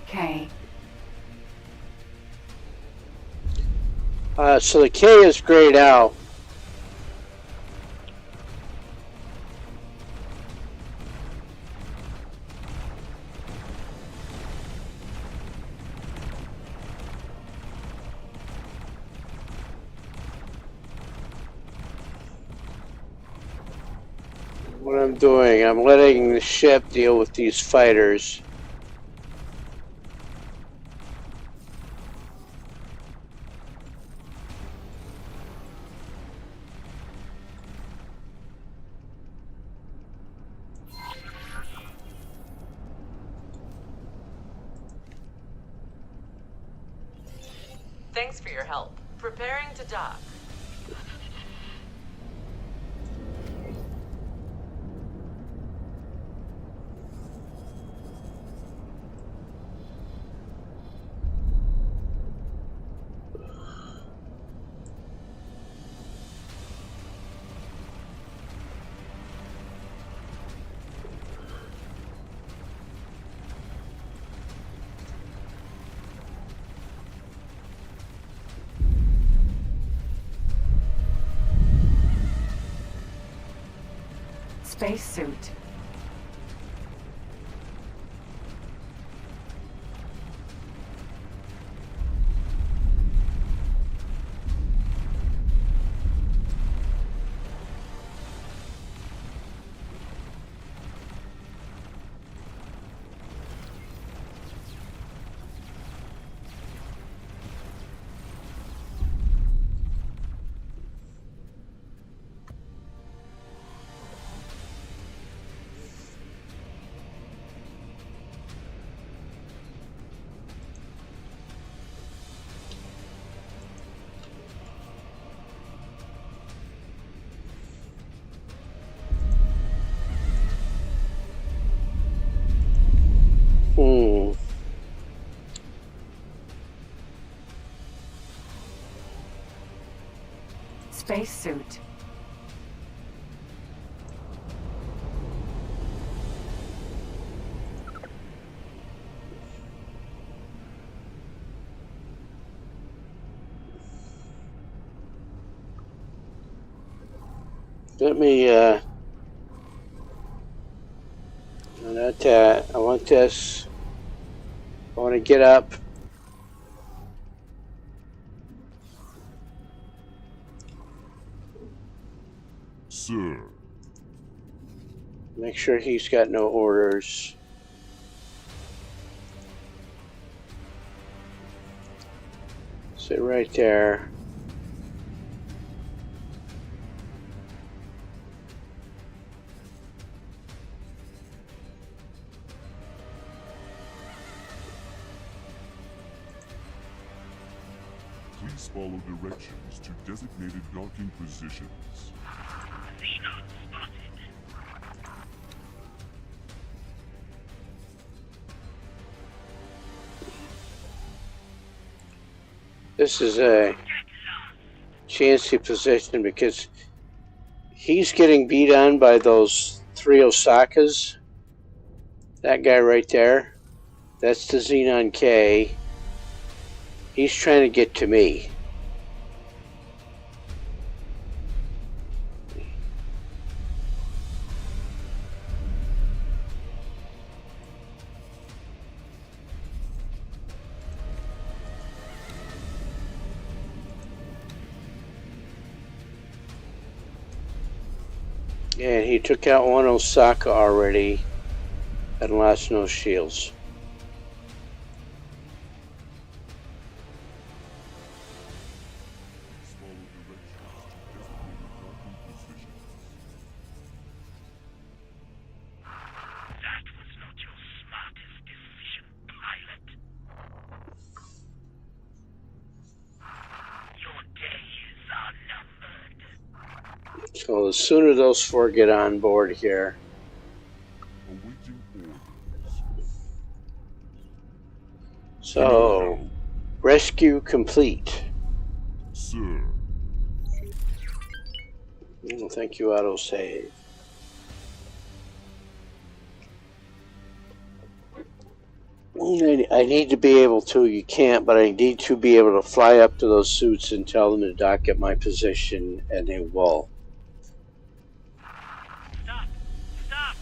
K. So the K is grayed out. What I'm doing, I'm letting the ship deal with these fighters. your help. Preparing to dock. Spacesuit. Spacesuit. Let me, not that. I want this. I want to get up. Sir. Make sure he's got no orders. Sit right there. Please follow directions to designated docking positions. Xenon spotted. This is a chancy position because he's getting beat on by those 3 Osakas. That guy right there. That's the Xenon K. He's trying to get to me. And he took out 1 Osaka already and lost no shields. That was not your smartest decision, pilot. Your days are numbered. So the sooner those 4 get on board here. Awaiting orders. So, rescue complete. Sir. Oh, thank you, autosave. I need to be able to, you can't, but I need to be able to fly up to those suits and tell them to dock at my position, and they will. Stop! Stop!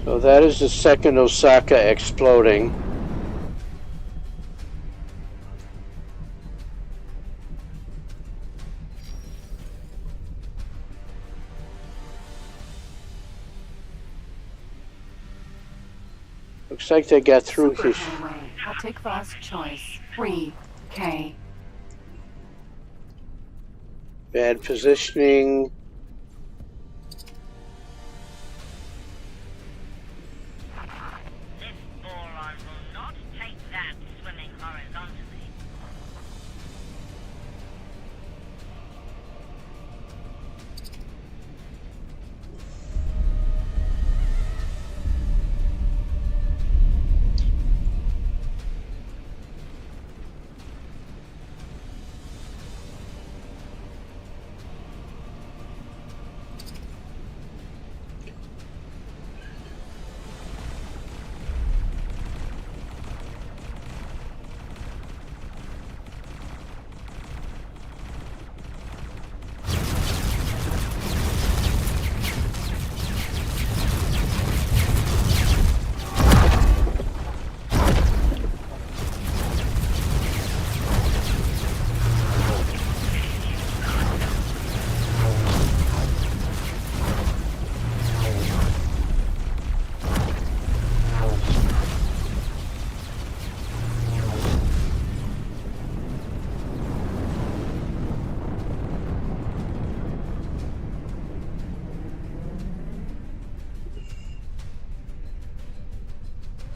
So that is the second Osaka exploding. Looks like they got through his... Hatikva's choice. 3K. Bad positioning. This boron will not take that swimming horizontally.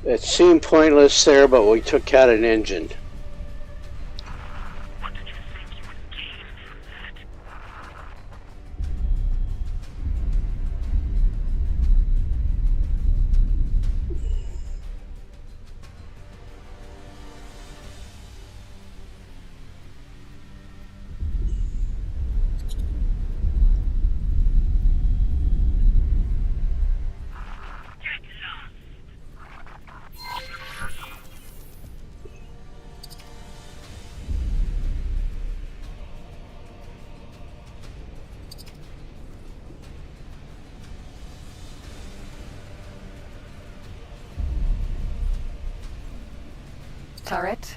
It seemed pointless there, but we took out an engine. What did you think you would gain from that? Get lost! Turret.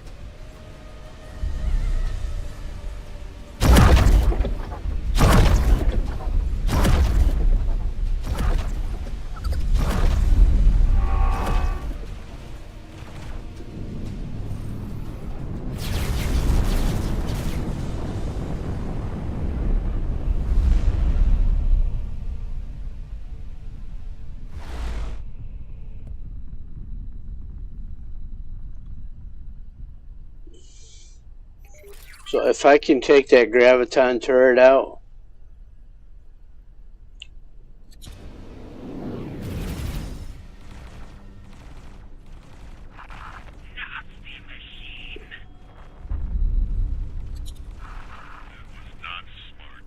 So if I can take that graviton turret out, Nasty machine. That was not smart.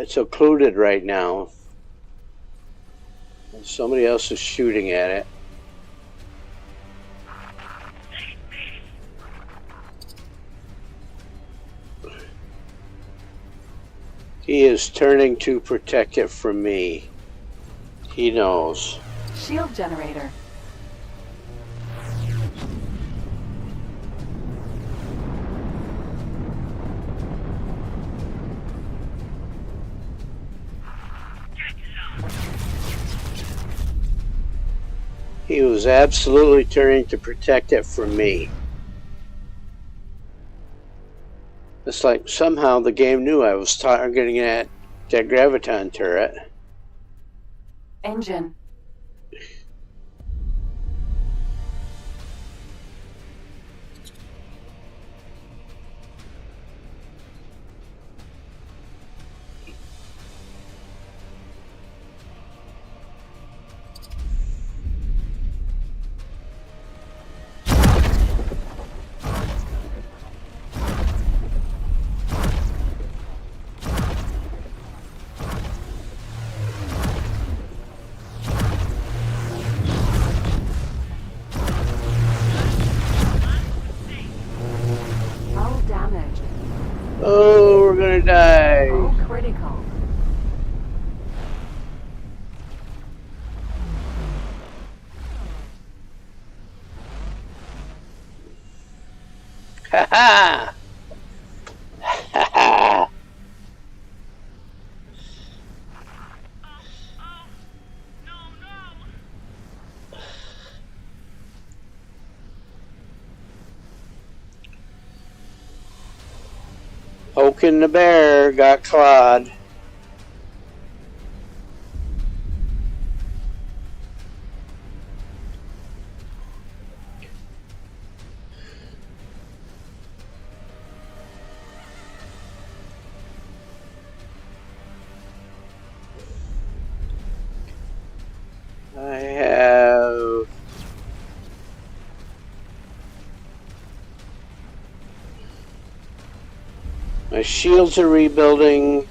it's occluded right now. Somebody else is shooting at it. He is turning to protect it from me. He knows. Shield generator. He was absolutely turning to protect it from me. It's like somehow the game knew I was targeting at that graviton turret. Engine. Oh, we're gonna die. Oh, critical. Ha ha! Ha ha! Poking the bear got clawed. I have my shields are rebuilding.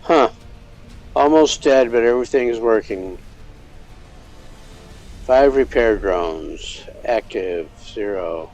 Huh. Almost dead, but everything's working. 5 repair drones. Active. 0.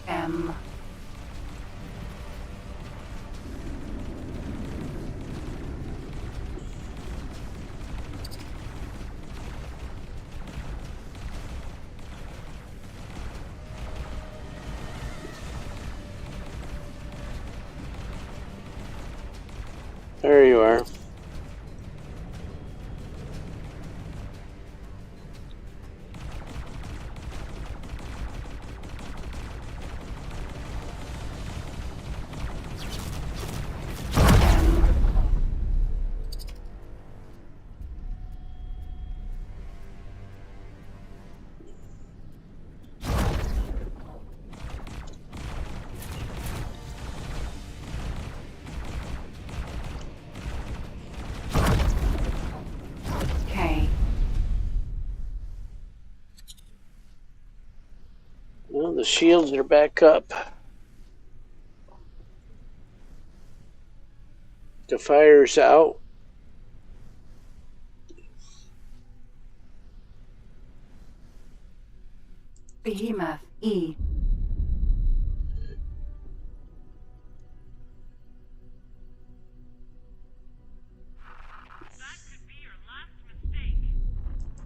M. There you are. K. Well, the shields are back up. The fire's out. Behemoth. E.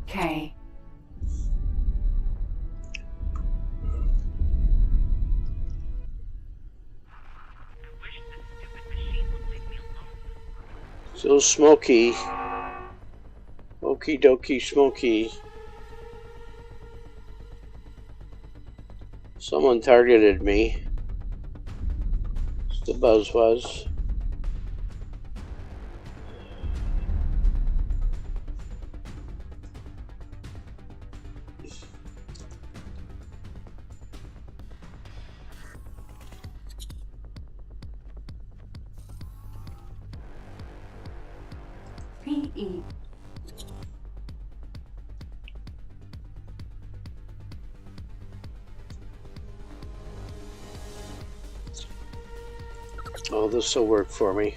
K. Still smoky. Okie dokie smoky. Someone targeted me. The buzz was. P.E. Oh, this will work for me.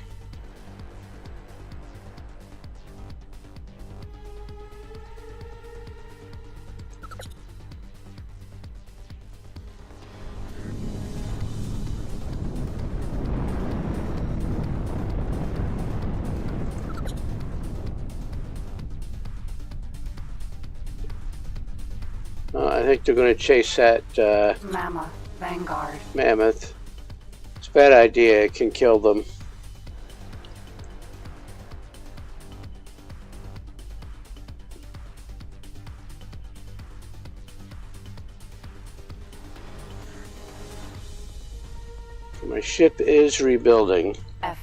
I think they're going to chase that Mammoth. Vanguard. mammoth. It's a bad idea. It can kill them. My ship is rebuilding. F.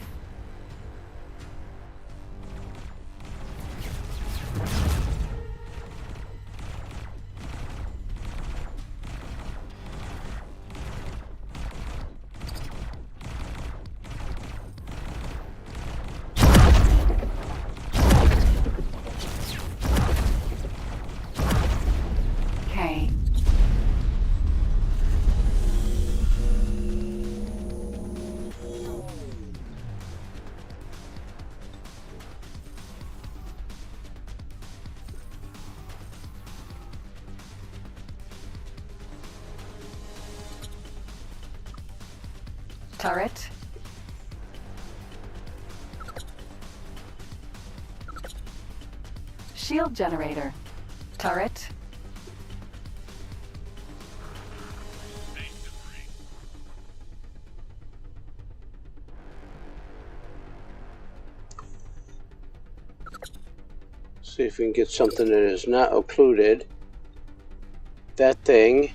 K. Turret. Shield generator. Turret. See if we can get something that is not occluded. That thing.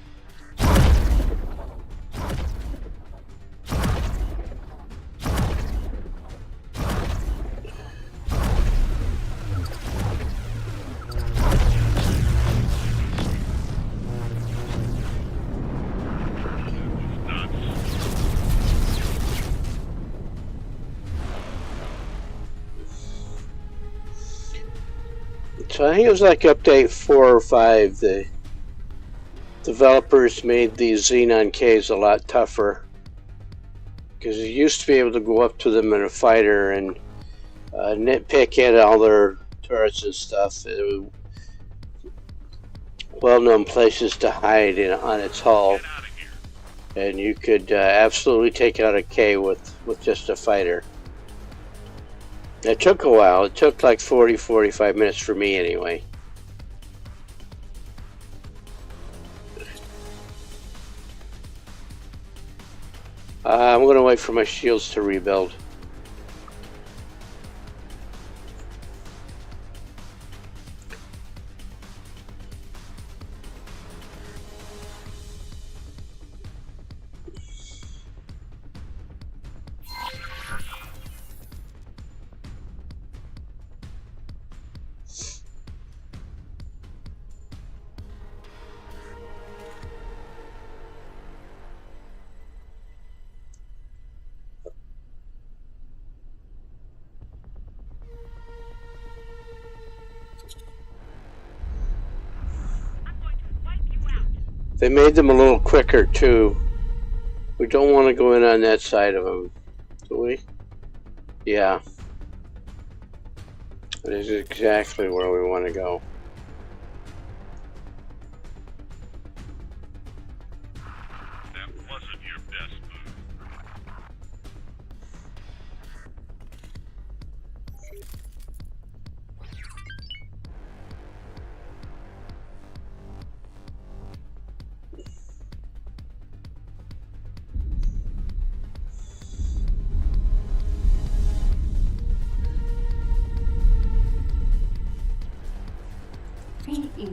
So I think it was like update 4 or 5. The developers made these Xenon Ks a lot tougher because you used to be able to go up to them in a fighter and nitpick at all their turrets and stuff. It was well-known places to hide on its hull, and you could absolutely take out a K with just a fighter. It took a while. It took like 40-45 minutes for me anyway. I'm going to wait for my shields to rebuild. They made them a little quicker too. We don't want to go in on that side of them, do we? Yeah. That is exactly where we want to go. That wasn't your best move. PE.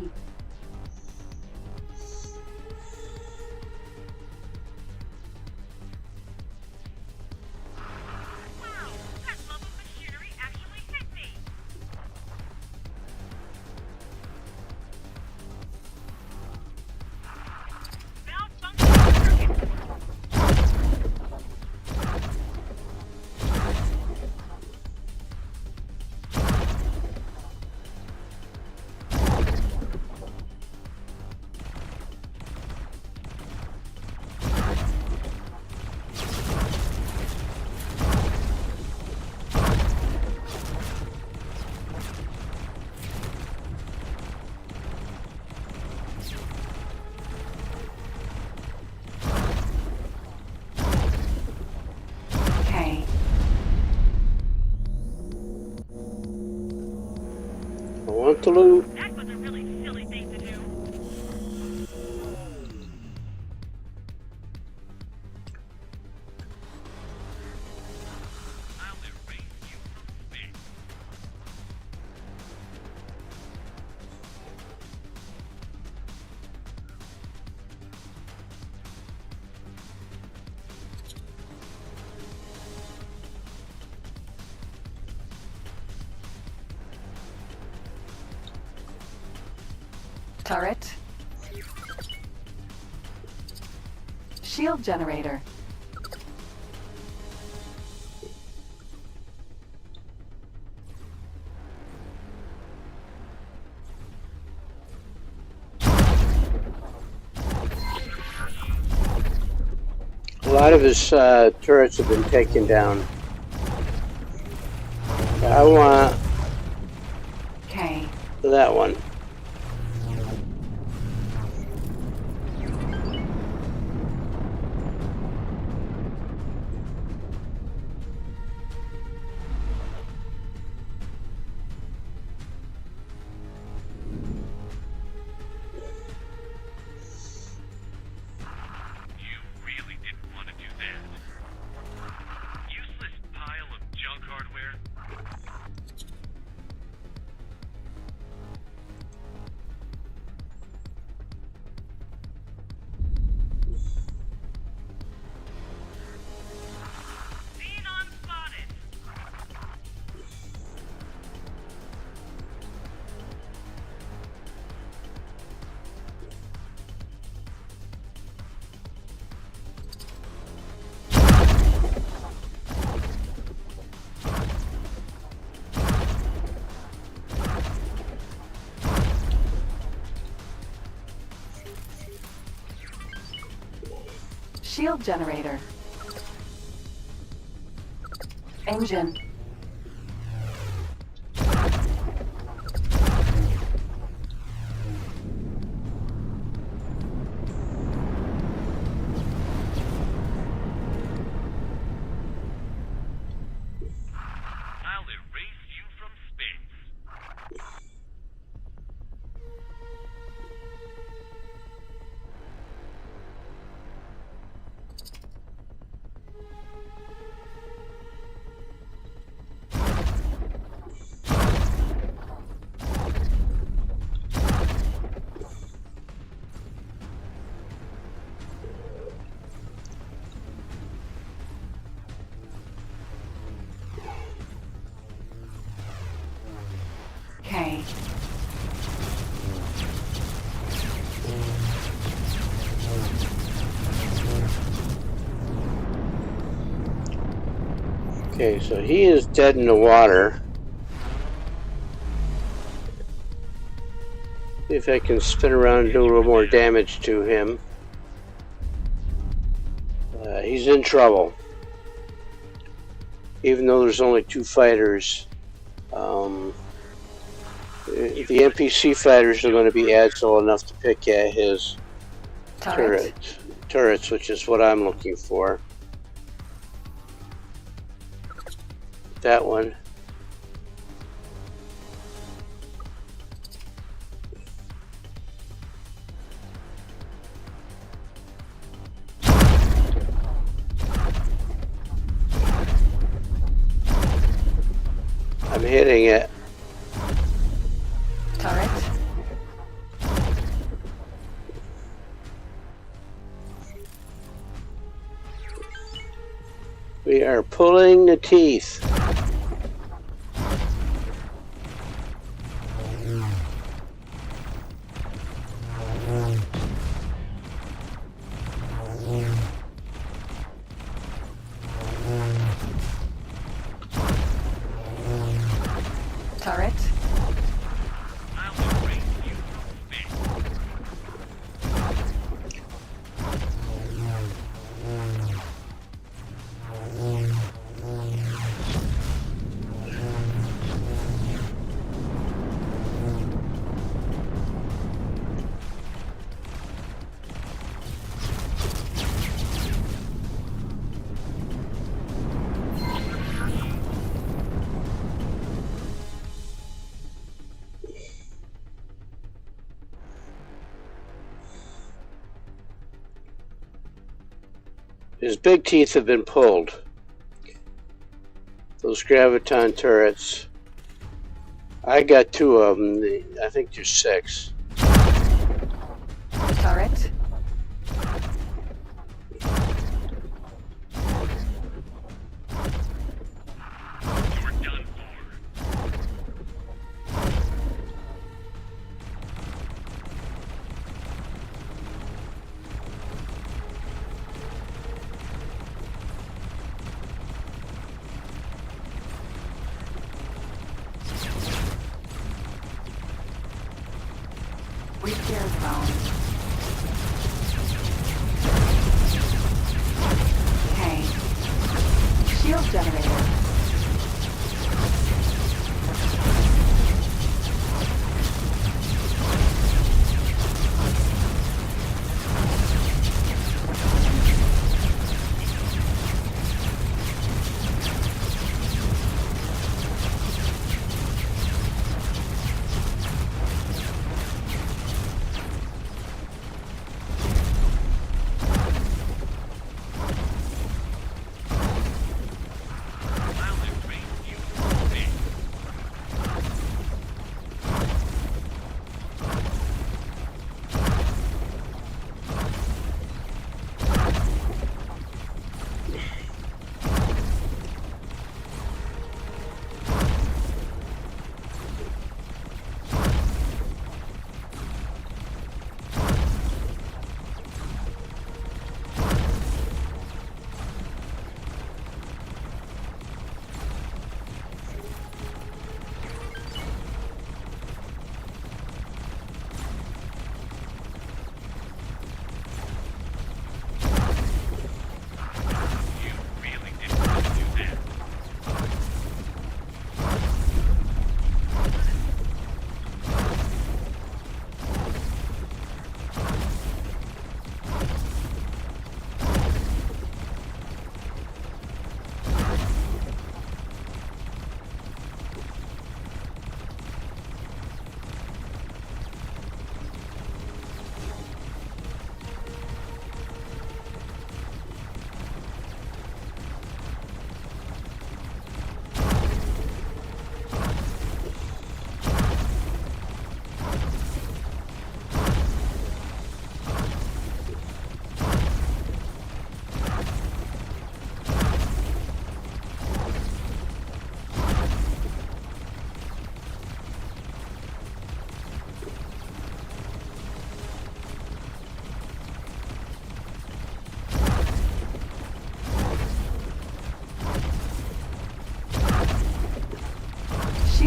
I want the loot. That was a really silly thing to do. Turret. Shield generator. A lot of his turrets have been taken down. I want K. that one. Shield generator. Engine. K. Okay, so he is dead in the water. See if I can spin around and do a little more damage to him. He's in trouble. Even though there's only 2 fighters. The NPC fighters are going to be agile enough to pick at his turrets, which is what I'm looking for. That one. I'm hitting it. Turret. We are pulling the teeth. Turret. His big teeth have been pulled. Those graviton turrets. I got 2 of them. I think there's 6. Turret.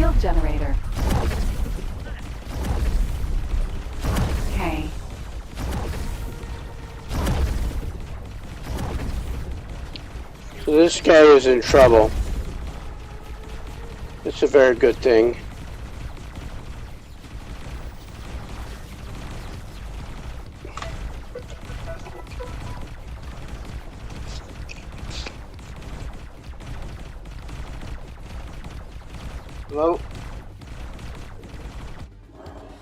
Shield generator. K. So this guy is in trouble. It's a very good thing. Hello?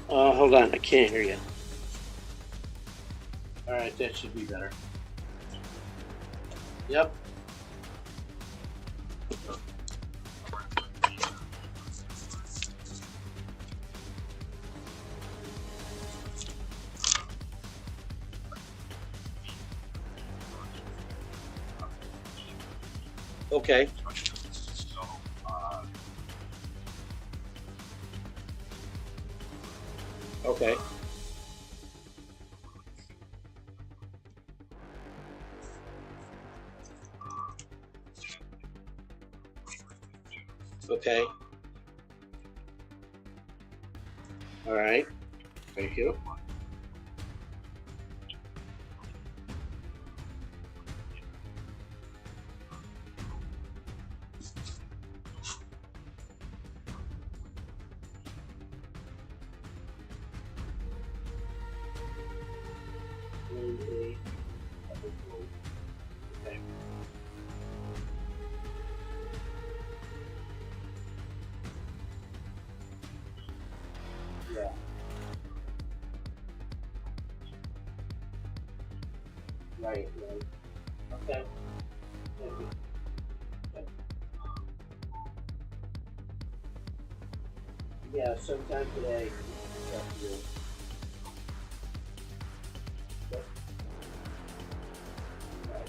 Hold on, I can't hear you. Alright, that should be better. Yep. Okay. Okay. Okay. All right. Thank you. Okay. Yeah. Right, right. Okay. Thank you. Okay. Yeah, sometime today. Up to you. Yep. Right.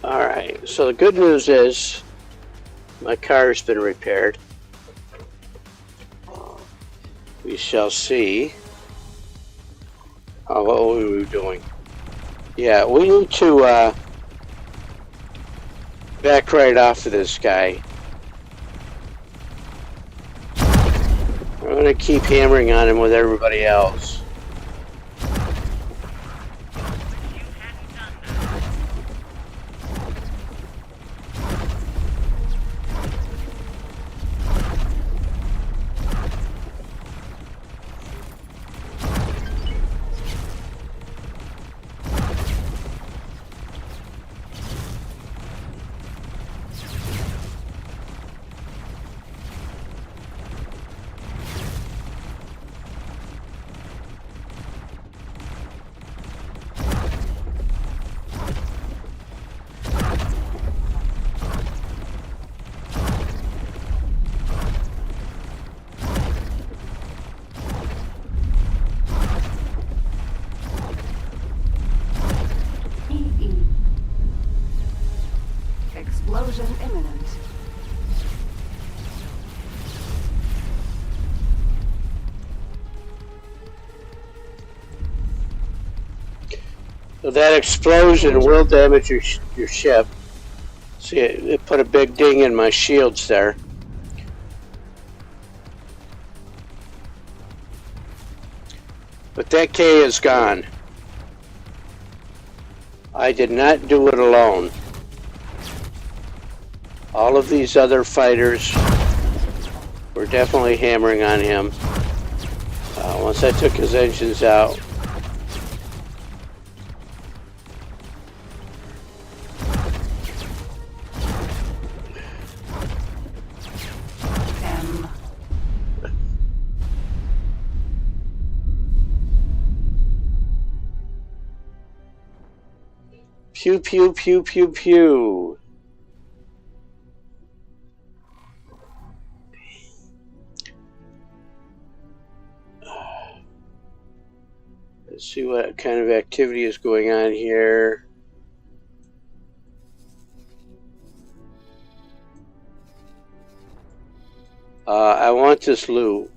All right, so the good news is my car's been repaired. We shall see how well we were doing. Yeah, we need to back right off of this guy. I'm going to keep hammering on him with everybody else. Explosion imminent. So that explosion will damage your ship. See, it put a big ding in my shields there. But that K is gone. I did not do it alone. All of these other fighters were definitely hammering on him. Once I took his engines out, pew pew pew pew pew. Let's see what kind of activity is going on here. I want this loot.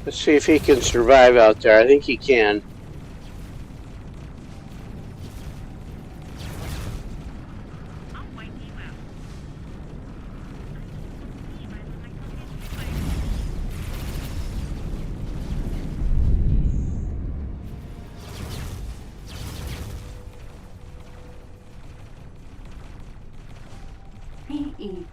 Let's see if he can survive out there. I think he can. PE.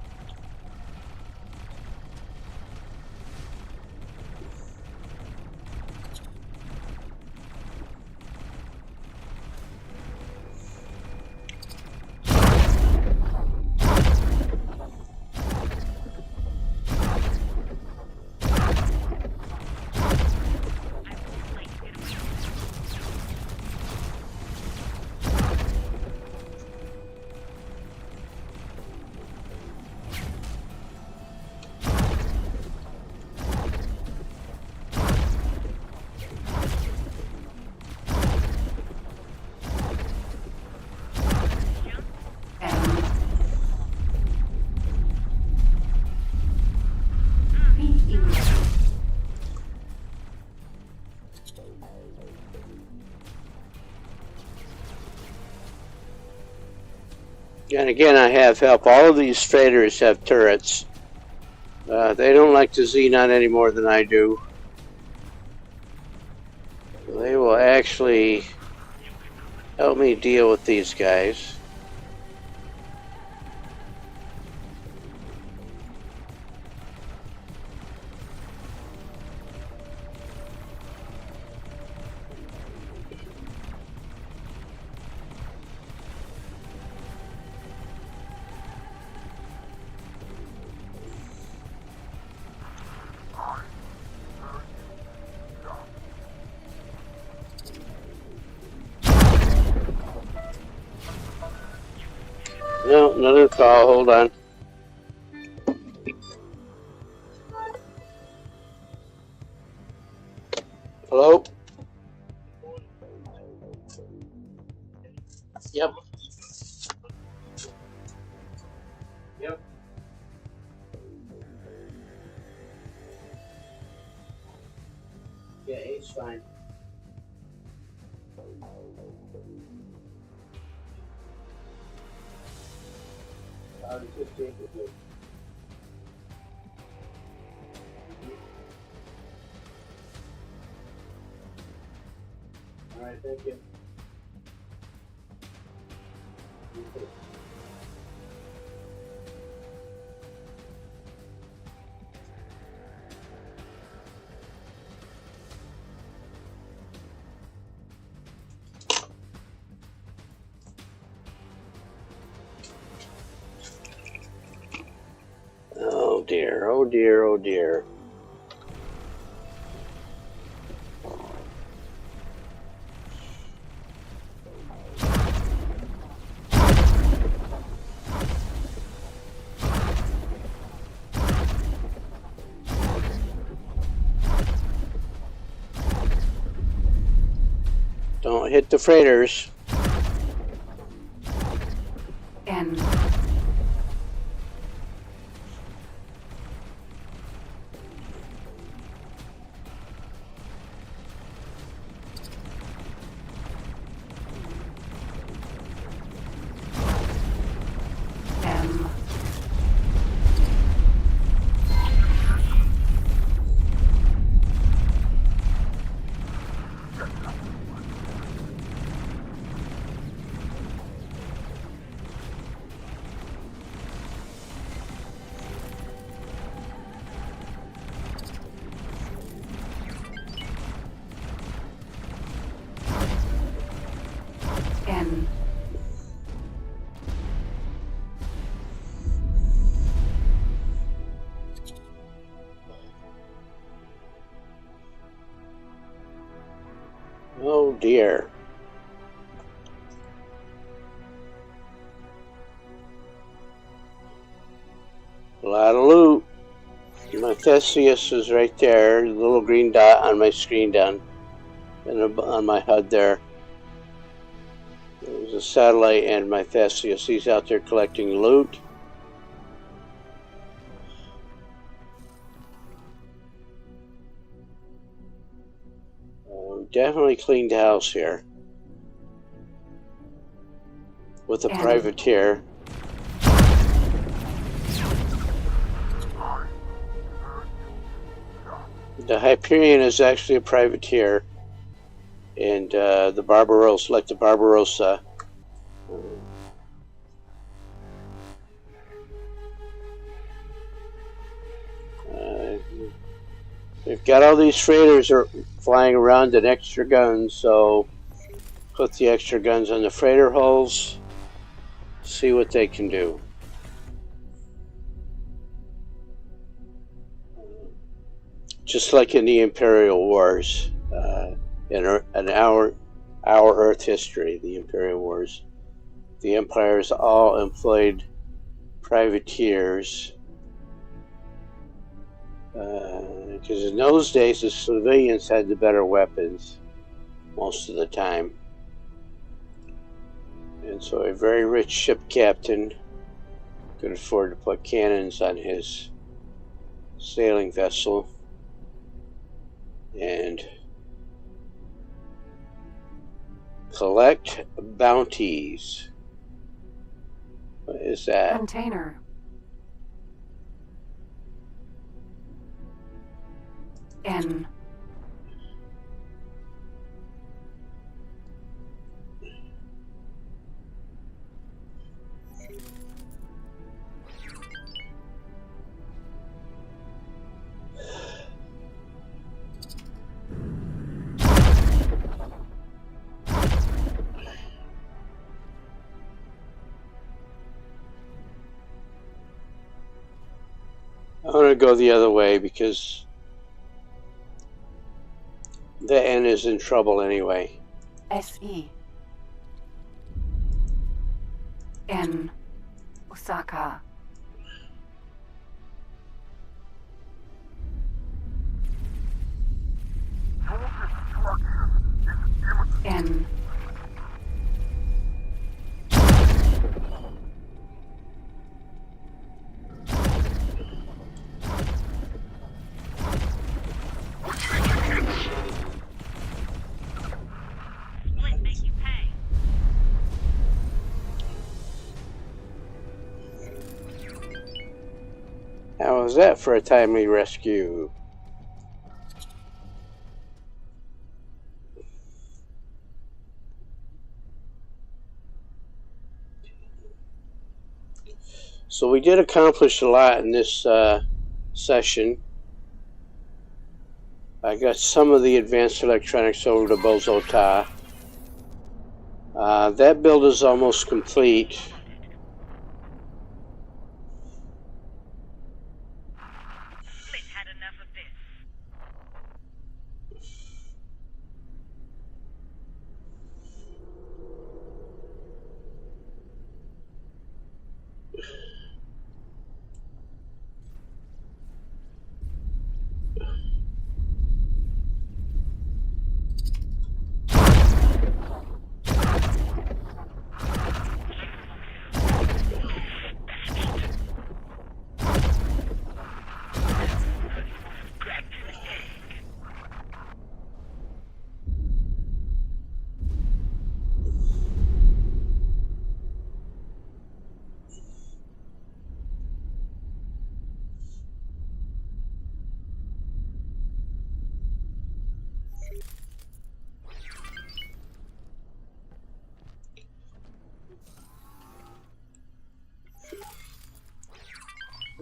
And again, I have help. All of these traders have turrets. They don't like the Xenon any more than I do. They will actually help me deal with these guys. No, another call. Hold on. Hello? Yep. Yep. Yeah, it's fine. Just take it good. All right, thank you. You too. Oh dear, oh dear, oh dear. Don't hit the freighters. N. M. Oh dear. A lot of loot. My Theseus is right there, the little green dot on my screen down and on my HUD there. There's a satellite and my Theseus. He's out there collecting loot. Definitely cleaned house here with a privateer. The Hyperion is actually a privateer, and the Barbarossa, like the Barbarossa. They've got all these freighters are flying around and extra guns, so put the extra guns on the freighter hulls, see what they can do. Just like in the Imperial Wars, in our Earth history, the Imperial Wars, the empires all employed privateers. Because in those days, the civilians had the better weapons most of the time. And so a very rich ship captain could afford to put cannons on his sailing vessel and collect bounties. What is that? Container. N. I'm going to go the other way because the N is in trouble anyway. SE. N. Osaka. N. How was that for a timely rescue? So we did accomplish a lot in this session. I got some of the advanced electronics over to Bozo Ta. That build is almost complete.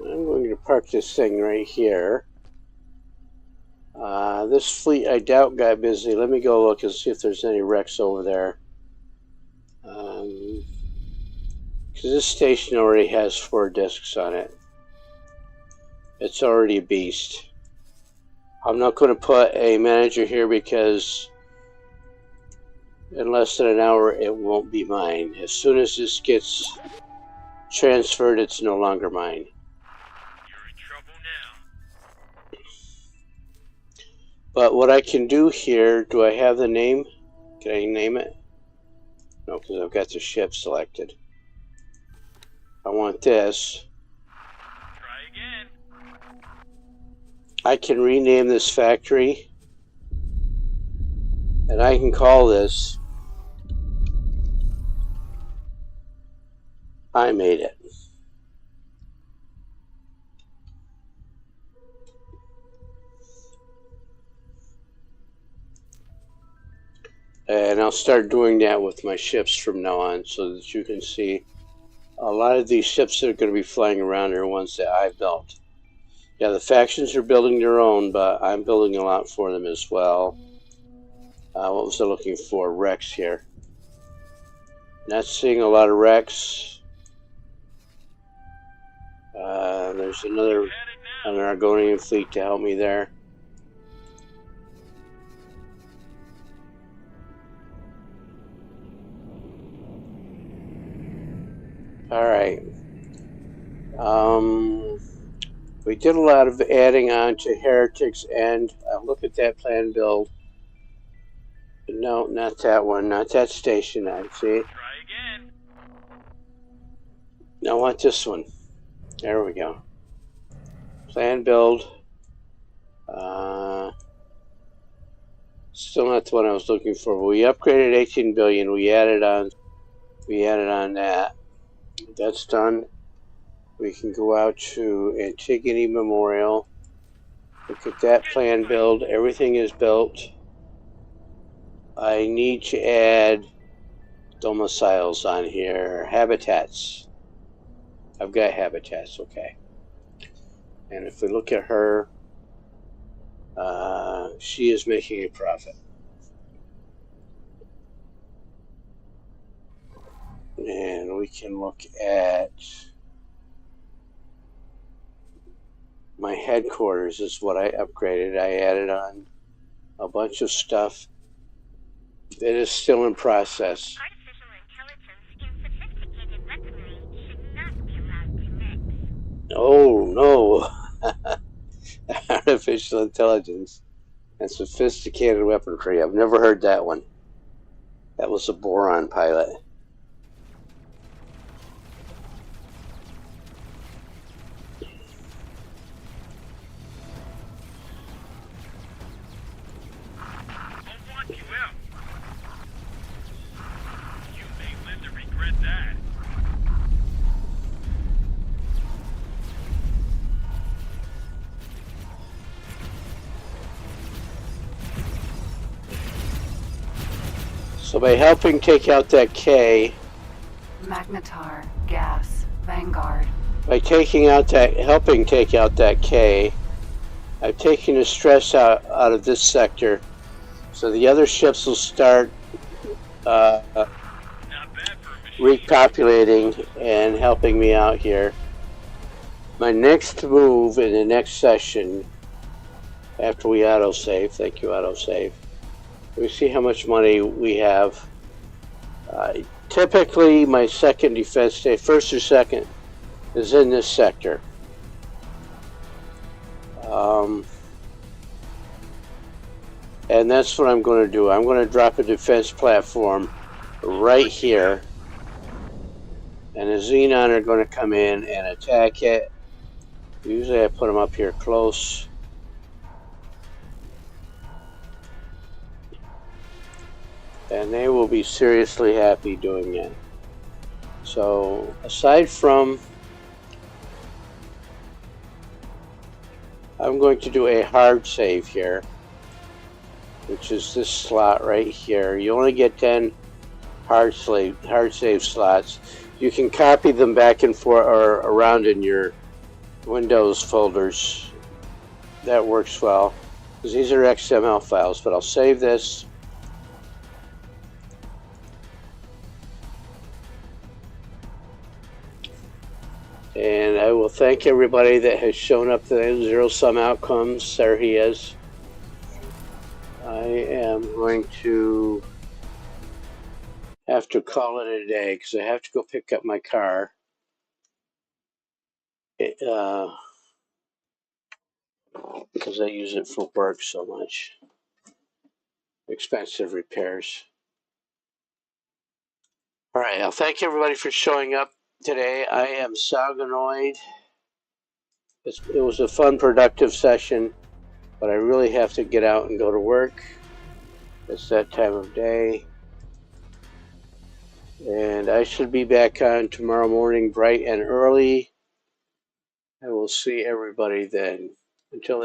I'm going to park this thing right here. This fleet, I doubt, got busy. Let me go look and see if there's any wrecks over there. Because this station already has 4 discs on it. It's already a beast. I'm not going to put a manager here because in less than an hour, it won't be mine. As soon as this gets transferred, it's no longer mine. You're in trouble now. But what I can do here, do I have the name? Can I name it? No, because I've got the ship selected. I want this. Try again. I can rename this factory. And I can call this I Made It. And I'll start doing that with my ships from now on so that you can see a lot of these ships that are going to be flying around are ones that I built. Yeah, the factions are building their own, but I'm building a lot for them as well. What was I looking for? Wrecks here. Not seeing a lot of wrecks. There's another an Argonian fleet to help me there. Alright. We did a lot of adding on to Heretic's End. Look at that plan build. No, not that one. Not that station, I see. Try again. I want this one. There we go. Plan build. Still not the one I was looking for. But we upgraded 18 billion. We added on that. That's done. We can go out to Antigone Memorial. Look at that plan build. Everything is built. I need to add domiciles on here. Habitats. I've got habitats, okay. And if we look at her, she is making a profit. And we can look at my headquarters is what I upgraded. I added on a bunch of stuff that is still in process. Artificial intelligence in sophisticated weaponry should not be allowed to mix. Oh no! Artificial intelligence and sophisticated weaponry. I've never heard that one. That was a boron pilot. So by helping take out that K, Magnetar, gas, Vanguard. by helping take out that K, I've taken the stress out of this sector, so the other ships will start repopulating and helping me out here. My next move in the next session, after we autosave, thank you autosave, we see how much money we have. Typically, my second defense state, first or second, is in this sector. And that's what I'm going to do. I'm going to drop a defense platform right here. And the Xenon are going to come in and attack it. Usually I put them up here close. And they will be seriously happy doing that. So, aside from, I'm going to do a hard save here, which is this slot right here. You only get 10 hard save slots. You can copy them back and forth or around in your Windows folders. That works well, because these are XML files, but I'll save this. And I will thank everybody that has shown up to the zero-sum outcomes. There he is. I am going to have to call it a day because I have to go pick up my car. Because I use it for work so much. Expensive repairs. All right, I'll thank everybody for showing up today. I am Salgonoid. It was a fun, productive session, but I really have to get out and go to work. It's that time of day. And I should be back on tomorrow morning bright and early. I will see everybody then. Until then.